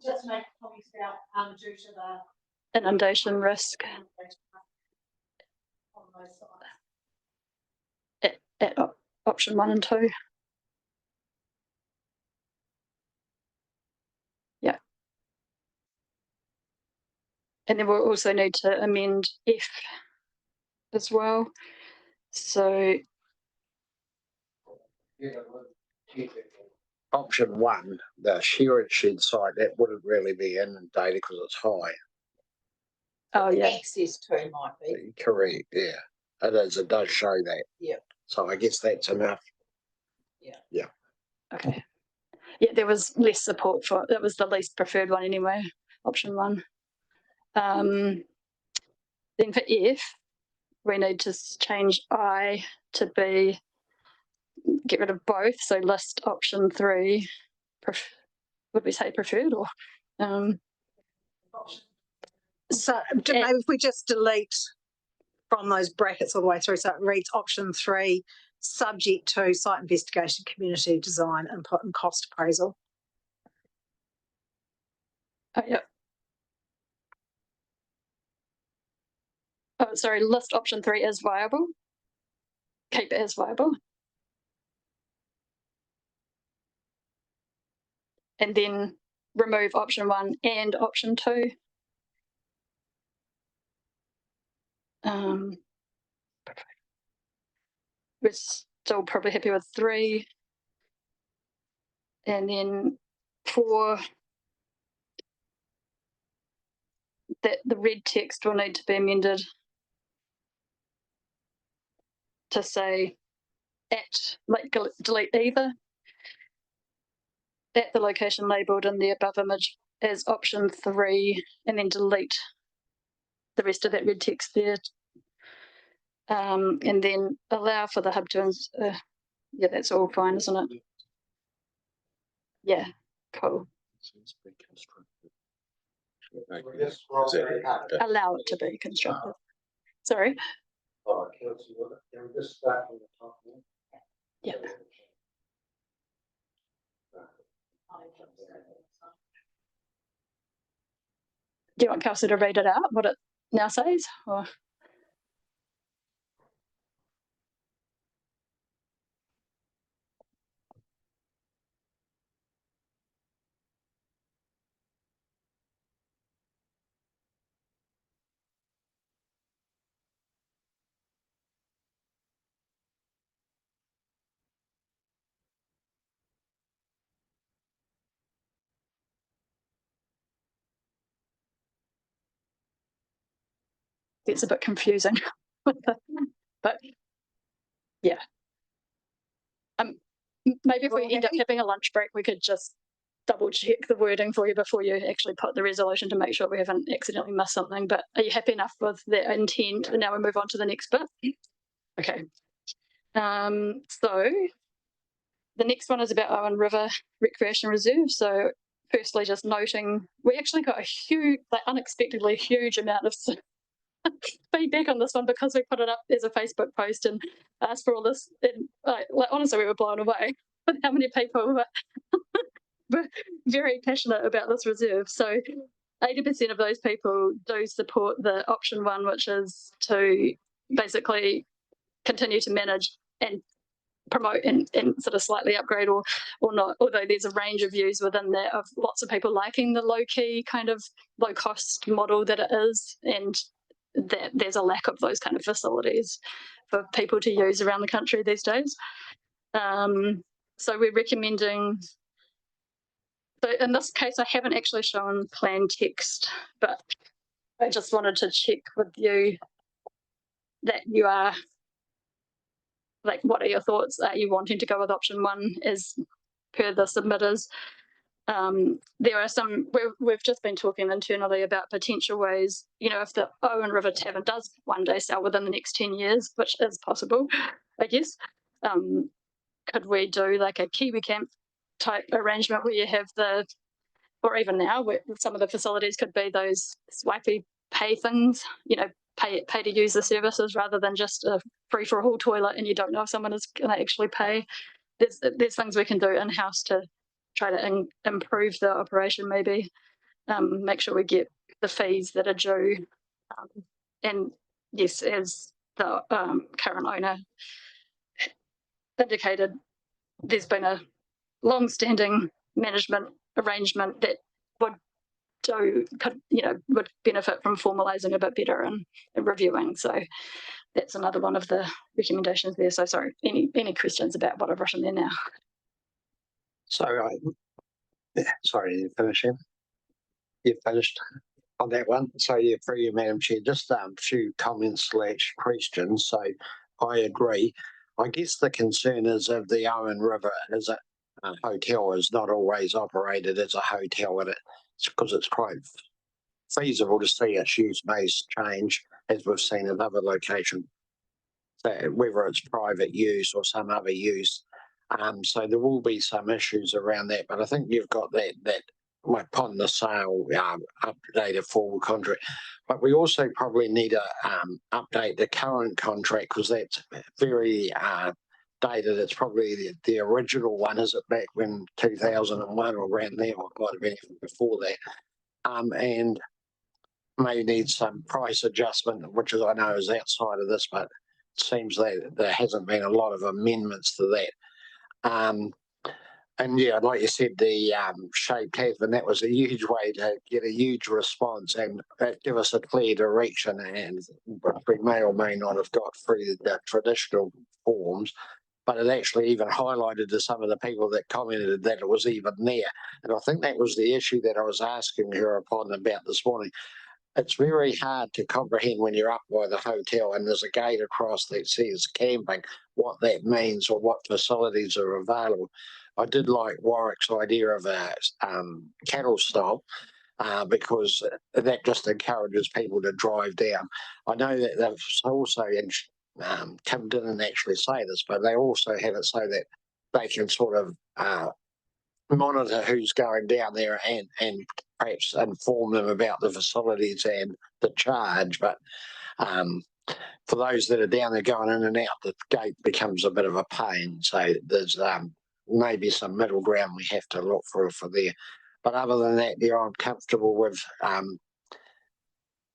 Just make comments about due to the inundation risk at option 1 and 2. Yeah. And then we'll also need to amend F as well. So option 1, the shearing shed site, that wouldn't really be inundated because it's high. Oh yeah. Access to might be. Correct, yeah. It does show that. Yeah. So I guess that's enough. Yeah. Yeah. Okay. Yeah, there was less support for it. That was the least preferred one anyway, option 1. Then for F, we need to change I to be, get rid of both. So list option 3, would we say preferred or? So maybe if we just delete from those brackets all the way through, so it reads option 3, subject to site investigation, community design, input and cost appraisal. Oh, yeah. Oh, sorry, list option 3 as viable. Keep it as viable. And then remove option 1 and option 2. We're still probably happy with 3. And then 4, that the red text will need to be amended to say at, like delete either, at the location labelled in the above image as option 3, and then delete the rest of that red text there. And then allow for the hub to, yeah, that's all fine, isn't it? Yeah, cool. Allow it to be constructed. Sorry. Yeah. Do you want Kelsey to read it out, what it now says? Or? It's a bit confusing, but yeah. Maybe if we end up having a lunch break, we could just double check the wording for you before you actually put the resolution to make sure we haven't accidentally missed something. But are you happy enough with the intent? And now we move on to the next bit. Okay. So the next one is about Owen River Recreation Reserve. So firstly, just noting, we actually got a huge, like unexpectedly huge amount of feedback on this one because we put it up as a Facebook post and asked for all this. And like honestly, we were blown away with how many people were very passionate about this reserve. So 80% of those people do support the option one, which is to basically continue to manage and promote and sort of slightly upgrade or not, although there's a range of views within that of lots of people liking the low-key kind of low-cost model that it is, and that there's a lack of those kind of facilities for people to use around the country these days. So we're recommending, so in this case I haven't actually shown plan text, but I just wanted to check with you that you are, like, what are your thoughts? Are you wanting to go with option one as per the submitters? There are some, we've just been talking internally about potential ways, you know, if the Owen River Tavern does one day sell within the next 10 years, which is possible, I guess, could we do like a Kiwi camp type arrangement where you have the, or even now, where some of the facilities could be those swipey pay things, you know, pay to use the services rather than just a free for all toilet and you don't know if someone is going to actually pay. There's things we can do in-house to try to improve the operation, maybe make sure we get the fees that are due. And yes, as the current owner indicated, there's been a long-standing management arrangement that would would benefit from formalising a bit better and reviewing. So that's another one of the recommendations there. So sorry, any questions about what I've written there now? So sorry, you finishing? You finished on that one? So yeah, for you, Madam Chair, just a few comments / questions. So I agree. I guess the concern is of the Owen River is a hotel is not always operated as a hotel, and it's because it's quite feasible to see its use base change, as we've seen in other locations, so whether it's private use or some other use. So there will be some issues around that, but I think you've got that upon the sale, updated forward contract. But we also probably need to update the current contract because that's very dated. It's probably the original one. Is it back when 2001 or around there, or might have been even before that? And may need some price adjustment, which is, I know, is outside of this, but it seems that there hasn't been a lot of amendments to that. And yeah, like you said, the shaped tavern, that was a huge way to get a huge response and give us a clear direction, and we may or may not have got through the traditional forms, but it actually even highlighted to some of the people that commented that it was even there. And I think that was the issue that I was asking her upon about this morning. It's very hard to comprehend when you're up by the hotel and there's a gate across that says camping, what that means or what facilities are available. I did like Warwick's idea of a cattle stop because that just encourages people to drive down. I know that they've also, Tim didn't actually say this, but they also have it so that they can sort of monitor who's going down there and perhaps inform them about the facilities and the charge. But for those that are down there going in and out, the gate becomes a bit of a pain. So there's maybe some middle ground we have to look for there. But other than that, yeah, I'm comfortable with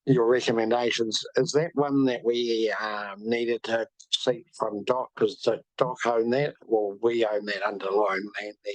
your recommendations. Is that one that we needed to seek from DOC, because the DOC own that? Well, we own that underlying land there.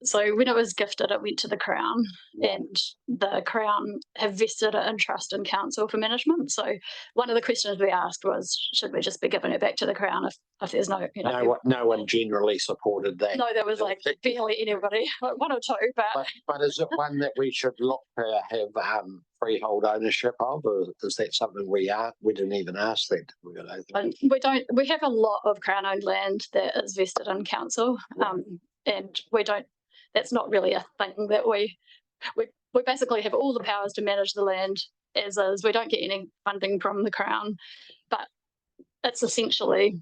So when it was gifted, it went to the Crown, and the Crown have vested an interest in council for management. So one of the questions we asked was, should we just be giving it back to the Crown if there's no, you know, no one generally supported that. No, there was like barely anybody, like one or two. But is it one that we should look to have freehold ownership of, or is that something we didn't even ask that? We don't. We have a lot of Crown-owned land that is vested in council, and we don't. That's not really a thing that we basically have all the powers to manage the land as is. We don't get any funding from the Crown, but it's essentially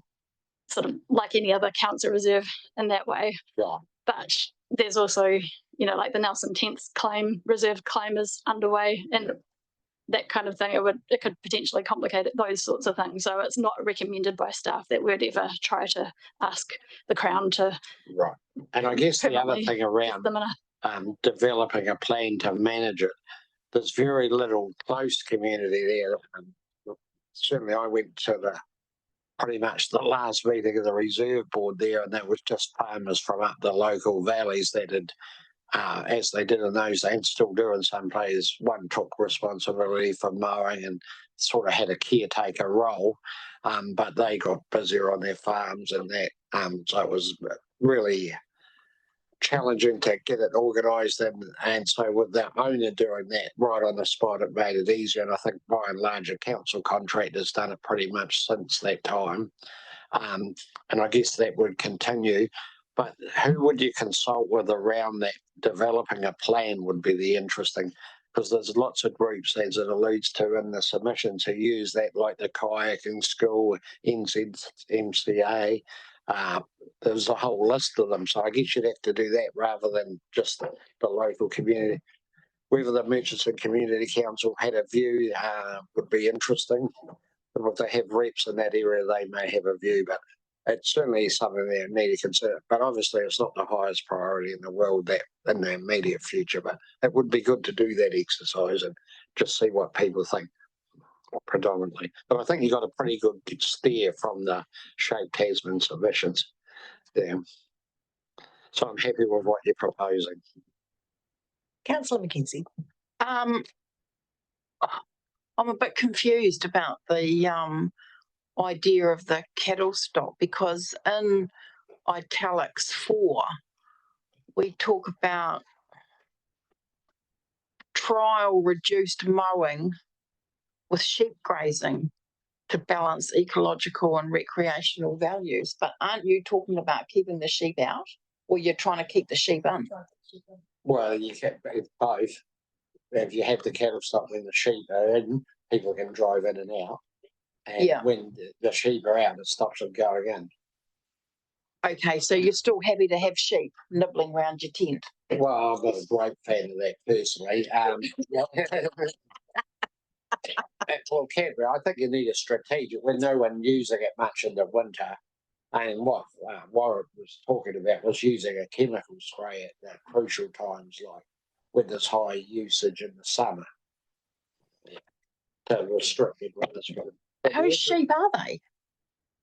sort of like any other council reserve in that way. Yeah. But there's also, you know, like the Nelson 10th reserve claim is underway, and that kind of thing. It could potentially complicate those sorts of things. So it's not recommended by staff that we'd ever try to ask the Crown to. Right. And I guess the other thing around developing a plan to manage it, there's very little close community there. Certainly I went to pretty much the last meeting of the reserve board there, and that was just farmers from up the local valleys that had, as they did in those days, and still do in some places, one took responsibility for mowing and sort of had a caretaker role, but they got busier on their farms and that, so it was really challenging to get it organised, and so with the owner doing that right on the spot, it made it easier. And I think by and large, a council contractor's done it pretty much since that time, and I guess that would continue. But who would you consult with around that? Developing a plan would be the interesting, because there's lots of groups, as it alludes to in the submissions, who use that, like the kayaking school, NZMCA. There's a whole list of them, so I guess you'd have to do that rather than just the local community. Whether the Murchison Community Council had a view would be interesting. And if they have reps in that area, they may have a view, but it's certainly something they need to consider. But obviously, it's not the highest priority in the world that in the immediate future. But it would be good to do that exercise and just see what people think predominantly. But I think you got a pretty good steer from the Shape Tasman submissions. Yeah. So I'm happy with what you're proposing. Councillor McKenzie. I'm a bit confused about the idea of the cattle stop, because in italics 4, we talk about trial reduced mowing with sheep grazing to balance ecological and recreational values. But aren't you talking about keeping the sheep out, or you're trying to keep the sheep in? Well, you can both. If you have the cattle stop when the sheep are in, people can drive in and out. And when the sheep are out, it stops them going in. Okay, so you're still happy to have sheep nibbling around your tent? Well, I'm not a great fan of that personally. Well, Canberra, I think you need a strategic when no one using it much in the winter. And what Warren was talking about was using a chemical spray at the crucial times, like when there's high usage in the summer, to restrict it. Whose sheep are they?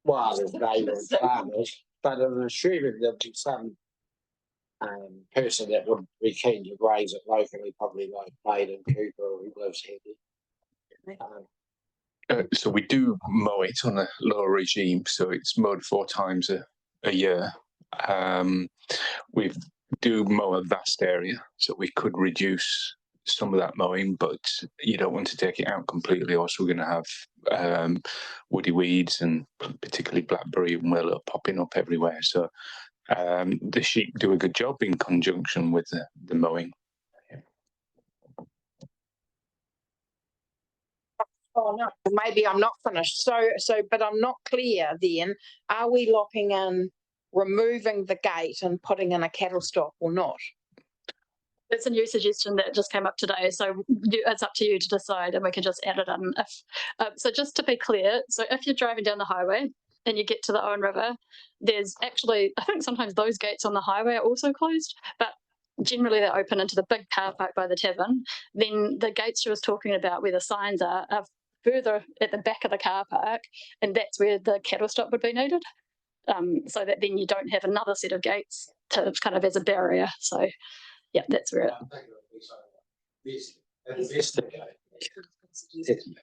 Well, there's neighbouring farmers, but I'm assuming there'll be some person that would be keen to graze it locally, probably like Baden Cooper, who lives here. So we do mow it on a lower regime, so it's mowed 4 times a year. We do mow a vast area, so we could reduce some of that mowing, but you don't want to take it out completely, or so we're going to have woody weeds, and particularly blackberry and willow popping up everywhere. So the sheep do a good job in conjunction with the mowing. Oh no, maybe I'm not finished. But I'm not clear then. Are we locking in removing the gate and putting in a cattle stop or not? It's a new suggestion that just came up today, so it's up to you to decide, and we can just add it in. So just to be clear, so if you're driving down the highway and you get to the Owen River, there's actually, I think sometimes those gates on the highway are also closed, but generally they're open into the big car park by the tavern. Then the gates she was talking about, where the signs are further at the back of the car park, and that's where the cattle stop would be needed, so that then you don't have another set of gates to kind of as a barrier. So yeah, that's where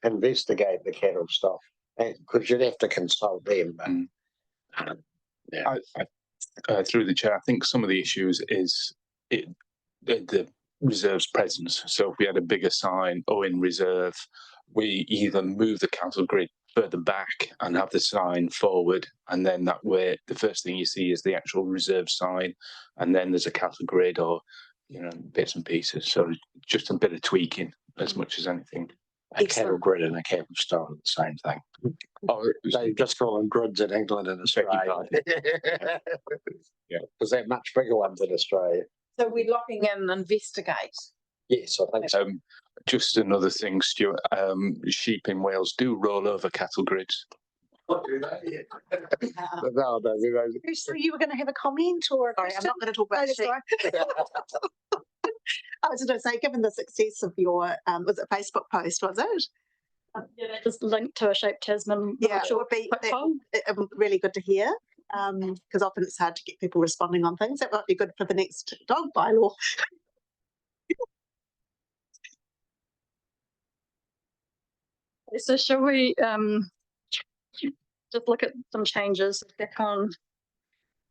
investigate the cattle stop, because you'd have to consult them. Through the chair, I think some of the issues is the reserve's presence. So if we had a bigger sign, in reserve, we either move the council grid further back and have the sign forward, and then that way the first thing you see is the actual reserve sign, and then there's a cattle grid, or bits and pieces. So just a bit of tweaking as much as anything. A cattle grid and a cattle store are the same thing. Oh, they just call them grids in England and Australia. Yeah, because they're much bigger ones in Australia. So we're locking in investigate. Yes, I think so. Just another thing, Stuart. Sheep in Wales do roll over cattle grids. No, So you were going to have a comment or a Sorry, I'm not going to talk about sheep. I was going to say, given the success of your, was it Facebook post, was it? Yeah, that just linked to a Shape Tasman. Yeah, it would be really good to hear, because often it's hard to get people responding on things. That might be good for the next dog bylaw. So shall we just look at some changes back on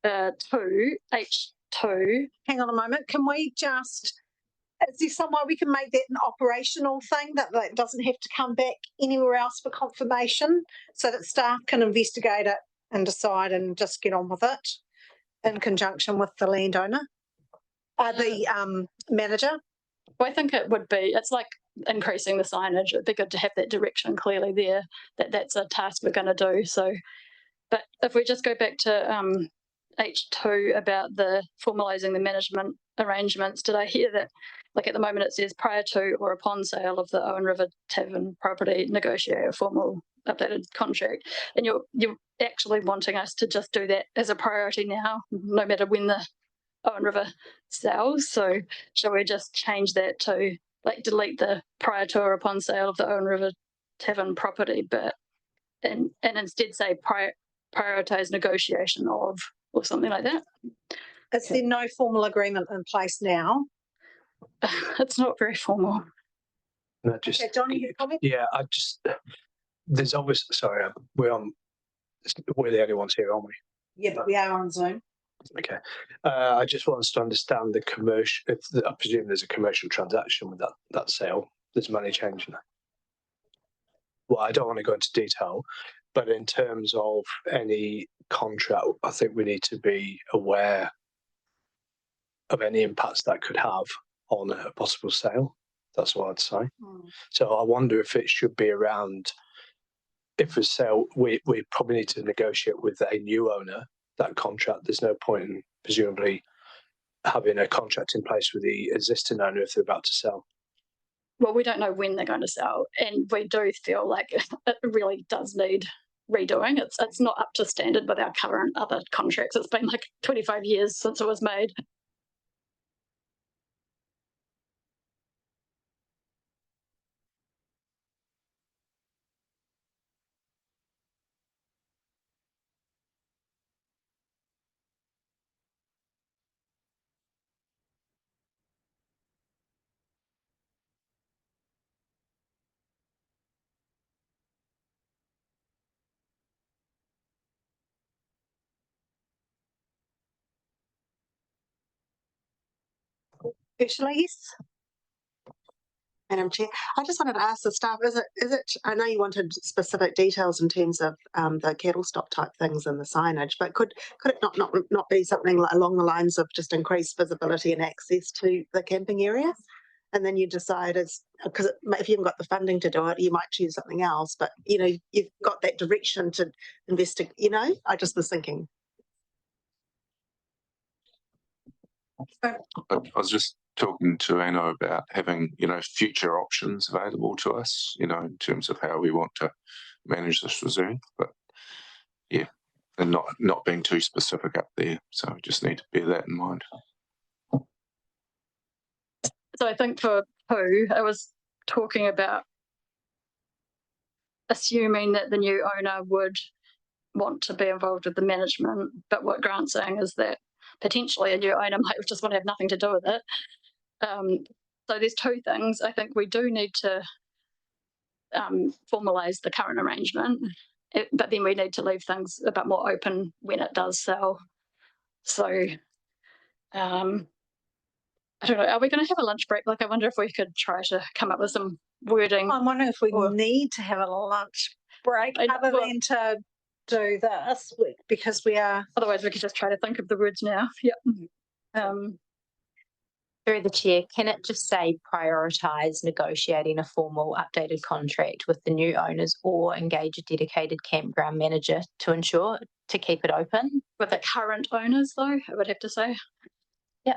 2, H2. Hang on a moment. Can we just, is there some way we can make that an operational thing that doesn't have to come back anywhere else for confirmation so that staff can investigate it and decide and just get on with it in conjunction with the landowner, the manager? Well, I think it would be, it's like increasing the signage. It'd be good to have that direction clearly there, that's a task we're going to do. So, but if we just go back to H2 about the formalising the management arrangements, did I hear that, like at the moment it says prior to or upon sale of the Owen River Tavern property, negotiate a formal updated contract, and you're actually wanting us to just do that as a priority now, no matter when the Owen River sells. So shall we just change that to like delete the prior to or upon sale of the Owen River Tavern property bit and instead say prioritise negotiation of, or something like that? Is there no formal agreement in place now? It's not very formal. No, just, Okay, John, you have a comment? yeah, there's obviously, sorry, we're the only ones here, aren't we? Yeah, but we are on Zoom. Okay. I just want us to understand the commercial, I presume there's a commercial transaction with that sale. There's money changing. Well, I don't want to go into detail, but in terms of any contract, I think we need to be aware of any impacts that could have on a possible sale. That's what I'd say. So I wonder if it should be around, if a sale, we probably need to negotiate with a new owner that contract. There's no point in presumably having a contract in place with the existing owner if they're about to sell. Well, we don't know when they're going to sell, and we do feel like it really does need redoing. It's not up to standard with our current other contracts. It's been like 25 years since it was made. Ursula, yes? Madam Chair, I just wanted to ask the staff, is it, I know you wanted specific details in terms of the cattle stock type things and the signage, but could it not be something along the lines of just increased visibility and access to the camping area? And then you decide, because if you haven't got the funding to do it, you might choose something else, but you've got that direction to investigate, I just was thinking. I was just talking to Anna about having, future options available to us, in terms of how we want to manage this reserve. But yeah, and not being too specific up there. So we just need to bear that in mind. So I think for who I was talking about assuming that the new owner would want to be involved with the management, but what Grant's saying is that potentially a new owner might just want to have nothing to do with it. So there's two things. I think we do need to formalise the current arrangement, but then we need to leave things a bit more open when it does sell. So I don't know, are we going to have a lunch break? Like, I wonder if we could try to come up with some wording. I'm wondering if we need to have a lunch break other than to do this, because we are. Otherwise, we could just try to think of the words now. Yep. Through the chair, can it just say prioritise negotiating a formal updated contract with the new owners or engage a dedicated campground manager to ensure to keep it open? With the current owners, though, I would have to say. Yeah.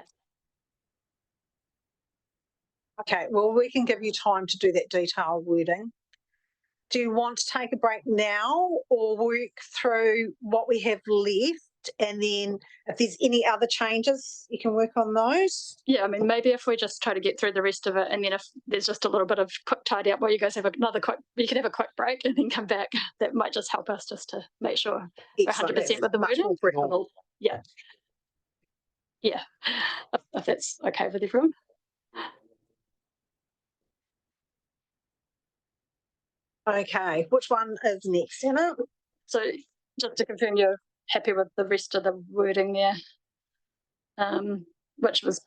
Okay, well, we can give you time to do that detailed wording. Do you want to take a break now or work through what we have left? And then if there's any other changes, you can work on those. Yeah, I mean, maybe if we just try to get through the rest of it, and then if there's just a little bit of quick tidy up while you guys have another quick, you can have a quick break and then come back. That might just help us just to make sure we're 100% with the wording. Yeah. Yeah, if that's okay with everyone. Okay, which one is next, Anna? So just to confirm, you're happy with the rest of the wording there, which was,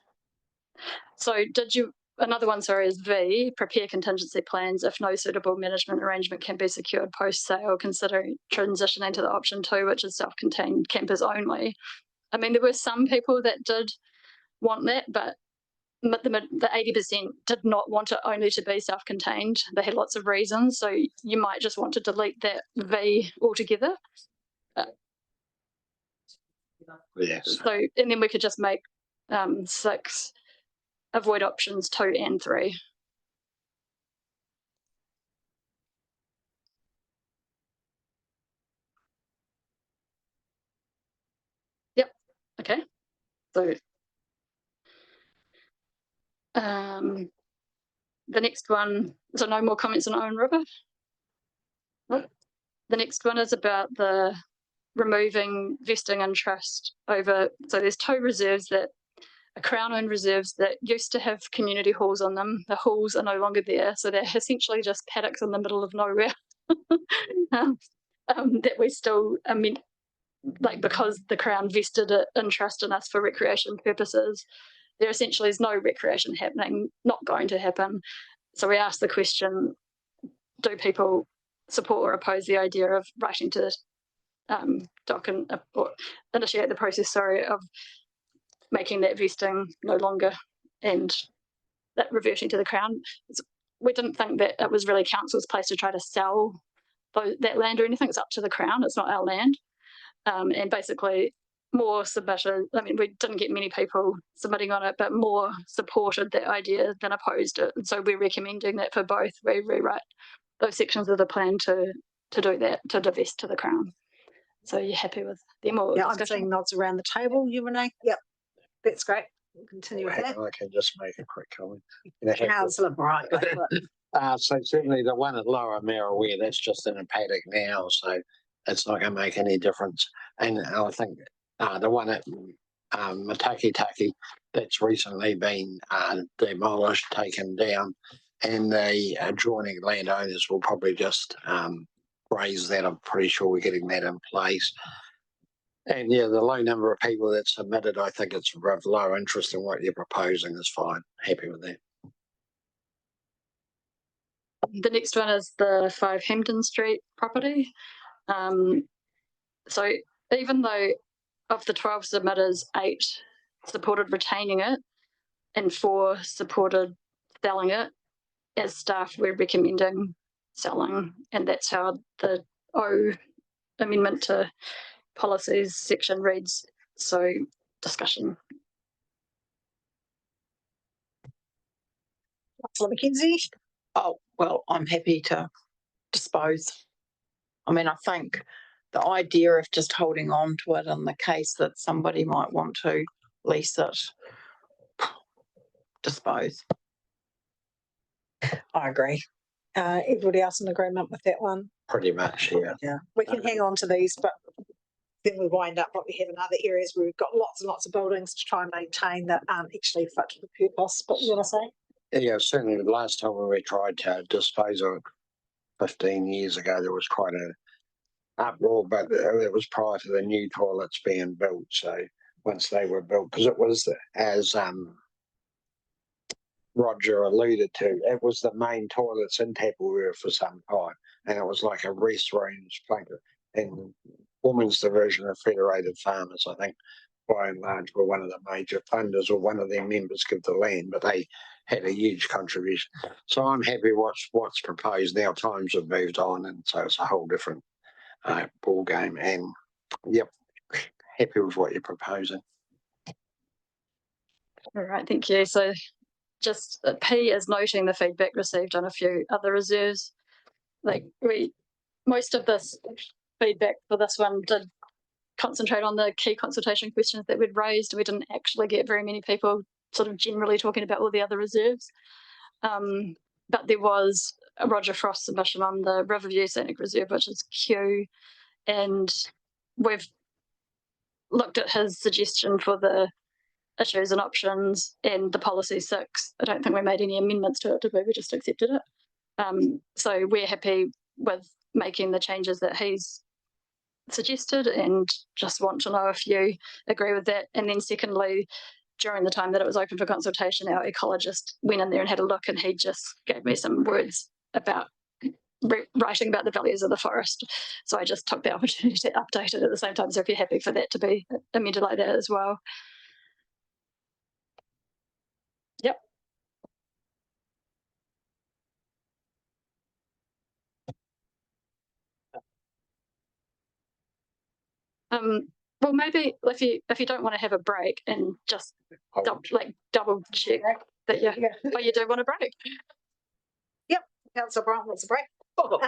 so did you, another one, sorry, is V, prepare contingency plans if no suitable management arrangement can be secured post-sale, consider transitioning to the option 2, which is self-contained campers only. I mean, there were some people that did want that, but the 80% did not want it only to be self-contained. They had lots of reasons, so you might just want to delete that V altogether. Yes. So, and then we could just make 6 avoid options 2 and 3. Yep. Okay. So the next one, so no more comments on Owen River. Nope. The next one is about the removing vesting interest over, so there's 2 reserves that are Crown-owned reserves that used to have community halls on them. The halls are no longer there, so they're essentially just paddocks in the middle of nowhere that we still, I mean, like because the Crown vested an interest in us for recreation purposes, there essentially is no recreation happening, not going to happen. So we asked the question, do people support or oppose the idea of writing to DOC and or initiate the process, sorry, of making that vesting no longer and that reverting to the Crown? We didn't think that it was really council's place to try to sell that land or anything. It's up to the Crown, it's not our land. And basically more submission, I mean, we didn't get many people submitting on it, but more supported that idea than opposed it. And so we're recommending that for both, we rewrite those sections of the plan to do that, to divest to the Crown. So you're happy with them or Yeah, discussion? I'm seeing nods around the table. You, Renee? Yep, that's great. We'll continue with that. I can just make a quick comment. Councillor Bright, go for it. So certainly the one at Lower Merriwear, that's just in a paddock now, so it's not going to make any difference. And I think the one at Mataki Taki, that's recently been demolished, taken down, and the adjoining landowners will probably just raise that. I'm pretty sure we're getting that in place. And yeah, the low number of people that submitted, I think it's of low interest in what you're proposing is fine. Happy with that. The next one is the 5 Hampden Street property. So even though of the 12 submitters, 8 supported retaining it and 4 supported selling it, as staff we're recommending selling, and that's how the O amendment to policies section reads. So discussion. Councillor McKenzie? Oh, well, I'm happy to dispose. I mean, I think the idea of just holding on to it in the case that somebody might want to lease it, dispose. I agree. Everybody else in agreement with that one? Pretty much, yeah. Yeah, we can hang on to these, but then we wind up what we have in other areas where we've got lots and lots of buildings to try and maintain that aren't actually fit for the purpose. But you want to say? Yeah, certainly the last time when we tried to dispose of it 15 years ago, there was quite an uproar, but it was prior to the new toilets being built. So once they were built, because it was, as Roger alluded to, it was the main toilets in Tapawera for some time, and it was like a rest room in women's division of Federated Farmers, I think. by and large were one of the major funders or one of their members give the land, but they had a huge contribution. So I'm happy what's proposed now. Times have moved on, and so it's a whole different ball game. And yep, happy with what you're proposing. All right, thank you. So just P is noting the feedback received on a few other reserves. Like most of this feedback for this one did concentrate on the key consultation questions that we'd raised. We didn't actually get very many people sort of generally talking about all the other reserves. But there was a Roger Frost submission on the Riverview Scenic Reserve, which is Q, and we've looked at his suggestion for the issues and options and the policy 6. I don't think we made any amendments to it, did we? We just accepted it. So we're happy with making the changes that he's suggested and just want to know if you agree with that. And then secondly, during the time that it was open for consultation, our ecologist went in there and had a look, and he just gave me some words about writing about the values of the forest. So I just took the opportunity to update it at the same time. So if you're happy for that to be amended like that as well. Yep. Well, maybe if you don't want to have a break and just double check that you do want a break. Yep, Councillor Bryant wants a break. Well,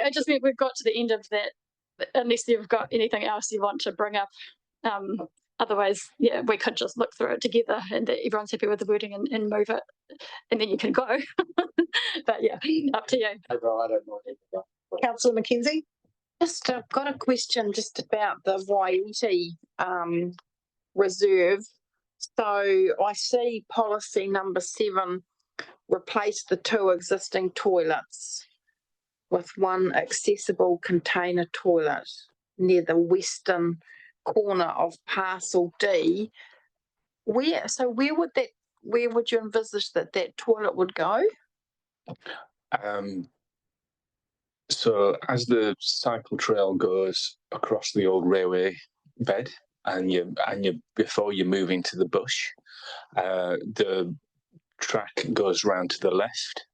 I just mean we've got to the end of that, unless you've got anything else you want to bring up. Otherwise, yeah, we could just look through it together and that everyone's happy with the wording and move it, and then you can go. But yeah, up to you. Councillor Mackenzie? Just I've got a question just about the Waiiti reserve. So I see policy number 7 replace the 2 existing toilets with 1 accessible container toilet near the western corner of parcel D. Where would you envisage that toilet would go? So as the cycle trail goes across the old railway bed, and you before you move into the bush, the track goes round to the left,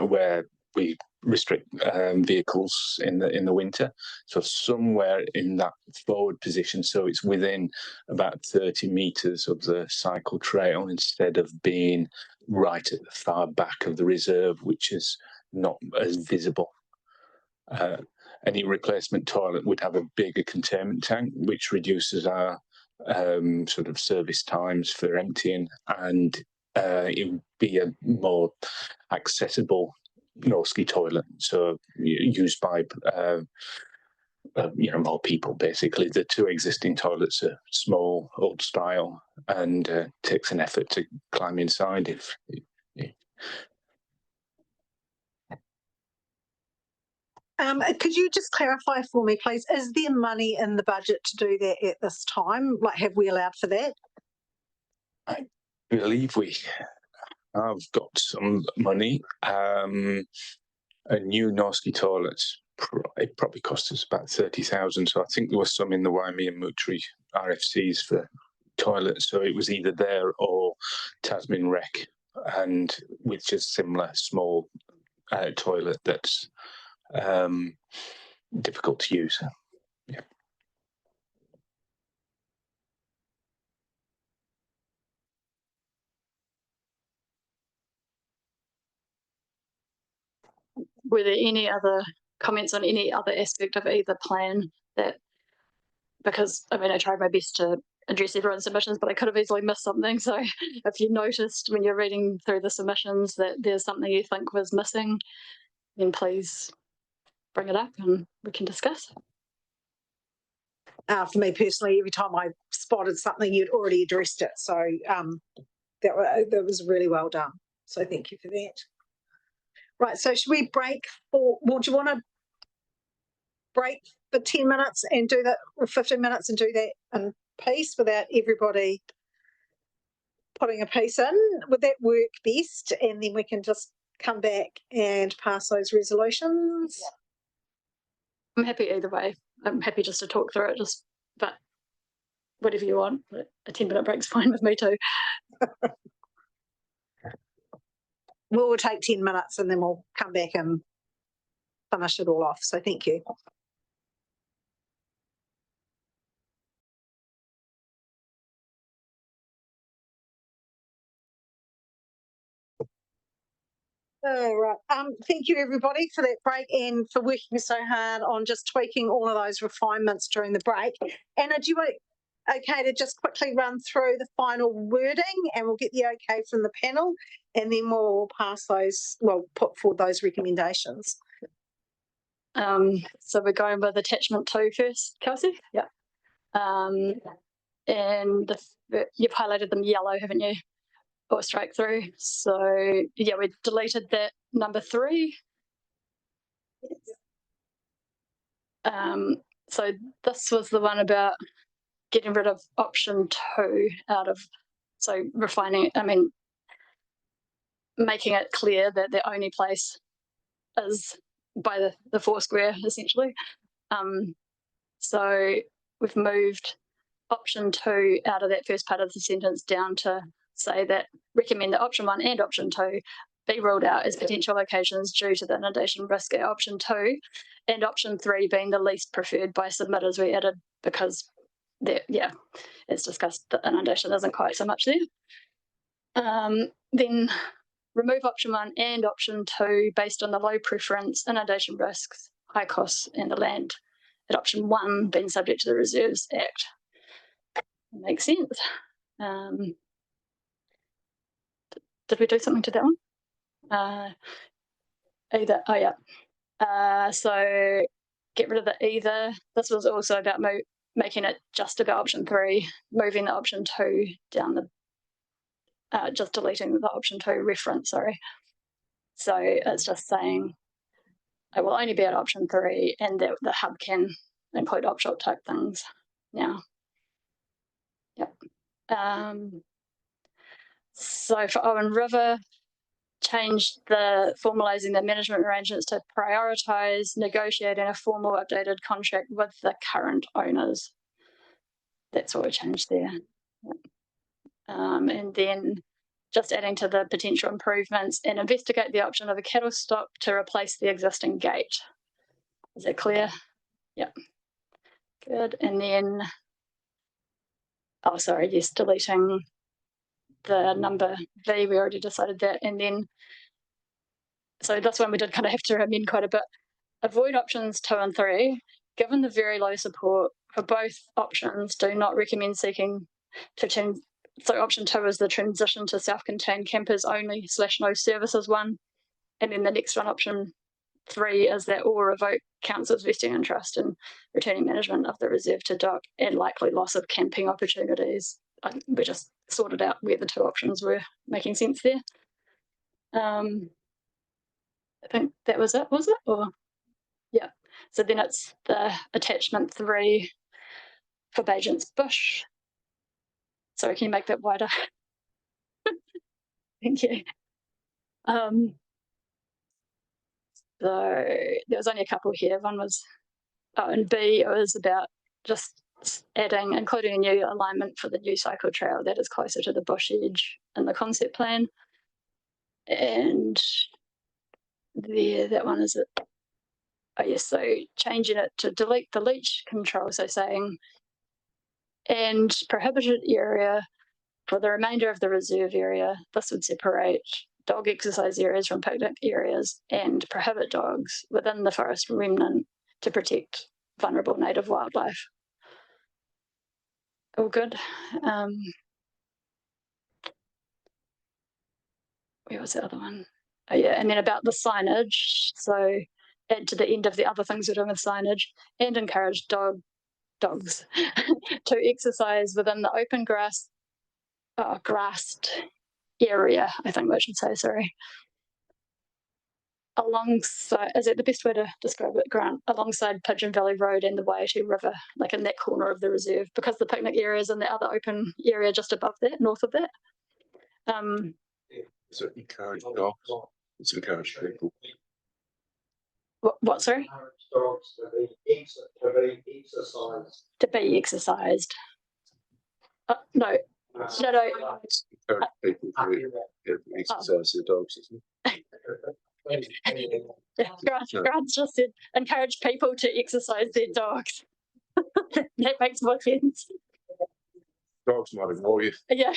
where we restrict vehicles in the winter. So somewhere in that forward position, so it's within about 30 metres of the cycle trail, instead of being right at the far back of the reserve, which is not as visible. Any replacement toilet would have a bigger containment tank, which reduces our sort of service times for emptying, and it would be a more accessible Norski toilet, so used by more people. Basically, the 2 existing toilets are small, old style, and takes an effort to climb inside. Could you just clarify for me, please? Is there money in the budget to do that at this time? Like, have we allowed for that? I believe we have got some money. A new Norski toilet, it probably cost us about 30,000. So I think there was some in the Waimea and Mutri RFCs for toilets. So it was either there or Tasman Rec, and with just similar small toilet that's difficult to use. Yeah. Were there any other comments on any other aspect of either plan that, because I mean, I tried my best to address everyone's submissions, but I could have easily missed something. So if you noticed when you're reading through the submissions that there's something you think was missing, then please bring it up and we can discuss. For me personally, every time I spotted something, you'd already addressed it. So that was really well done. So thank you for that. Right, so should we break do you want to break for 10 minutes and do that, or 15 minutes and do that in peace without everybody putting a piece in? Would that work best? And then we can just come back and pass those resolutions? I'm happy either way. I'm happy just to talk through it, but whatever you want. But a 10-minute break's fine with me too. We'll take 10 minutes and then we'll come back and finish it all off. So thank you. All right. Thank you everybody for that break and for working so hard on just tweaking all of those refinements during the break. Anna, do you want okay to just quickly run through the final wording and we'll get the okay from the panel and then we'll pass those, well, put forward those recommendations. So we're going with attachment 2 first, Kelsey? Yeah. And you've highlighted them yellow, haven't you? Or strike through. So yeah, we deleted that number 3. So this was the one about getting rid of option 2 out of, so refining, making it clear that the only place is by the 4 square essentially. So we've moved option 2 out of that first part of the sentence down to say that recommend that option 1 and option 2 be ruled out as potential locations due to the inundation risk at option 2, and option 3 being the least preferred by submitters we added because it's discussed the inundation isn't quite so much there. Then remove option 1 and option 2 based on the low preference, inundation risks, high costs and the land, at option 1 being subject to the Reserves Act. Makes sense. Did we do something to that one? Either, oh yeah. So get rid of the either. This was also about making it just about option 3, moving the option 2 down the, just deleting the option 2 reference, sorry. So it's just saying it will only be at option 3 and that the hub can include offshore type things now. Yep. So for Owen River, changed the formalising the management arrangements to prioritise negotiating a formal updated contract with the current owners. That's what we changed there. And then just adding to the potential improvements and investigate the option of a cattle stop to replace the existing gate. Is that clear? Yep. Good. And then, oh, sorry, yes, deleting the number V, we already decided that. And then, so this one we did kind of have to amend quite a bit. Avoid options 2 and 3. Given the very low support for both options, do not recommend seeking to change. So option 2 is the transition to self-contained campers only / no services one. And then the next one, option 3, is that or revoke council's vesting interest in returning management of the reserve to DOC and likely loss of camping opportunities. We just sorted out where the 2 options were making sense there. I think that was it, was it? Or yeah. So then it's the attachment 3 for Bajent's Bush. Sorry, can you make that wider? Thank you. So there was only a couple here. One was, and B, it was about just adding, including a new alignment for the new cycle trail that is closer to the bush edge in the concept plan. And there, that one is it. Oh yes, so changing it to delete the leach control, so saying, and prohibited area for the remainder of the reserve area. This would separate dog exercise areas from picnic areas and prohibit dogs within the forest remnant to protect vulnerable native wildlife. All good. Where was the other one? Oh yeah, and then about the signage. So add to the end of the other things we're doing with signage and encourage dogs to exercise within the open grassed area, I think I should say, sorry. Alongside, is that the best way to describe it, Grant? Alongside Pigeon Valley Road and the Waiatu River, like in that corner of the reserve, because the picnic area is in the other open area just above that, north of that. So encourage dogs. It's encourage people. What, sorry? Dogs to be exercised. To be exercised. No. Encourage people to exercise their dogs, isn't it? Grant's just said encourage people to exercise their dogs. That makes more sense. Dogs might ignore you. Yeah.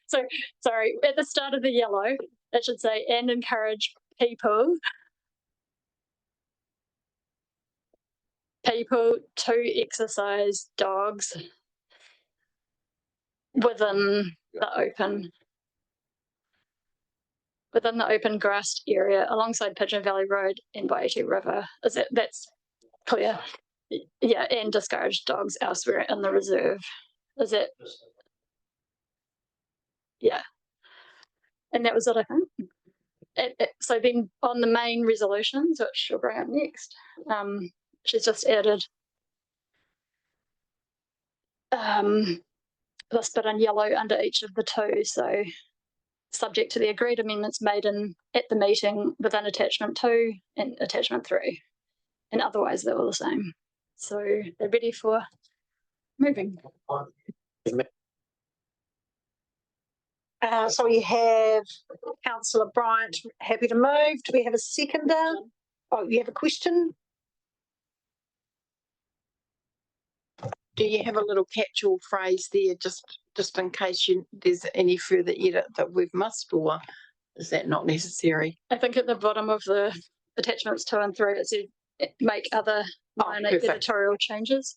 So sorry, at the start of the yellow, it should say and encourage people to exercise dogs within the open grassed area alongside Pigeon Valley Road and Waiiti River. That's clear? Yeah, and discourage dogs elsewhere in the reserve. Is it? Yeah. And that was it, I think. So then on the main resolutions, which she'll bring up next, she's just added this bit in yellow under each of the two. So subject to the agreed amendments made at the meeting within attachment 2 and attachment 3. And otherwise they're all the same. So they're ready for moving. So we have Councillor Bryant happy to move. Do we have a seconder? Oh, you have a question? Do you have a little catch-all phrase there just in case there's any further edit that we've missed, or is that not necessary? I think at the bottom of the attachments 2 and 3 it said make other minor editorial changes.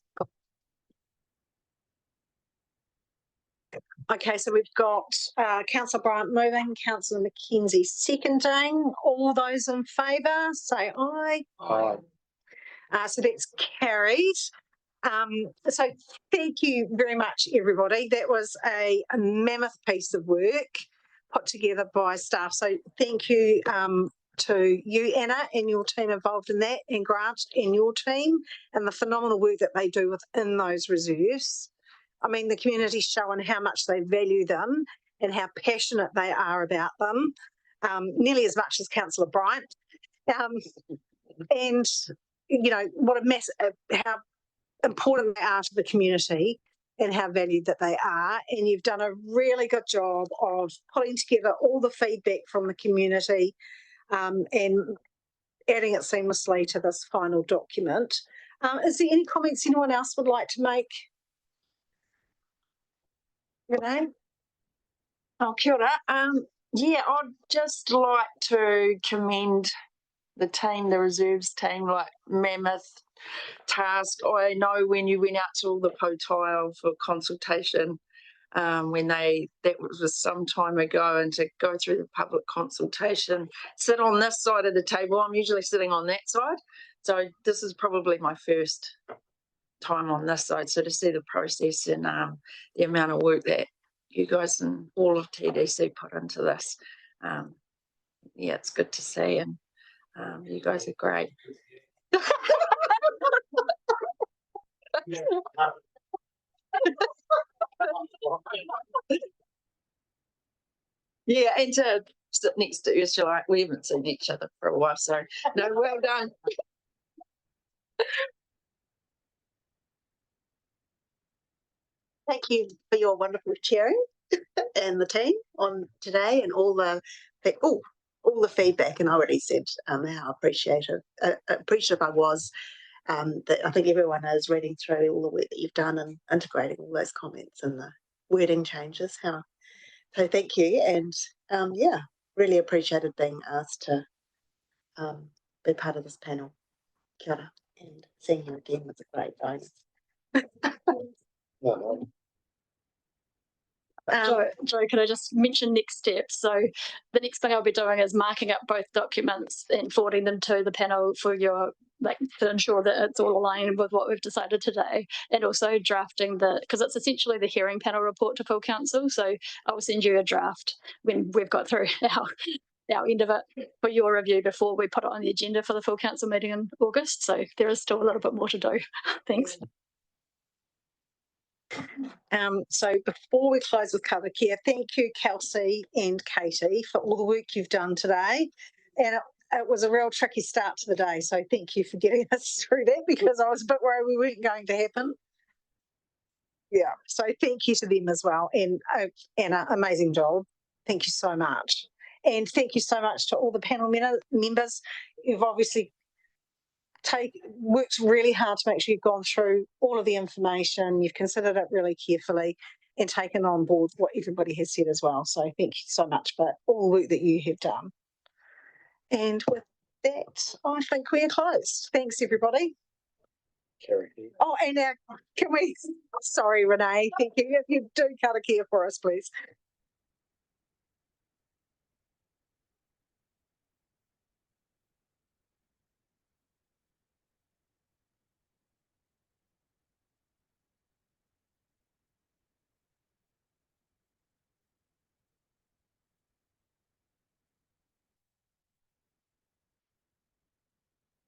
Okay, so we've got Councillor Bryant moving, Councillor Mackenzie seconding. All those in favour, say aye. Aye. So that's carried. So thank you very much, everybody. That was a mammoth piece of work put together by staff. So thank you to you, Anna, and your team involved in that, and Grant and your team, and the phenomenal work that they do within those reserves. I mean, the community's showing how much they value them and how passionate they are about them, nearly as much as Councillor Bryant. And, you know, what how important they are to the community and how valued that they are. And you've done a really good job of putting together all the feedback from the community and adding it seamlessly to this final document. Is there any comments anyone else would like to make? Renee? Oh, kia ora. Yeah, I'd just like to commend the team, the reserves team, like mammoth task. I know when you went out to all the Potile for consultation, that was some time ago, and to go through the public consultation, sit on this side of the table. I'm usually sitting on that side, so this is probably my first time on this side. So to see the process and the amount of work that you guys and all of TDC put into this, yeah, it's good to see, and you guys are great. Yeah, and to sit next to Ursula, we haven't seen each other for a while, so no, well done. Thank you for your wonderful chairing and the team on today, and all the feedback. And I already said how appreciative I was. That I think everyone is reading through all the work that you've done and integrating all those comments and the wording changes. So thank you, and yeah, really appreciated being asked to be part of this panel. Kia ora, and seeing you again was a great bonus. Joy, could I just mention next steps? So the next thing I'll be doing is marking up both documents and forwarding them to the panel for to ensure that it's all aligned with what we've decided today, and also drafting because it's essentially the hearing panel report to full council. So I will send you a draft when we've got through our end of it for your review before we put it on the agenda for the full council meeting in August. So there is still a little bit more to do. Thanks. So before we close with cover care, thank you, Kelsey and Katie, for all the work you've done today. And it was a real tricky start to the day, so thank you for getting us through that, because I was a bit worried we weren't going to happen. Yeah, so thank you to them as well, and an amazing job. Thank you so much. And thank you so much to all the panel members. You've obviously worked really hard to make sure you've gone through all of the information, you've considered it really carefully and taken on board what everybody has said as well. So thank you so much for all the work that you have done. And with that, I think we are closed. Thanks, everybody. Oh, and can we, sorry, Renee, thank you. If you do cut a care for us, please.